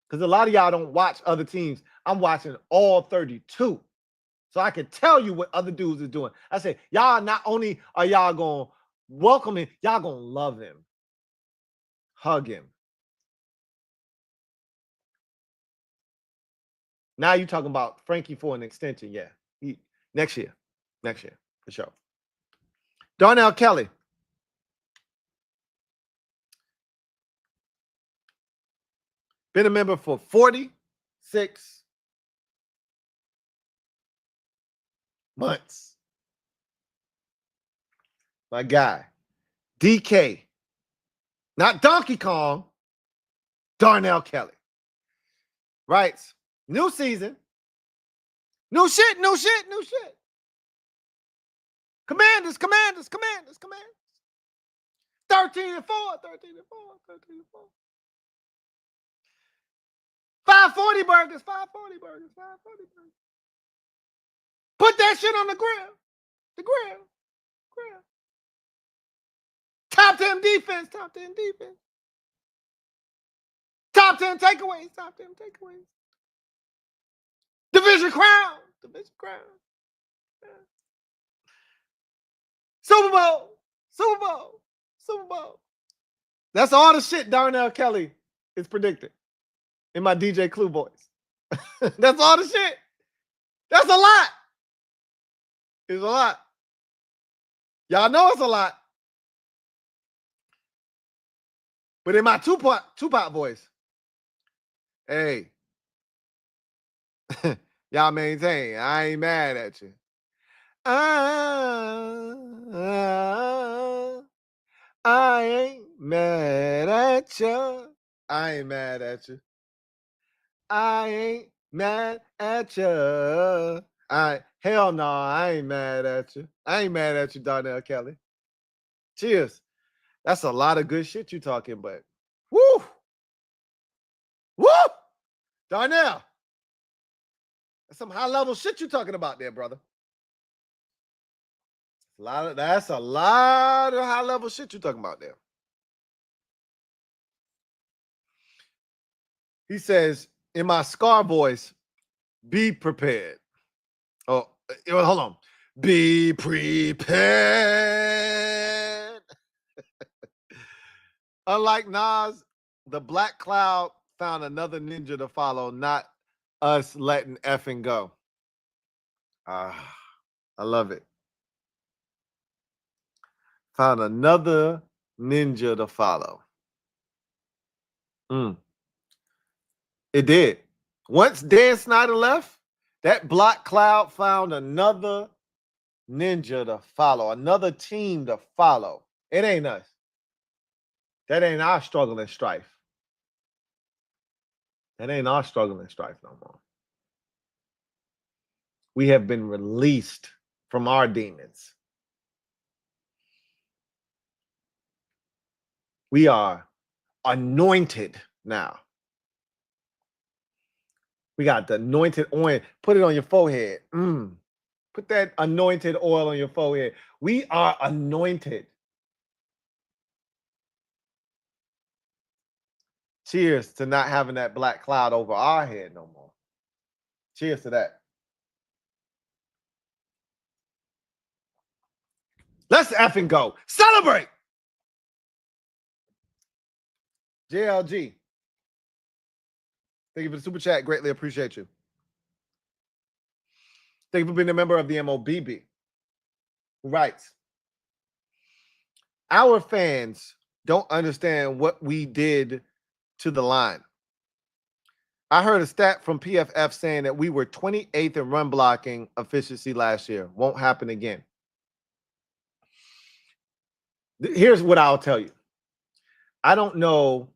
Because a lot of y'all don't watch other teams. I'm watching all 32. So I can tell you what other dudes are doing. I said, y'all, not only are y'all gonna welcome him, y'all gonna love him. Hug him. Now you talking about Frankie for an extension. Yeah. Next year, for sure. Darnell Kelly. Been a member for 46 months. My guy, DK. Not Donkey Kong, Darnell Kelly. Writes, new season. New shit. Commanders. 13-4. 540 burgers. Put that shit on the grill. Top 10 defense. Top 10 takeaways. Division crown. Super Bowl. That's all the shit Darnell Kelly is predicted in my DJ Clue voice. That's all the shit. That's a lot. It's a lot. Y'all know it's a lot. But in my Tupac voice, hey, y'all maintain. I ain't mad at you. I ain't mad at you. I ain't mad at you. Hell no, I ain't mad at you. I ain't mad at you, Darnell Kelly. Cheers. That's a lot of good shit you talking, but woo! Darnell, that's some high-level shit you're talking about there, brother. That's a lot of high-level shit you're talking about there. He says, in my Scar voice, be prepared. Oh, hold on. Be prepared. Unlike Nas, the Black Cloud found another ninja to follow, not us letting effing go. I love it. Found another ninja to follow. It did. Once Dan Snyder left, that Black Cloud found another ninja to follow, another team to follow. It ain't us. That ain't our struggle and strife. That ain't our struggle and strife no more. We have been released from our demons. We are anointed now. We got the anointed oil. Put it on your forehead. Put that anointed oil on your forehead. We are anointed. Cheers to not having that black cloud over our head no more. Cheers to that. Let's effing go. Celebrate. JLG. Thank you for the super chat. Greatly appreciate you. Thank you for being a member of the MOBB. Who writes, our fans don't understand what we did to the line. I heard a stat from PFF saying that we were 28th in run blocking efficiency last year. Won't happen again. Here's what I'll tell you. I don't know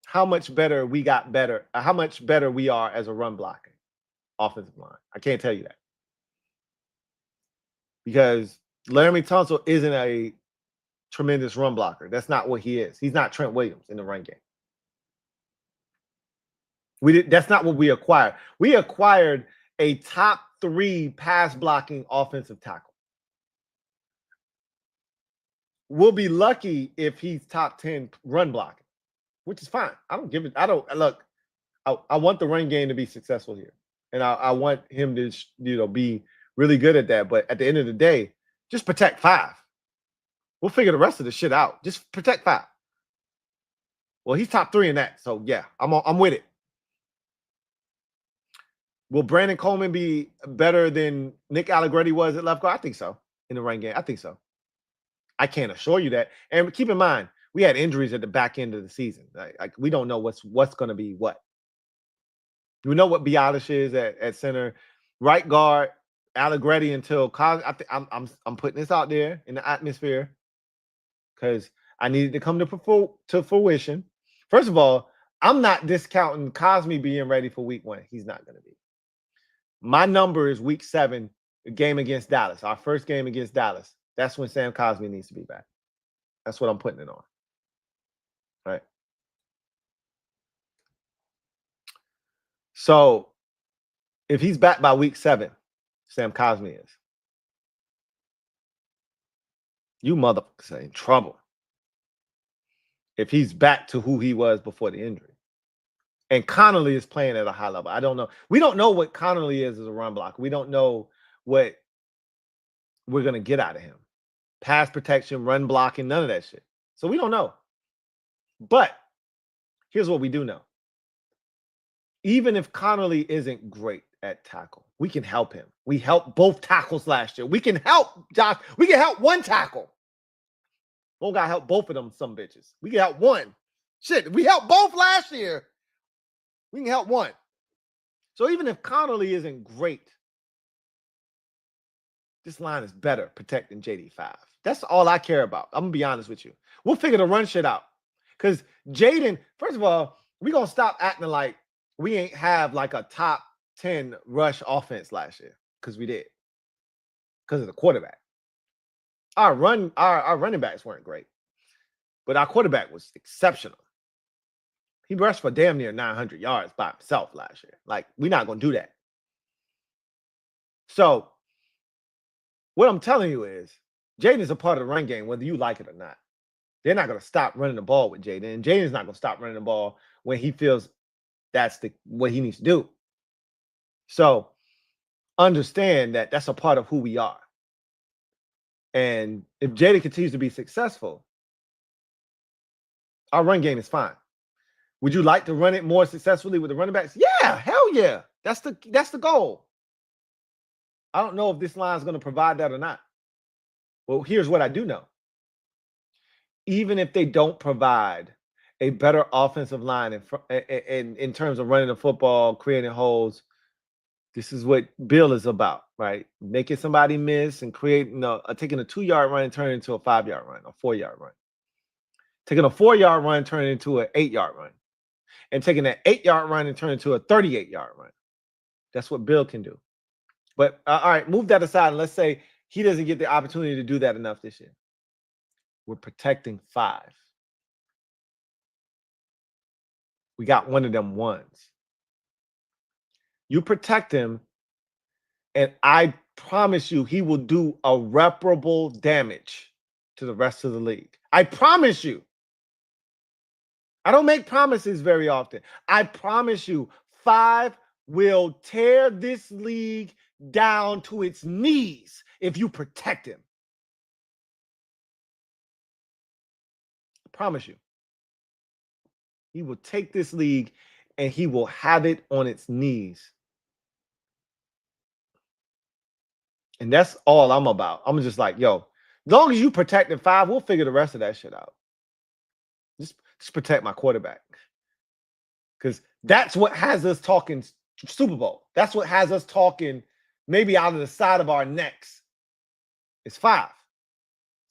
how much better we got better, how much better we are as a run blocking offensive line. I can't tell you that. Because Laramie Tunsil isn't a tremendous run blocker. That's not what he is. He's not Trent Williams in the run game. That's not what we acquired. We acquired a top 3 pass blocking offensive tackle. We'll be lucky if he's top 10 run blocking, which is fine. I don't give it. I want the run game to be successful here. And I want him to, be really good at that. But at the end of the day, just protect 5. We'll figure the rest of the shit out. Just protect 5. Well, he's top 3 in that. So yeah, I'm with it. Will Brandon Coleman be better than Nick Allegretti was at left guard? I think so. In the run game, I think so. I can't assure you that. And keep in mind, we had injuries at the back end of the season. Like we don't know what's going to be what. We know what Bialish is at center, right guard, Allegretti until college. I'm putting this out there in the atmosphere because I needed to come to fruition. First of all, I'm not discounting Cosme being ready for week 1. He's not going to be. My number is week 7, the game against Dallas, our first game against Dallas. That's when Sam Cosme needs to be back. That's what I'm putting it on. All right. So if he's back by week 7, Sam Cosme is. You motherfuckers are in trouble. If he's back to who he was before the injury. And Connolly is playing at a high level. I don't know. We don't know what Connolly is as a run blocker. We don't know what we're going to get out of him. Pass protection, run blocking, none of that shit. So we don't know. But here's what we do know. Even if Connolly isn't great at tackle, we can help him. We helped both tackles last year. We can help Josh. We can help one tackle. We don't got to help both of them, some bitches. We can help one. Shit, we helped both last year. We can help one. So even if Connolly isn't great, this line is better protecting JD5. That's all I care about. I'm going to be honest with you. We'll figure the run shit out. Because Jaden, first of all, we're going to stop acting like we ain't have like a top 10 rush offense last year. Because we did. Because of the quarterback. Our running backs weren't great. But our quarterback was exceptional. He rushed for damn near 900 yards by himself last year. Like, we're not going to do that. So, what I'm telling you is, Jaden is a part of the run game, whether you like it or not. They're not going to stop running the ball with Jaden. And Jaden's not going to stop running the ball when he feels that's what he needs to do. So, understand that that's a part of who we are. And if Jaden continues to be successful, our run game is fine. Would you like to run it more successfully with the running backs? Yeah, hell yeah. That's the goal. I don't know if this line is going to provide that or not. Well, here's what I do know. Even if they don't provide a better offensive line in terms of running the football, creating holes, this is what Bill is about, right? Making somebody miss and taking a 2-yard run and turning it into a 5-yard run, a 4-yard run. Taking a 4-yard run, turning it into an 8-yard run. And taking that 8-yard run and turning it into a 38-yard run. That's what Bill can do. But, all right, move that aside. And let's say he doesn't get the opportunity to do that enough this year. We're protecting 5. We got one of them ones. You protect him, and I promise you he will do irreparable damage to the rest of the league. I promise you. I don't make promises very often. I promise you, 5 will tear this league down to its knees if you protect him. I promise you. He will take this league and he will have it on its knees. And that's all I'm about. I'm just like, yo, as long as you protect 5, we'll figure the rest of that shit out. Just protect my quarterback. Because that's what has us talking Super Bowl. That's what has us talking maybe out of the side of our necks. It's 5.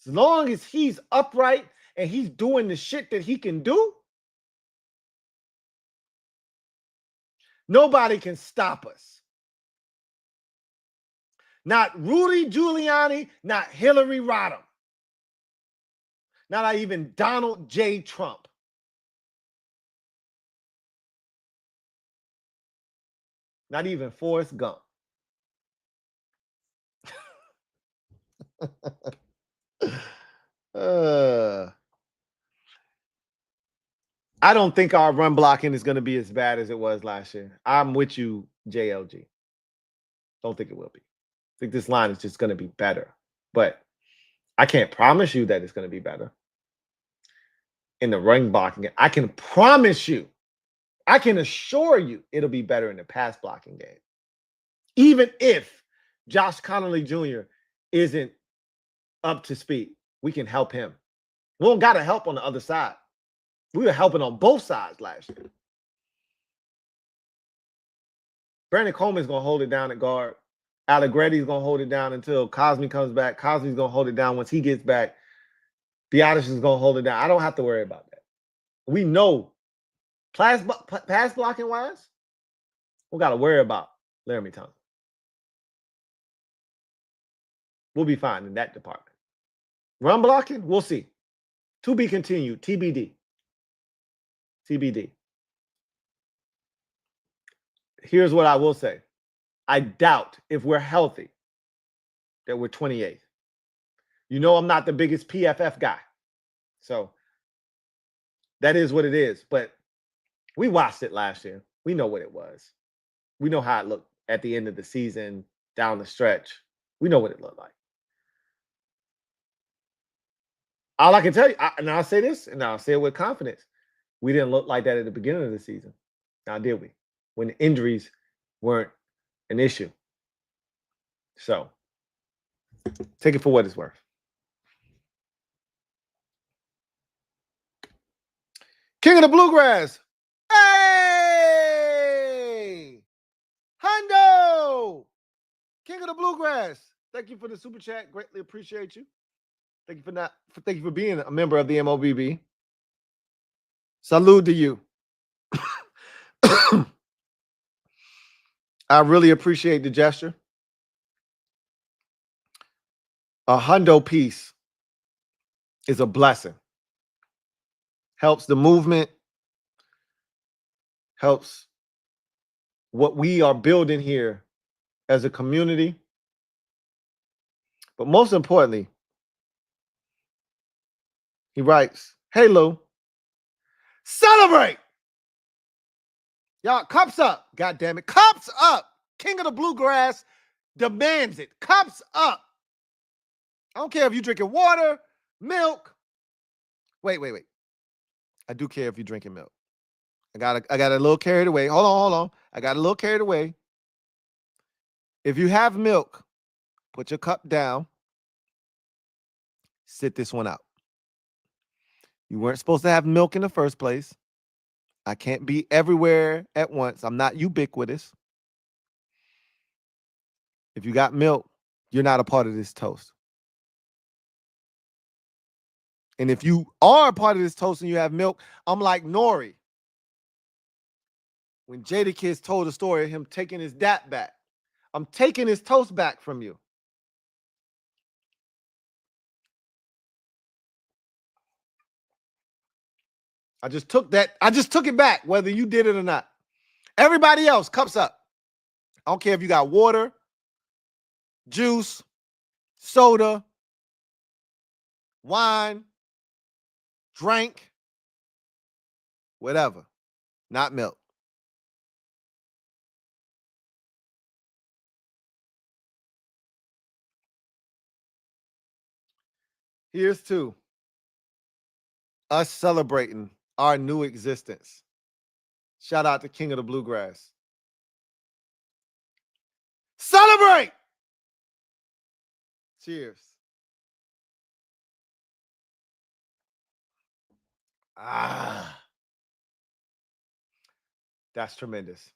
As long as he's upright and he's doing the shit that he can do, nobody can stop us. Not Rudy Giuliani, not Hillary Rodham. Not even Donald J. Trump. Not even Forrest Gump. I don't think our run blocking is going to be as bad as it was last year. I'm with you, JLG. Don't think it will be. I think this line is just going to be better. But I can't promise you that it's going to be better. In the run blocking, I can promise you, I can assure you it'll be better in the pass blocking game. Even if Josh Connolly Jr. isn't up to speed, we can help him. We don't got to help on the other side. We were helping on both sides last year. Brandon Coleman's going to hold it down at guard. Allegretti's going to hold it down until Cosme comes back. Cosme's going to hold it down once he gets back. Biotis is going to hold it down. I don't have to worry about that. We know pass blocking wise, we got to worry about Laramie Thompson. We'll be fine in that department. Run blocking, we'll see. To be continued, TBD. TBD. Here's what I will say. I doubt if we're healthy that we're 28th. You know I'm not the biggest PFF guy. So that is what it is. But we watched it last year. We know what it was. We know how it looked at the end of the season, down the stretch. We know what it looked like. All I can tell you, and I'll say this, and I'll say it with confidence, we didn't look like that at the beginning of the season. Now, did we? When the injuries weren't an issue. So, take it for what it's worth. King of the Bluegrass. Hey! Hundo! King of the Bluegrass. Thank you for the super chat. Greatly appreciate you. Thank you for being a member of the MOBB. Salute to you. I really appreciate the gesture. A hundo piece is a blessing. Helps the movement. helps what we are building here as a community. But most importantly, he writes, "Hey, Lou, celebrate! Y'all, cups up. God damn it. Cups up. King of the Bluegrass demands it. Cups up. I don't care if you're drinking water, milk. Wait. I do care if you're drinking milk. I got a little carried away. Hold on. I got a little carried away. If you have milk, put your cup down. Sit this one out. You weren't supposed to have milk in the first place. I can't be everywhere at once. I'm not ubiquitous. If you got milk, you're not a part of this toast. And if you are a part of this toast and you have milk, I'm like Nori. When Jadakiss told the story of him taking his dap back. I'm taking his toast back from you. I just took it back, whether you did it or not. Everybody else, cups up. I don't care if you got water, juice, soda, wine, drink, whatever. Not milk. Here's to us celebrating our new existence. Shout out to King of the Bluegrass. Celebrate! Cheers. That's tremendous.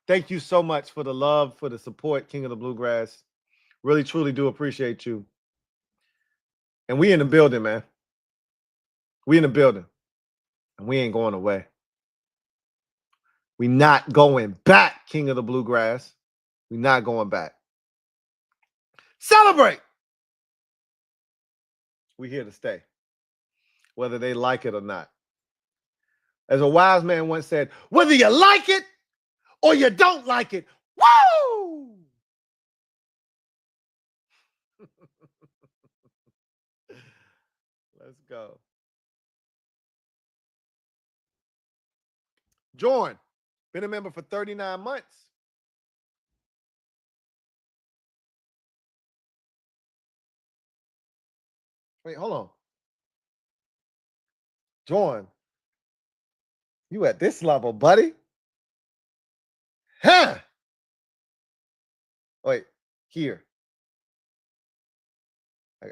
Thank you so much for the love, for the support, King of the Bluegrass. Really, truly do appreciate you. And we in the building, man. We in the building. And we ain't going away. We not going back, King of the Bluegrass. We not going back. Celebrate! We here to stay, whether they like it or not. As a wise man once said, whether you like it or you don't like it, woo! Let's go. Jorn, been a member for 39 months. Wait, hold on. Jorn, you at this level, buddy? Huh? Wait, here.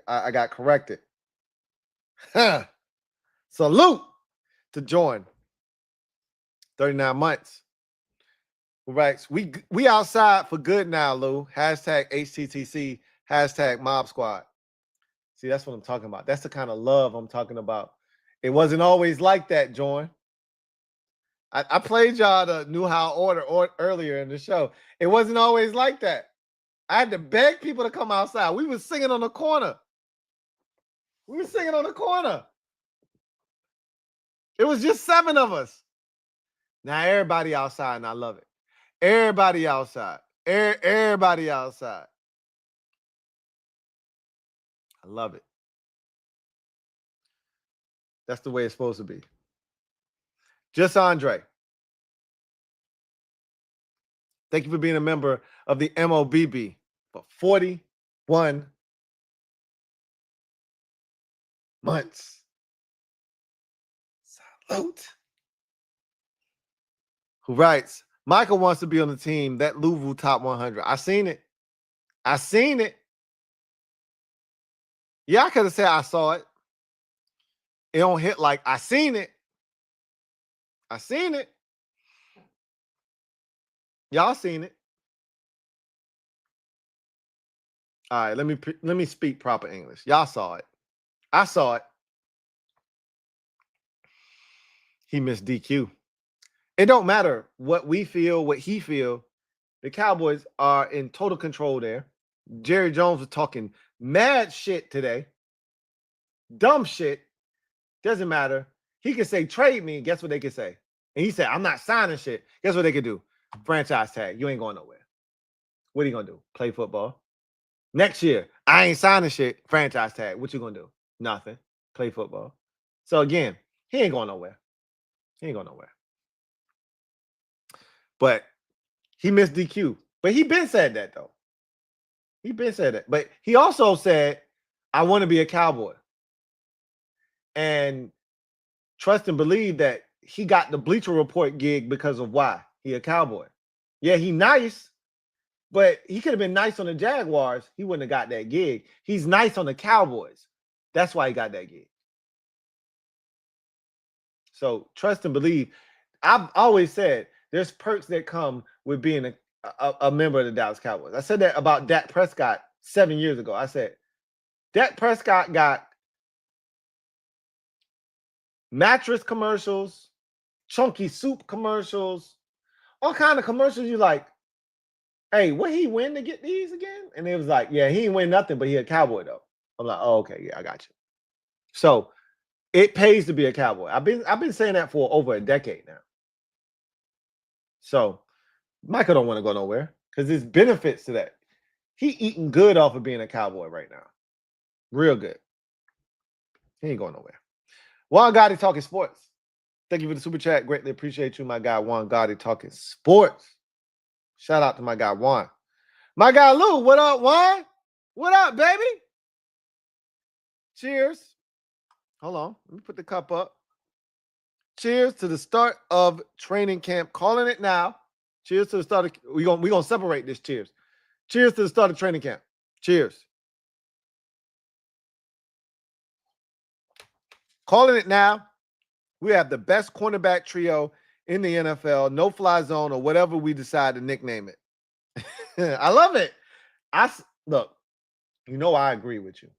I got corrected. Huh. Salute to Jorn. 39 months. Right. We outside for good now, Lou. Hashtag HTTC. Hashtag Mob Squad. See, that's what I'm talking about. That's the kind of love I'm talking about. It wasn't always like that, Jorn. I played y'all the New How Order earlier in the show. It wasn't always like that. I had to beg people to come outside. We was singing on the corner. It was just 7 of us. Now everybody outside, and I love it. Everybody outside. Everybody outside. I love it. That's the way it's supposed to be. Just Andre. Thank you for being a member of the MOBB for 41 months. Salute. Who writes, Michael wants to be on the team, that Louisville top 100. I seen it. Yeah, I could have said I saw it. It don't hit like I seen it. Y'all seen it. All right, let me speak proper English. Y'all saw it. I saw it. He missed DQ. It don't matter what we feel, what he feel. The Cowboys are in total control there. Jerry Jones was talking mad shit today. Dumb shit. Doesn't matter. He can say, trade me. Guess what they can say? and he said, I'm not signing shit, guess what they could do? Franchise tag. You ain't going nowhere. What are you going to do? Play football? Next year, I ain't signing shit. Franchise tag. What you going to do? Nothing. Play football. So again, he ain't going nowhere. He ain't going nowhere. But he missed DQ. But he been said that, though. He been said that. But he also said, I want to be a Cowboy. And trust and believe that he got the Bleacher Report gig because of why? He a Cowboy. Yeah, he nice, but he could have been nice on the Jaguars. He wouldn't have got that gig. He's nice on the Cowboys. That's why he got that gig. So trust and believe. I've always said there's perks that come with being a member of the Dallas Cowboys. I said that about Dak Prescott 7 years ago. I said, Dak Prescott got mattress commercials, chunky soup commercials, all kind of commercials. You like, hey, what he win to get these again? And it was like, yeah, he ain't win nothing, but he a Cowboy though. I'm like, oh, okay, yeah, I got you. So it pays to be a Cowboy. I've been saying that for over a decade now. So Michael don't want to go nowhere because there's benefits to that. He eating good off of being a Cowboy right now. Real good. He ain't going nowhere. Juan Gotti talking sports. Thank you for the super chat. Greatly appreciate you, my guy Juan Gotti talking sports. Shout out to my guy Juan. My guy Lou, what up, Juan? What up, baby? Cheers. Hold on. Let me put the cup up. Cheers to the start of training camp. Calling it now. Cheers to the start of we're gonna separate this. Cheers. Cheers to the start of training camp. Cheers. Calling it now. We have the best cornerback trio in the NFL, no fly zone or whatever we decide to nickname it. I love it. Look, you know I agree with you.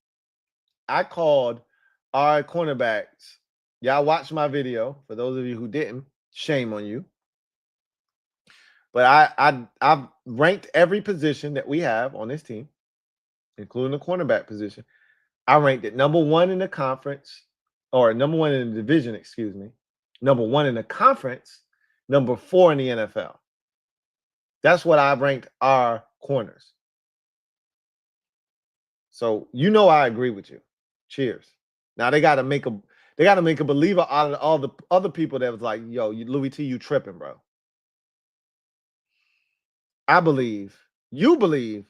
I called our cornerbacks. Y'all watched my video. For those of you who didn't, shame on you. But I've ranked every position that we have on this team, including the cornerback position. I ranked it number 1 in the conference, or number 1 in the division, excuse me. Number 1 in the conference, number 4 in the NFL. That's what I ranked our corners. So you know I agree with you. Cheers. Now they gotta make a believer out of all the other people that was like, yo, Louie T, you tripping, bro. I believe, you believe,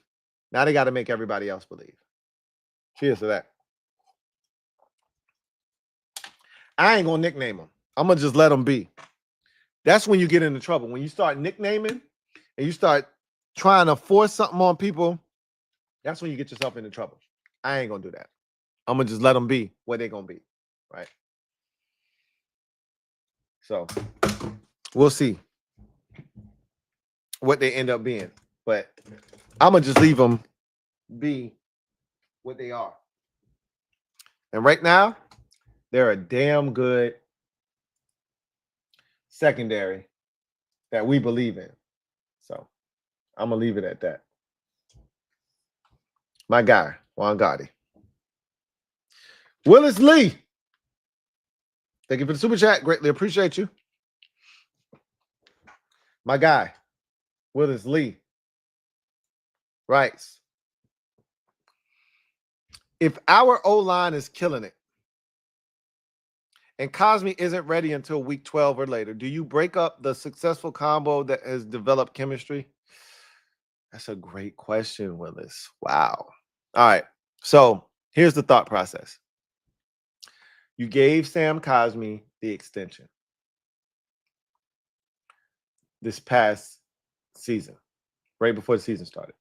now they got to make everybody else believe. Cheers to that. I ain't going to nickname them. I'm going to just let them be. That's when you get into trouble. When you start nicknaming and you start trying to force something on people, that's when you get yourself into trouble. I ain't going to do that. I'm going to just let them be what they're going to be, right? So we'll see what they end up being. But I'm going to just leave them be what they are. And right now, they're a damn good secondary that we believe in. So I'm going to leave it at that. My guy, Juan Gotti. Willis Lee. Thank you for the super chat. Greatly appreciate you. My guy, Willis Lee, writes, if our O-line is killing it and Cosme isn't ready until week 12 or later, do you break up the successful combo that has developed chemistry? That's a great question, Willis. Wow. All right. So here's the thought process. You gave Sam Cosme the extension this past season, right before the season started.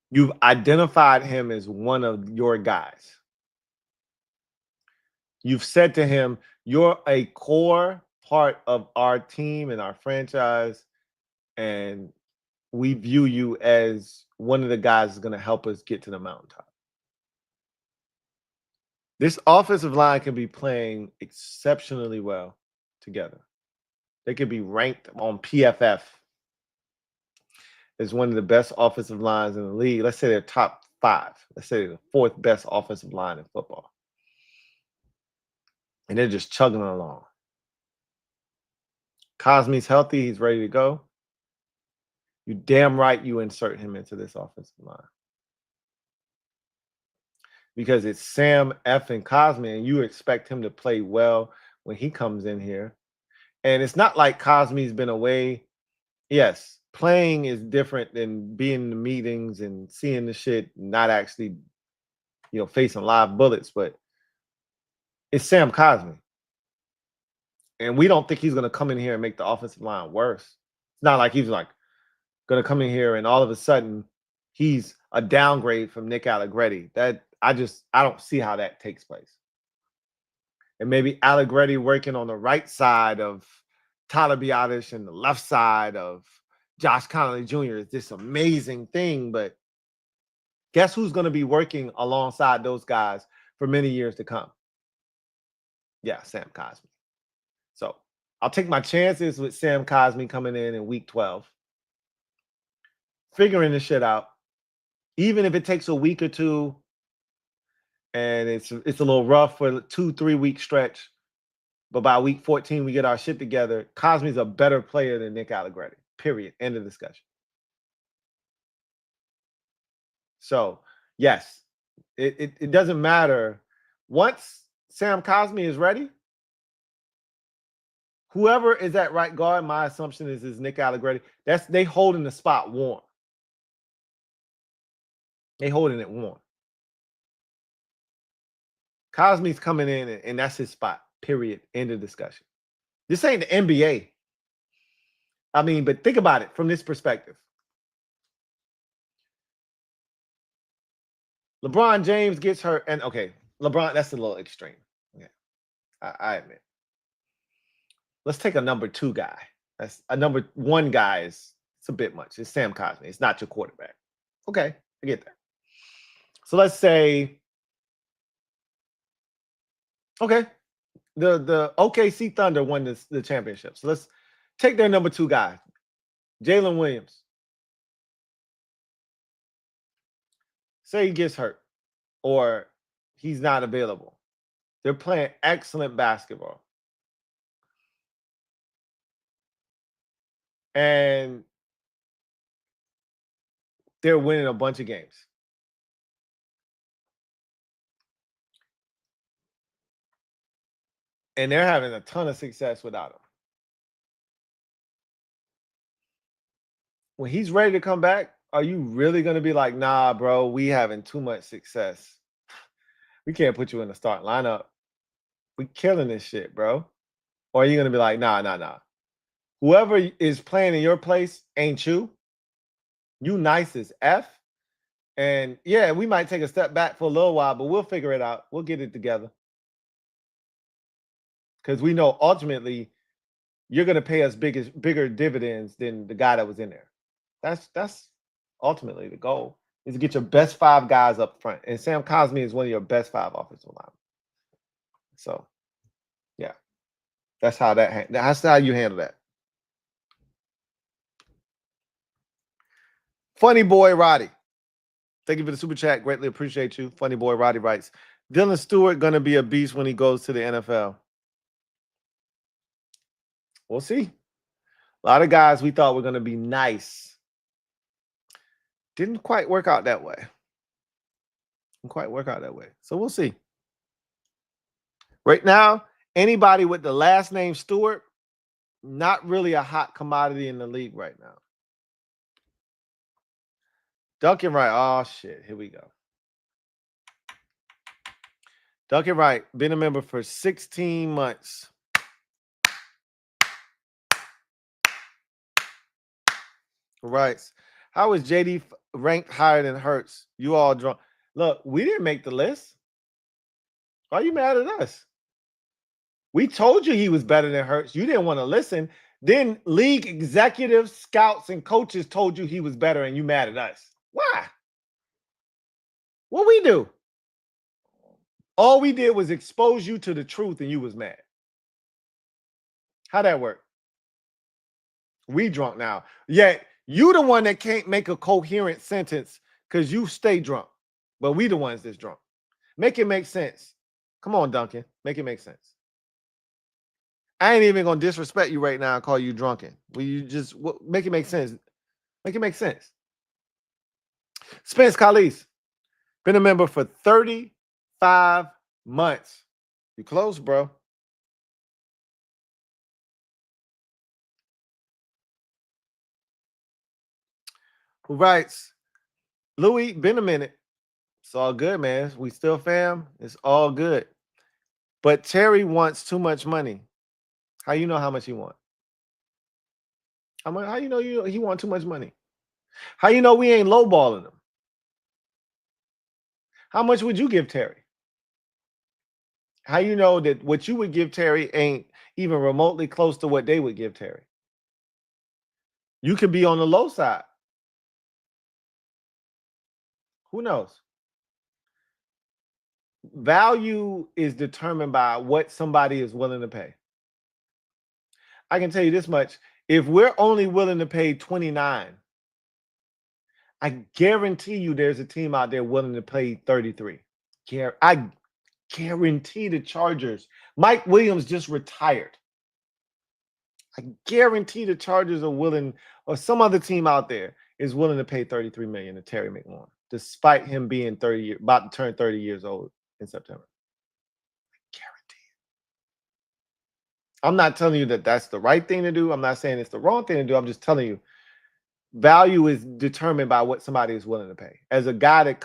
You've identified him as one of your guys. You've said to him, you're a core part of our team and our franchise, and we view you as one of the guys that's going to help us get to the mountaintop. This offensive line can be playing exceptionally well together. They could be ranked on PFF as one of the best offensive lines in the league. Let's say they're top 5. Let's say they're the 4th best offensive line in football. And they're just chugging along. Cosme's healthy. He's ready to go. You damn right you insert him into this offensive line. Because it's Sam F and Cosme, and you expect him to play well when he comes in here. And it's not like Cosme's been away. Yes, playing is different than being in the meetings and seeing the shit, not actually, facing live bullets, but it's Sam Cosme. And we don't think he's going to come in here and make the offensive line worse. It's not like he's going to come in here and all of a sudden he's a downgrade from Nick Allegretti. That I don't see how that takes place. And maybe Allegretti working on the right side of Tyler Biadasz and the left side of Josh Connolly Jr. is this amazing thing. But guess who's going to be working alongside those guys for many years to come? Yeah, Sam Cosme. So I'll take my chances with Sam Cosme coming in week 12. Figuring this shit out. Even if it takes a week or two and it's a little rough for a 2-3 week stretch, but by week 14 we get our shit together. Cosme's a better player than Nick Allegretti. Period. End of discussion. So yes, it doesn't matter. Once Sam Cosme is ready, whoever is at right guard, my assumption is Nick Allegretti. They holding the spot warm. They holding it warm. Cosme's coming in, and that's his spot. Period. End of discussion. This ain't the NBA. I mean, but think about it from this perspective. LeBron James gets hurt, and okay, LeBron, that's a little extreme. Yeah, I admit. Let's take a number 2 guy. That's a number 1 guy it's a bit much. It's Sam Cosme. It's not your quarterback. Okay, I get that. So let's say, okay, the OKC Thunder won the championship. So let's take their number 2 guy, Jalen Williams. Say he gets hurt or he's not available. They're playing excellent basketball. And they're winning a bunch of games. And they're having a ton of success without him. When he's ready to come back, are you really going to be like, nah, bro, we having too much success. We can't put you in the starting lineup. We killing this shit, bro. Or are you going to be like, nah. Whoever is playing in your place ain't you. You nice as F. And yeah, we might take a step back for a little while, but we'll figure it out. We'll get it together. Because we know ultimately you're going to pay us bigger dividends than the guy that was in there. That's ultimately the goal, is to get your best 5 guys up front. And Sam Cosme is one of your best 5 offensive linemen. So, yeah, that's how you handle that. Funny Boy Roddy. Thank you for the super chat. Greatly appreciate you. Funny Boy Roddy writes, Dylan Stewart going to be a beast when he goes to the NFL. We'll see. A lot of guys we thought were going to be nice. Didn't quite work out that way. So we'll see. Right now, anybody with the last name Stewart, not really a hot commodity in the league right now. Duncan Wright. Oh, shit. Here we go. Duncan Wright, been a member for 16 months. Right. How is JD ranked higher than Hurts? You all drunk. Look, we didn't make the list. Why are you mad at us? We told you he was better than Hurts. You didn't want to listen. Then league executives, scouts, and coaches told you he was better, and you mad at us. Why? What we do? All we did was expose you to the truth, and you was mad. How'd that work? We drunk now. Yet you the one that can't make a coherent sentence because you stay drunk. But we the ones that's drunk. Make it make sense. Come on, Duncan. Make it make sense. I ain't even gonna disrespect you right now and call you drunken. Will you just make it make sense? Make it make sense. Spence Khalees, been a member for 35 months. You close, bro. Who writes, Louie, been a minute. It's all good, man. We still fam. It's all good. But Terry wants too much money. How you know how much he want? How you know he want too much money? How you know we ain't lowballing him? How much would you give Terry? How you know that what you would give Terry ain't even remotely close to what they would give Terry? You could be on the low side. Who knows? Value is determined by what somebody is willing to pay. I can tell you this much. If we're only willing to pay 29, I guarantee you there's a team out there willing to pay 33. I guarantee the Chargers. Mike Williams just retired. I guarantee the Chargers are willing, or some other team out there is willing to pay $33 million to Terry McLaurin, despite him being about to turn 30 years old in September. I guarantee it. I'm not telling you that that's the right thing to do. I'm not saying it's the wrong thing to do. I'm just telling you, value is determined by what somebody is willing to pay. As a guy that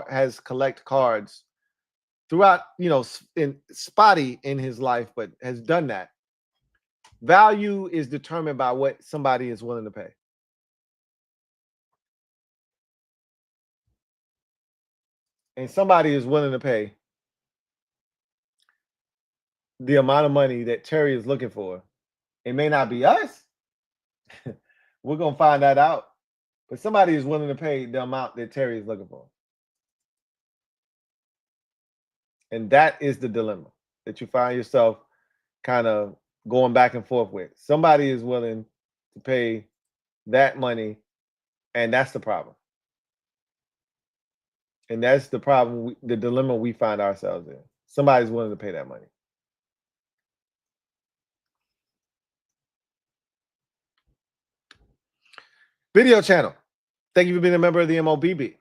has collect cards throughout, in spotty in his life, but has done that. Value is determined by what somebody is willing to pay. And somebody is willing to pay the amount of money that Terry is looking for. It may not be us. We're going to find that out. But somebody is willing to pay the amount that Terry is looking for. And that is the dilemma that you find yourself kind of going back and forth with. Somebody is willing to pay that money, and that's the problem. And that's the problem, the dilemma we find ourselves in. Somebody's willing to pay that money. Video channel. Thank you for being a member of the MOBB.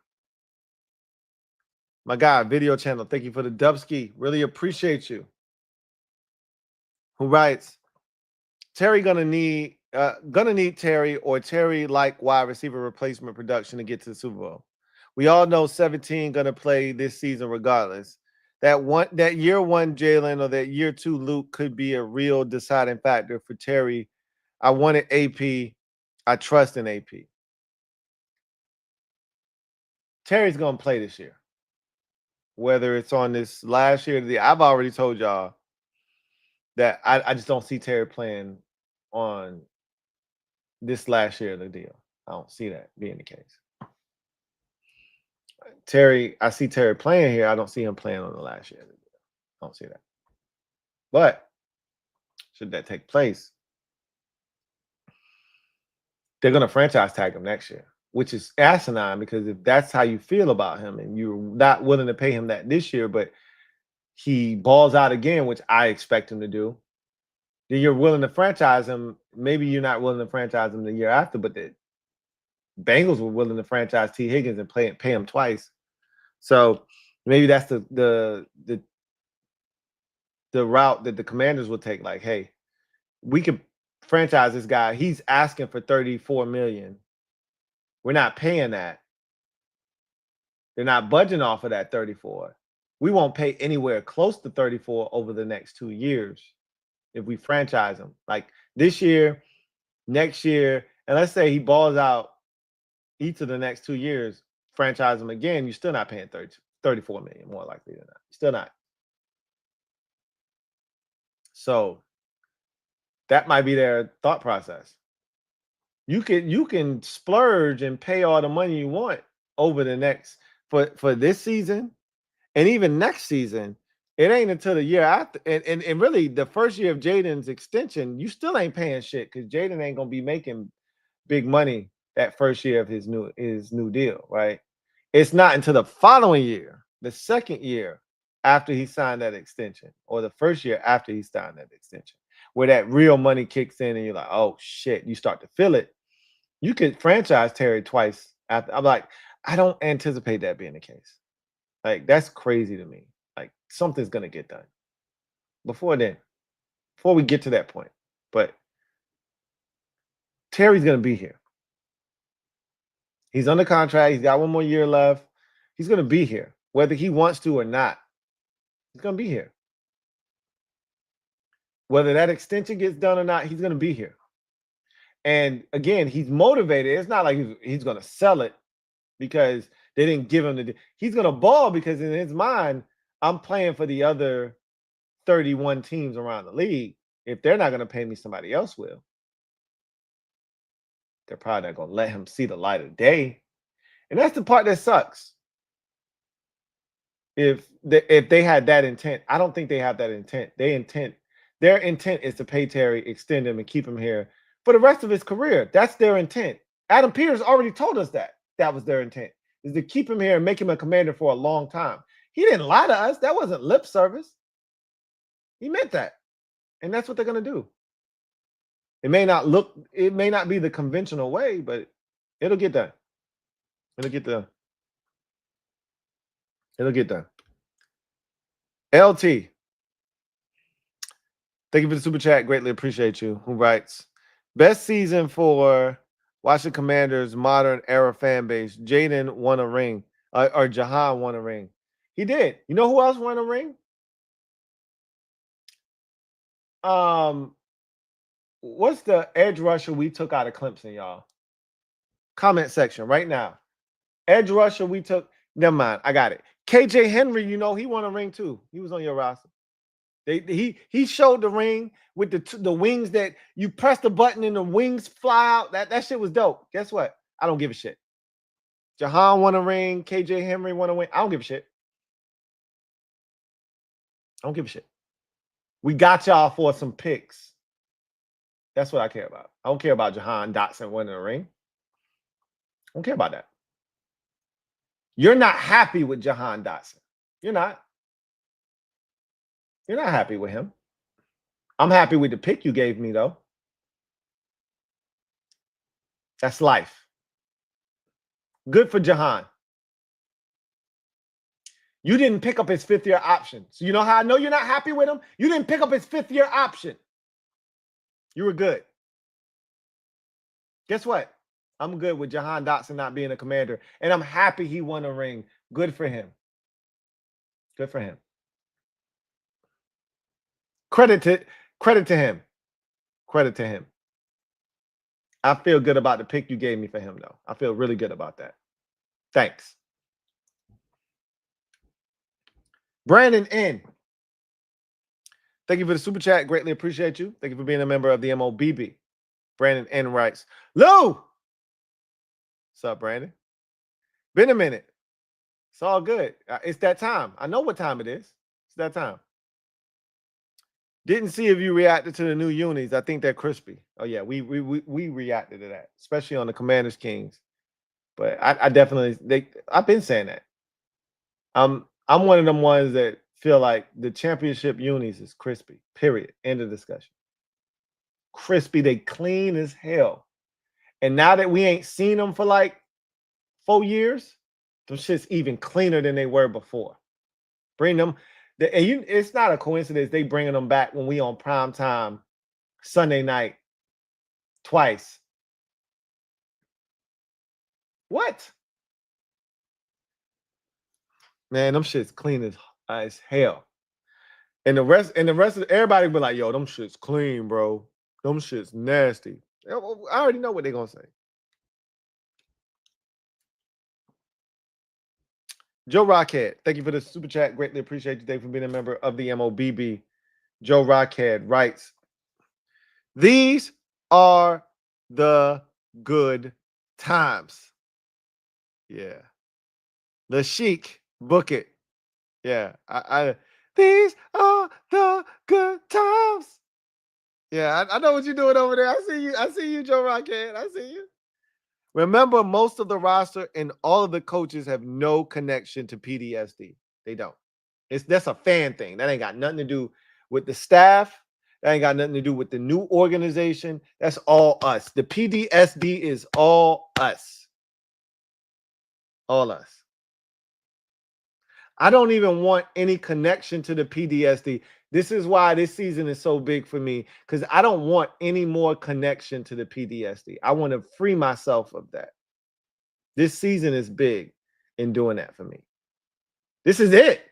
My God, video channel. Thank you for the Dubski. Really appreciate you. Who writes, Terry gonna need Terry or Terry like wide receiver replacement production to get to the Super Bowl. We all know 17 gonna play this season regardless. That year one Jalen or that year two Luke could be a real deciding factor for Terry. I wanted AP. I trust in AP. Terry's gonna play this year. Whether it's on this last year, I've already told y'all that I just don't see Terry playing on this last year of the deal. I don't see that being the case. I see Terry playing here. I don't see him playing on the last year of the deal. I don't see that. But should that take place, they're going to franchise tag him next year, which is asinine because if that's how you feel about him and you're not willing to pay him that this year, but he balls out again, which I expect him to do, then you're willing to franchise him. Maybe you're not willing to franchise him the year after, but the Bengals were willing to franchise T. Higgins and pay him twice. So maybe that's the route that the Commanders will take. Like, hey, we could franchise this guy. He's asking for $34 million. We're not paying that. They're not budging off of that 34. We won't pay anywhere close to 34 over the next 2 years if we franchise him. Like this year, next year, and let's say he balls out each of the next 2 years, franchise him again, you're still not paying 34 million, more likely than not. Still not. So that might be their thought process. You can splurge and pay all the money you want over the next for this season and even next season. It ain't until the year after, and really the first year of Jaden's extension, you still ain't paying shit because Jaden ain't gonna be making big money that first year of his new deal, right? It's not until the following year, the second year after he signed that extension, or the first year after he signed that extension, where that real money kicks in and you're like, oh shit, you start to feel it. You could franchise Terry twice after. I'm like, I don't anticipate that being the case. Like, that's crazy to me. Like, something's gonna get done before then, before we get to that point. But Terry's gonna be here. He's under contract. He's got one more year left. He's gonna be here, whether he wants to or not. He's gonna be here. Whether that extension gets done or not, he's gonna be here. And again, he's motivated. It's not like he's gonna sell it because they didn't give him the. He's gonna ball because in his mind, I'm playing for the other 31 teams around the league. If they're not gonna pay me, somebody else will. They're probably not gonna let him see the light of day, and that's the part that sucks. If they had that intent, I don't think they have that intent. Their intent is to pay Terry, extend him, and keep him here for the rest of his career. That's their intent. Adam Peters already told us that was their intent, is to keep him here and make him a commander for a long time. He didn't lie to us. That wasn't lip service. He meant that. And that's what they're going to do. It may not be the conventional way, but it'll get done. It'll get done. It'll get done. LT. Thank you for the super chat. Greatly appreciate you. Who writes, best season for Washington Commanders modern era fan base. Jaden won a ring, or Jahan won a ring. He did. You know who else won a ring? What's the edge rusher we took out of Clemson, y'all? Comment section right now. Edge rusher we took. Never mind. I got it. KJ Henry, you know, he won a ring too. He was on your roster. He showed the ring with the wings that you press the button and the wings fly out. That shit was dope. Guess what? I don't give a shit. Jahan won a ring. KJ Henry won a ring. I don't give a shit. I don't give a shit. We got y'all for some picks. That's what I care about. I don't care about Jahan Dotson winning a ring. I don't care about that. You're not happy with Jahan Dotson. You're not. You're not happy with him. I'm happy with the pick you gave me, though. That's life. Good for Jahan. You didn't pick up his fifth-year option. So you know how I know you're not happy with him? You didn't pick up his fifth-year option. You were good. Guess what? I'm good with Jahan Dotson not being a commander. And I'm happy he won a ring. Good for him. Good for him. Credit to him. Credit to him. I feel good about the pick you gave me for him, though. I feel really good about that. Thanks. Brandon N. Thank you for the super chat. Greatly appreciate you. Thank you for being a member of the MOBB. Brandon N writes, Lou! What's up, Brandon? Been a minute. It's all good. It's that time. I know what time it is. It's that time. Didn't see if you reacted to the new unis. I think they're crispy. Oh, yeah, we reacted to that, especially on the Commanders Kings. But I definitely, I've been saying that. I'm one of them ones that feel like the championship unis is crispy, period. End of discussion. Crispy, they clean as hell. And now that we ain't seen them for like 4 years, them shit's even cleaner than they were before. Bring them. It's not a coincidence they bringing them back when we on prime time Sunday night twice. What? Man, them shit's clean as hell. And the rest of everybody be like, yo, them shit's clean, bro. Them shit's nasty. I already know what they're gonna say. Joe Rockhead, thank you for the super chat. Greatly appreciate you, Dave, for being a member of the MOBB. Joe Rockhead writes, these are the good times. Yeah. The Chic, book it. Yeah. These are the good times. Yeah, I know what you're doing over there. I see you, Joe Rockhead. I see you. Remember, most of the roster and all of the coaches have no connection to PTSD. They don't. That's a fan thing. That ain't got nothing to do with the staff. That ain't got nothing to do with the new organization. That's all us. The PDSD is all us. All us. I don't even want any connection to the PDSD. This is why this season is so big for me, because I don't want any more connection to the PDSD. I want to free myself of that. This season is big in doing that for me. This is it.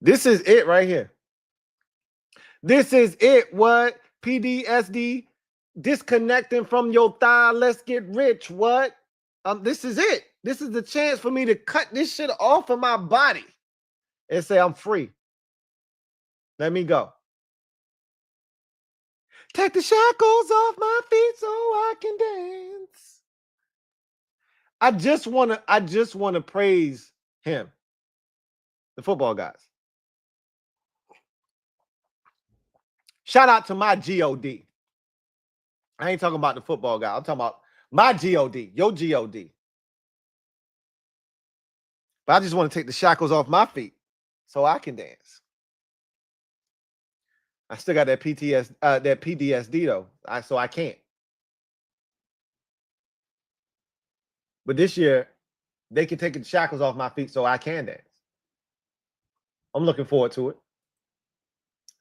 This is it right here. This is it. What? PDSD, disconnecting from your thigh. Let's get rich. What? This is it. This is the chance for me to cut this shit off of my body and say, I'm free. Let me go. Take the shackles off my feet so I can dance. I just want to praise him. The football guys. Shout out to my GOD. I ain't talking about the football guy. I'm talking about my GOD, your GOD. But I just want to take the shackles off my feet so I can dance. I still got that PDSD though, so I can't. But this year, they can take the shackles off my feet so I can dance. I'm looking forward to it.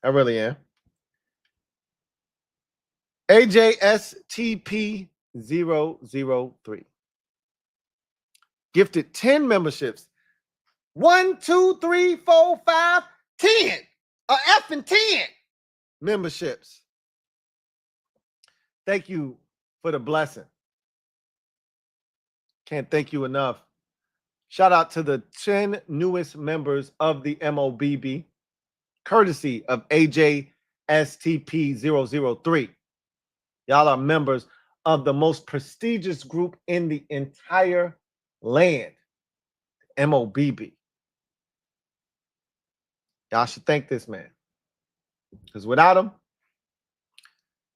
I really am. AJSTP003 gifted 10 memberships. 1, 2, 3, 4, 5, 10. A F and 10 memberships. Thank you for the blessing. Can't thank you enough. Shout out to the 10 newest members of the MOBB, courtesy of AJSTP003. Y'all are members of the most prestigious group in the entire land, MOBB. Y'all should thank this man. Because without him,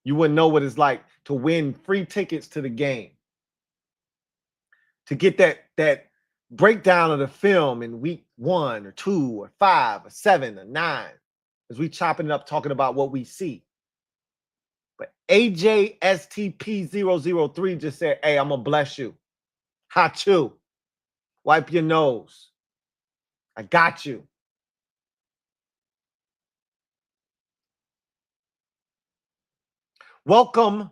you wouldn't know what it's like to win free tickets to the game. To get that breakdown of the film in week 1 or 2 or 5 or 7 or 9. As we chopping it up, talking about what we see. But AJSTP003 just said, hey, I'm going to bless you. Hot you. Wipe your nose. I got you. Welcome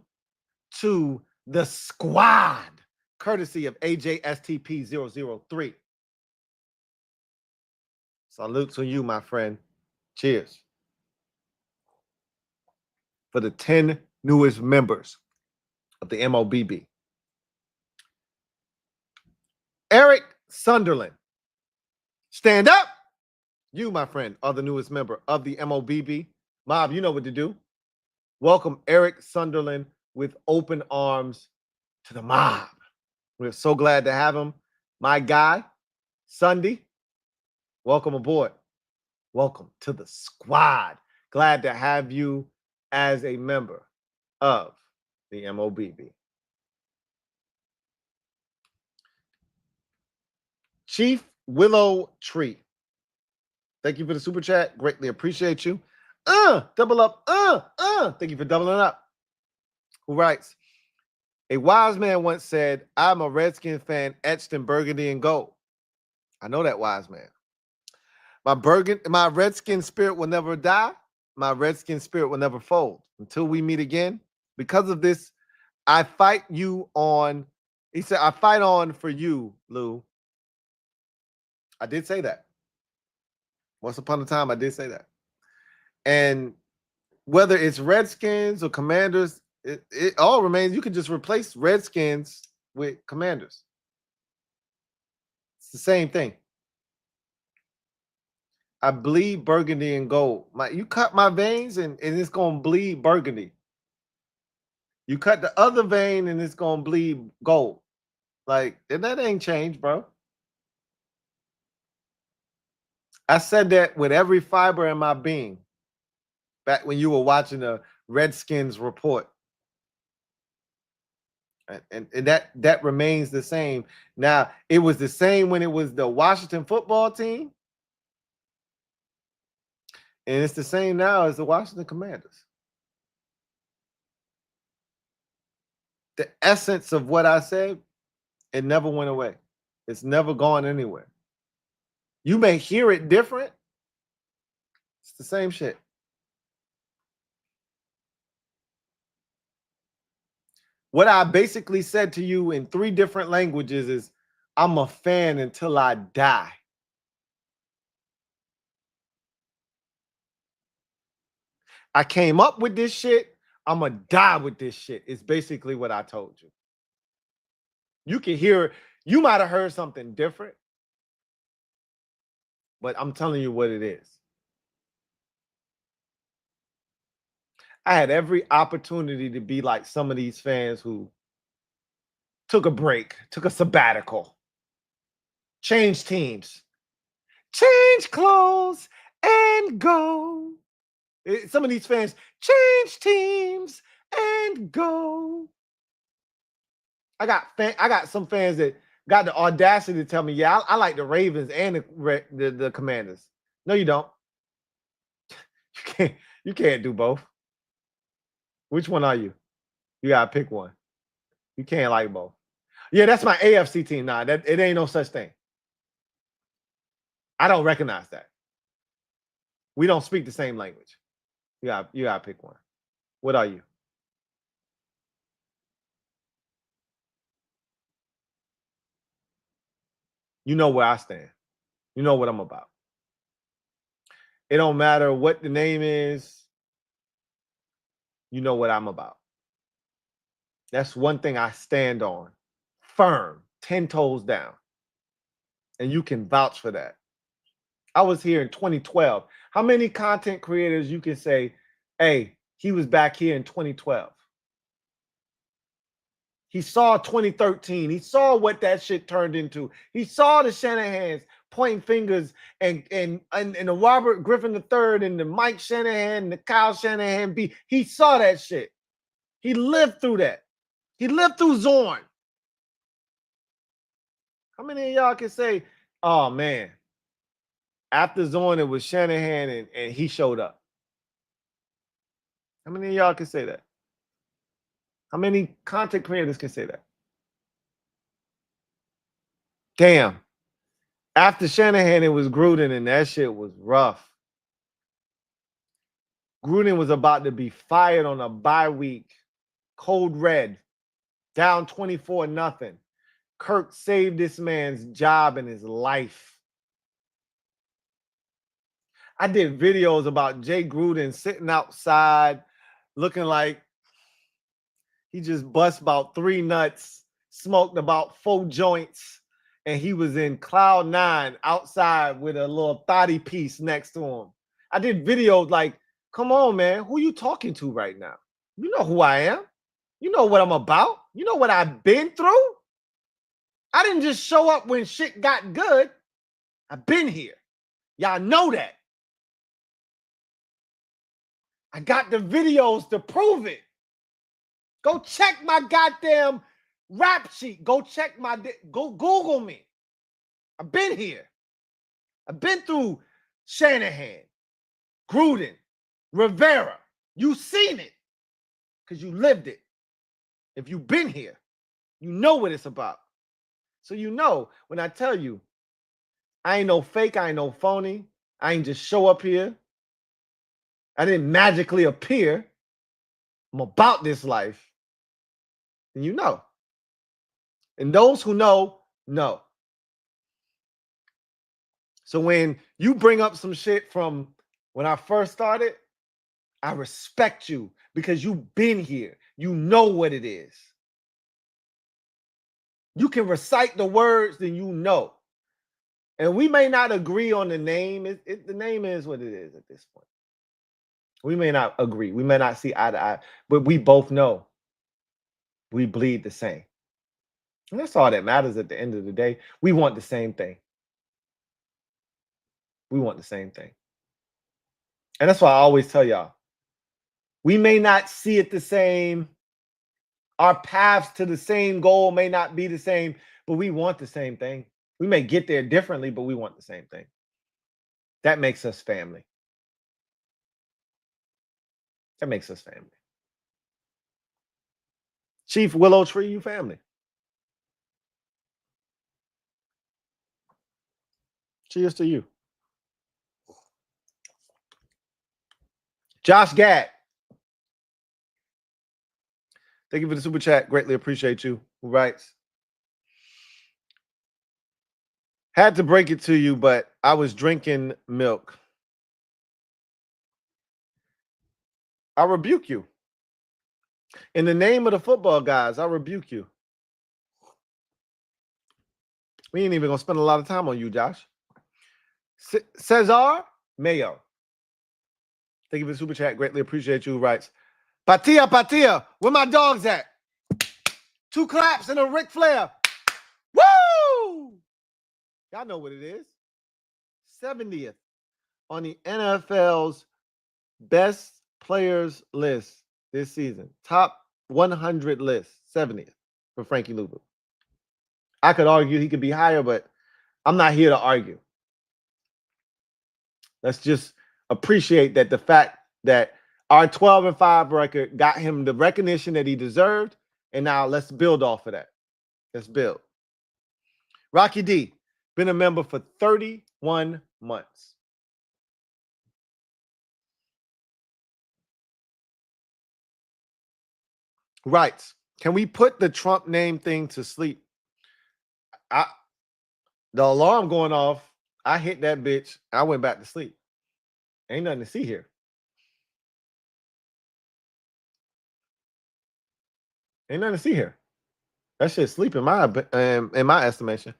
to the squad, courtesy of AJSTP003. Salute to you, my friend. Cheers. For the 10 newest members of the MOBB. Eric Sunderland. Stand up. You, my friend, are the newest member of the MOBB. Mob, you know what to do. Welcome Eric Sunderland with open arms to the mob. We're so glad to have him. My guy, Sunday, welcome aboard. Welcome to the squad. Glad to have you as a member of the MOBB. Chief Willow Tree. Thank you for the super chat. Greatly appreciate you. Double up. Thank you for doubling up. Who writes, a wise man once said, I'm a Redskin fan etched in burgundy and gold. I know that wise man. My Redskin spirit will never die. My Redskin spirit will never fold. Until we meet again. Because of this, I fight you on. He said, I fight on for you, Lou. I did say that. Once upon a time, I did say that. And whether it's Redskins or Commanders, it all remains. You can just replace Redskins with Commanders. It's the same thing. I bleed burgundy and gold. You cut my veins and it's going to bleed burgundy. You cut the other vein and it's going to bleed gold. Like, that ain't changed, bro. I said that with every fiber in my being. Back when you were watching the Redskins report. And that remains the same. Now, it was the same when it was the Washington football team. And it's the same now as the Washington Commanders. The essence of what I said, it never went away. It's never gone anywhere. You may hear it different. It's the same shit. What I basically said to you in 3 different languages is, I'm a fan until I die. I came up with this shit. I'm going to die with this shit. It's basically what I told you. You can hear it. You might have heard something different, but I'm telling you what it is. I had every opportunity to be like some of these fans who took a break, took a sabbatical, changed teams, change clothes, and go. Some of these fans change teams and go. I got some fans that got the audacity to tell me, yeah, I like the Ravens and the Commanders. No, you don't. You can't do both. Which one are you? You gotta pick one. You can't like both. Yeah, that's my AFC team. Nah, it ain't no such thing. I don't recognize that. We don't speak the same language. You gotta pick one. What are you? You know where I stand. You know what I'm about. It don't matter what the name is. You know what I'm about. That's one thing I stand on. Firm, 10 toes down. And you can vouch for that. I was here in 2012. How many content creators you can say, hey, he was back here in 2012? He saw 2013. He saw what that shit turned into. He saw the Shanahans pointing fingers and the Robert Griffin III and the Mike Shanahan and the Kyle Shanahan beat. He saw that shit. He lived through that. He lived through Zorn. How many of y'all can say, oh man, after Zorn, it was Shanahan and he showed up? How many of y'all can say that? How many content creators can say that? Damn. After Shanahan, it was Gruden, and that shit was rough. Gruden was about to be fired on a bye week. Cold red. Down 24-0. Kirk saved this man's job and his life. I did videos about Jay Gruden sitting outside looking like he just bust about 3 nuts, smoked about 4 joints, and he was in cloud 9 outside with a little thotty piece next to him. I did videos like, come on, man, who you talking to right now? You know who I am. You know what I'm about. You know what I've been through. I didn't just show up when shit got good. I've been here. Y'all know that. I got the videos to prove it. Go check my goddamn rap sheet. Go Google me. I've been here. I've been through Shanahan, Gruden, Rivera. You seen it because you lived it. If you've been here, you know what it's about. So you know when I tell you, I ain't no fake, I ain't no phony. I ain't just show up here. I didn't magically appear. I'm about this life. And you know. And those who know, know. So when you bring up some shit from when I first started, I respect you because you've been here. You know what it is. You can recite the words, then you know. And we may not agree on the name. The name is what it is at this point. We may not agree. We may not see eye to eye, but we both know we bleed the same. And that's all that matters at the end of the day. We want the same thing. We want the same thing. And that's why I always tell y'all, we may not see it the same. Our paths to the same goal may not be the same, but we want the same thing. We may get there differently, but we want the same thing. That makes us family. That makes us family. Chief Willow Tree, you family. Cheers to you. Josh Gad. Thank you for the super chat. Greatly appreciate you. Who writes? Had to break it to you, but I was drinking milk. I rebuke you. In the name of the football guys, I rebuke you. We ain't even going to spend a lot of time on you, Josh. Cesar Mayo. Thank you for the super chat. Greatly appreciate you. Who writes? Patia, where my dogs at? 2 claps and a Ric Flair. Woo! Y'all know what it is. 70th on the NFL's best players list this season. Top 100 list. 70th for Frankie Louie. I could argue he could be higher, but I'm not here to argue. Let's just appreciate that the fact that our 12-5 record got him the recognition that he deserved, and now let's build off of that. Let's build. Rocky D, been a member for 31 months. Writes, can we put the Trump name thing to sleep? The alarm going off, I hit that bitch. I went back to sleep. Ain't nothing to see here. Ain't nothing to see here. That shit's sleep in my estimation.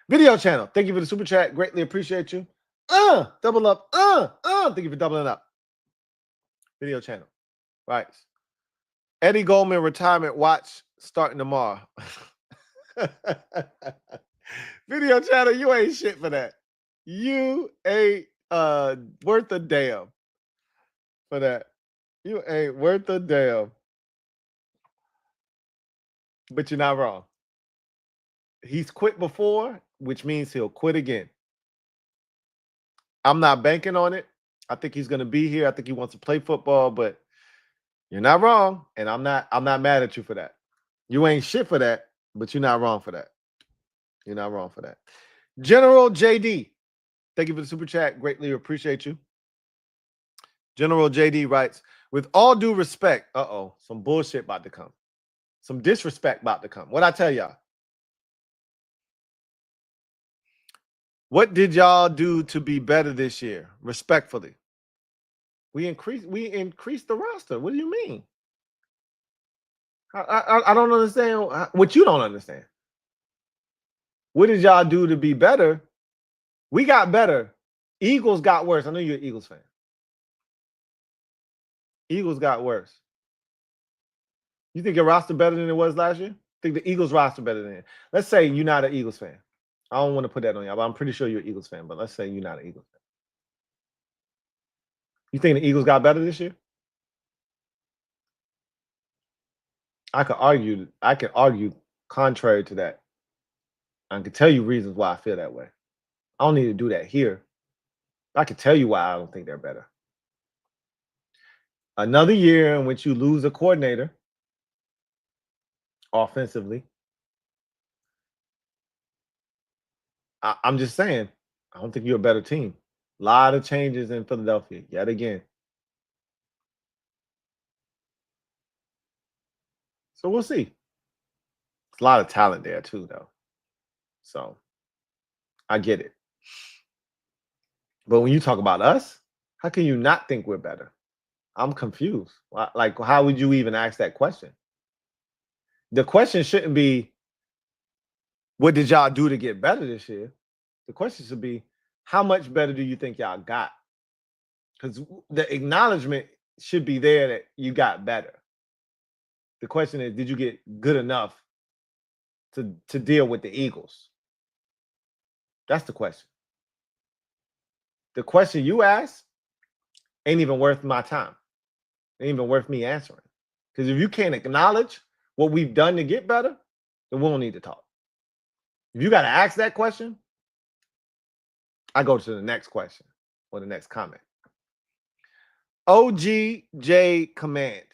Video channel. Thank you for the super chat. Greatly appreciate you. Double up. Thank you for doubling up. Video channel. Right. Eddie Goldman retirement watch starting tomorrow. Video channel, you ain't shit for that. You ain't worth a damn for that. You ain't worth a damn. But you're not wrong. He's quit before, which means he'll quit again. I'm not banking on it. I think he's going to be here. I think he wants to play football, but you're not wrong, and I'm not mad at you for that. You ain't shit for that, but you're not wrong for that. You're not wrong for that. General JD, thank you for the super chat. Greatly appreciate you. General JD writes, with all due respect, some bullshit about to come. Some disrespect about to come. What'd I tell y'all? What did y'all do to be better this year? Respectfully. We increased the roster. What do you mean? I don't understand what you don't understand. What did y'all do to be better? We got better. Eagles got worse. I know you're an Eagles fan. Eagles got worse. You think your roster better than it was last year? Think the Eagles roster better than it? Let's say you're not an Eagles fan. I don't want to put that on y'all, but I'm pretty sure you're an Eagles fan. But let's say you're not an Eagles fan. You think the Eagles got better this year? I could argue contrary to that. I can tell you reasons why I feel that way. I don't need to do that here. I can tell you why I don't think they're better. Another year in which you lose a coordinator offensively. I'm just saying, I don't think you're a better team. A lot of changes in Philadelphia yet again. So we'll see. There's a lot of talent there too, though. So I get it. But when you talk about us, how can you not think we're better? I'm confused. Like, how would you even ask that question? The question shouldn't be, what did y'all do to get better this year? The question should be, how much better do you think y'all got? Because the acknowledgement should be there that you got better. The question is, did you get good enough to deal with the Eagles? That's the question. The question you ask ain't even worth my time. Ain't even worth me answering. Because if you can't acknowledge what we've done to get better, then we don't need to talk. If you got to ask that question, I go to the next question or the next comment. OGJ Command.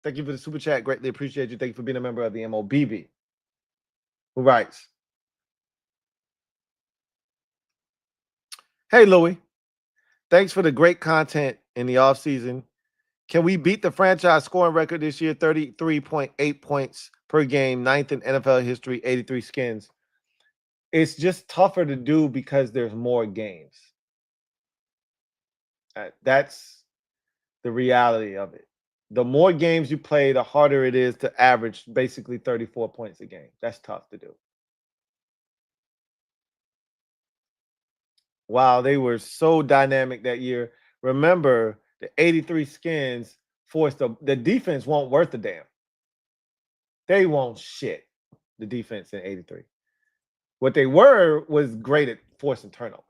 Thank you for the super chat. Greatly appreciate you. Thank you for being a member of the MOBB. Who writes, hey, Louie. Thanks for the great content in the offseason. Can we beat the franchise scoring record this year? 33.8 points per game, 9th in NFL history, 83 skins. It's just tougher to do because there's more games. That's the reality of it. The more games you play, the harder it is to average basically 34 points a game. That's tough to do. Wow, they were so dynamic that year. Remember, the 83 skins forced the defense won't worth a damn. They won't shit, the defense in 83. What they were was great at forcing turnovers.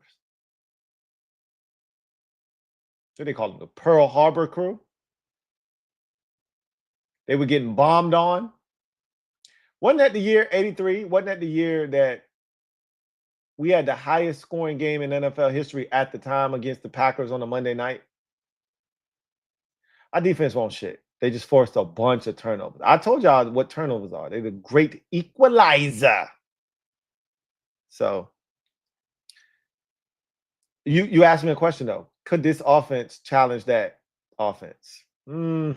So they called them the Pearl Harbor crew. They were getting bombed on. Wasn't that the year 83? Wasn't that the year that we had the highest scoring game in NFL history at the time against the Packers on a Monday night? Our defense won't shit. They just forced a bunch of turnovers. I told y'all what turnovers are. They're the great equalizer. So you asked me a question, though. Could this offense challenge that offense? No,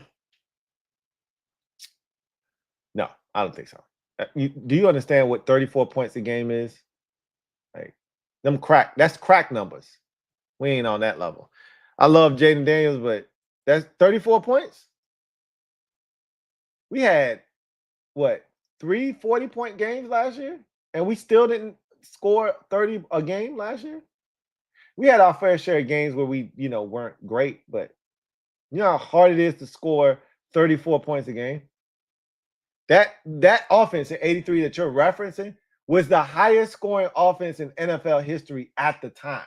I don't think so. Do you understand what 34 points a game is? Like, that's crack numbers. We ain't on that level. I love Jaden Daniels, but that's 34 points. We had, what, 3 40-point games last year? And we still didn't score 30 a game last year? We had our fair share of games where we, weren't great, but you know how hard it is to score 34 points a game? That offense in 83 that you're referencing was the highest scoring offense in NFL history at the time.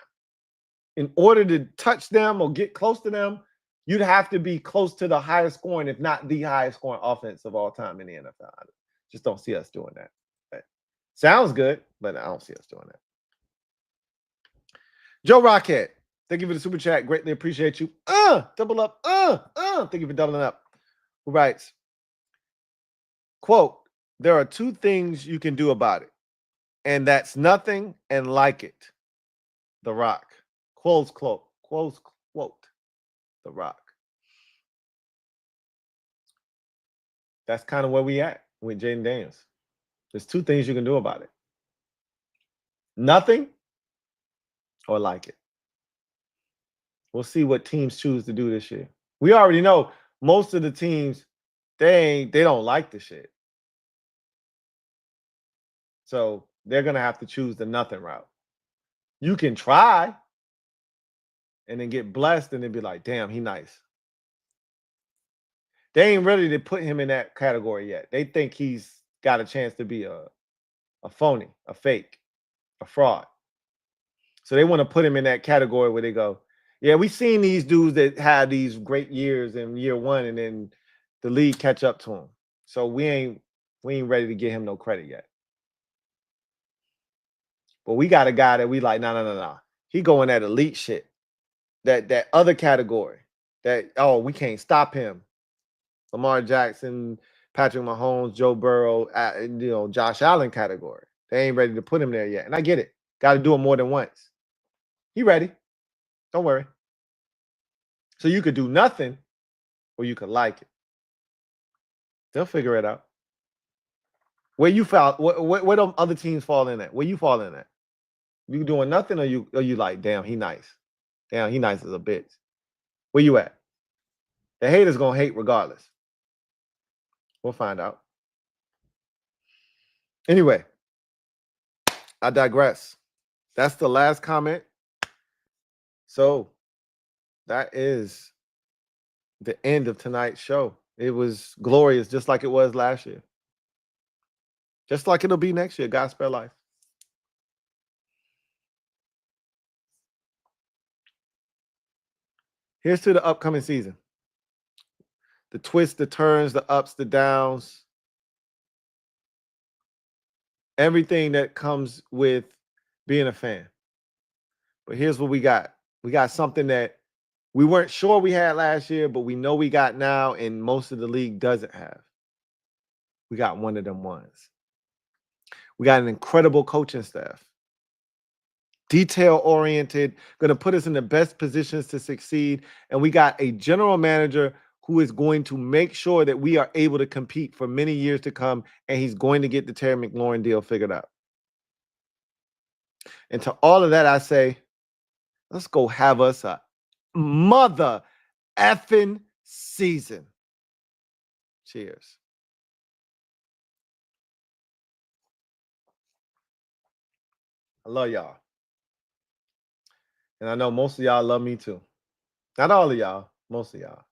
In order to touch them or get close to them, you'd have to be close to the highest scoring, if not the highest scoring offense of all time in the NFL. I just don't see us doing that. But sounds good, but I don't see us doing that. Joe Rockhead, thank you for the super chat. Greatly appreciate you. Double up. Thank you for doubling up. Who writes, quote, there are two things you can do about it, and that's nothing and like it. The Rock. Close quote. The Rock. That's kind of where we at with Jaden Daniels. There's two things you can do about it. Nothing or like it. We'll see what teams choose to do this year. We already know most of the teams, they don't like the shit. So they're going to have to choose the nothing route. You can try and then get blessed and then be like, damn, he nice. They ain't ready to put him in that category yet. They think he's got a chance to be a phony, a fake, a fraud. So they want to put him in that category where they go, yeah, we've seen these dudes that had these great years in year one and then the league catch up to him. So we ain't ready to give him no credit yet. But we got a guy that we like, no. He going that elite shit. That other category. We can't stop him. Lamar Jackson, Patrick Mahomes, Joe Burrow, Josh Allen category. They ain't ready to put him there yet. And I get it. Got to do it more than once. He ready. Don't worry. So you could do nothing or you could like it. They'll figure it out. Where you fall, where them other teams fall in at? Where you fall in at? You doing nothing or you like, damn, he nice. Damn, he nice as a bitch. Where you at? The haters gonna hate regardless. We'll find out. Anyway, I digress. That's the last comment. So that is the end of tonight's show. It was glorious, just like it was last year. Just like it'll be next year. God spare life. Here's to the upcoming season. The twists, the turns, the ups, the downs. everything that comes with being a fan. But here's what we got. We got something that we weren't sure we had last year, but we know we got now, and most of the league doesn't have. We got one of them ones. We got an incredible coaching staff. Detail-oriented, going to put us in the best positions to succeed. And we got a general manager who is going to make sure that we are able to compete for many years to come, and he's going to get the Terry McLaurin deal figured out. And to all of that, I say, let's go have us a mother effing season. Cheers. I love y'all. And I know most of y'all love me too. Not all of y'all, most of y'all.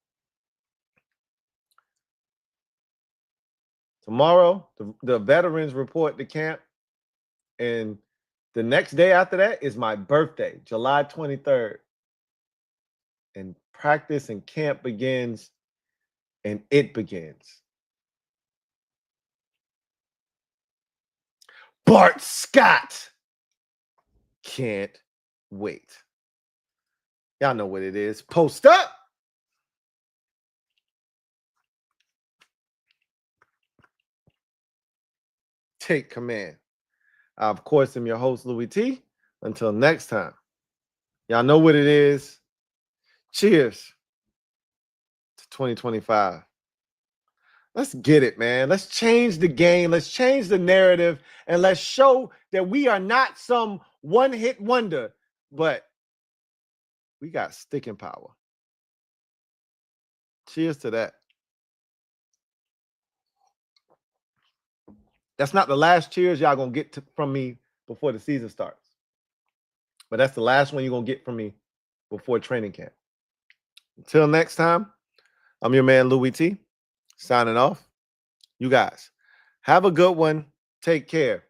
Tomorrow, the veterans report to camp. And the next day after that is my birthday, July 23rd. And practice and camp begins, and it begins. Bart Scott. Can't wait. Y'all know what it is. Post up. Take command. I, of course, am your host, Louie T. Until next time, y'all know what it is. Cheers to 2025. Let's get it, man. Let's change the game. Let's change the narrative, and let's show that we are not some one-hit wonder, but we got sticking power. Cheers to that. That's not the last cheers y'all going to get from me before the season starts. But that's the last one you're going to get from me before training camp. Until next time, I'm your man, Louie T, signing off. You guys, have a good one. Take care.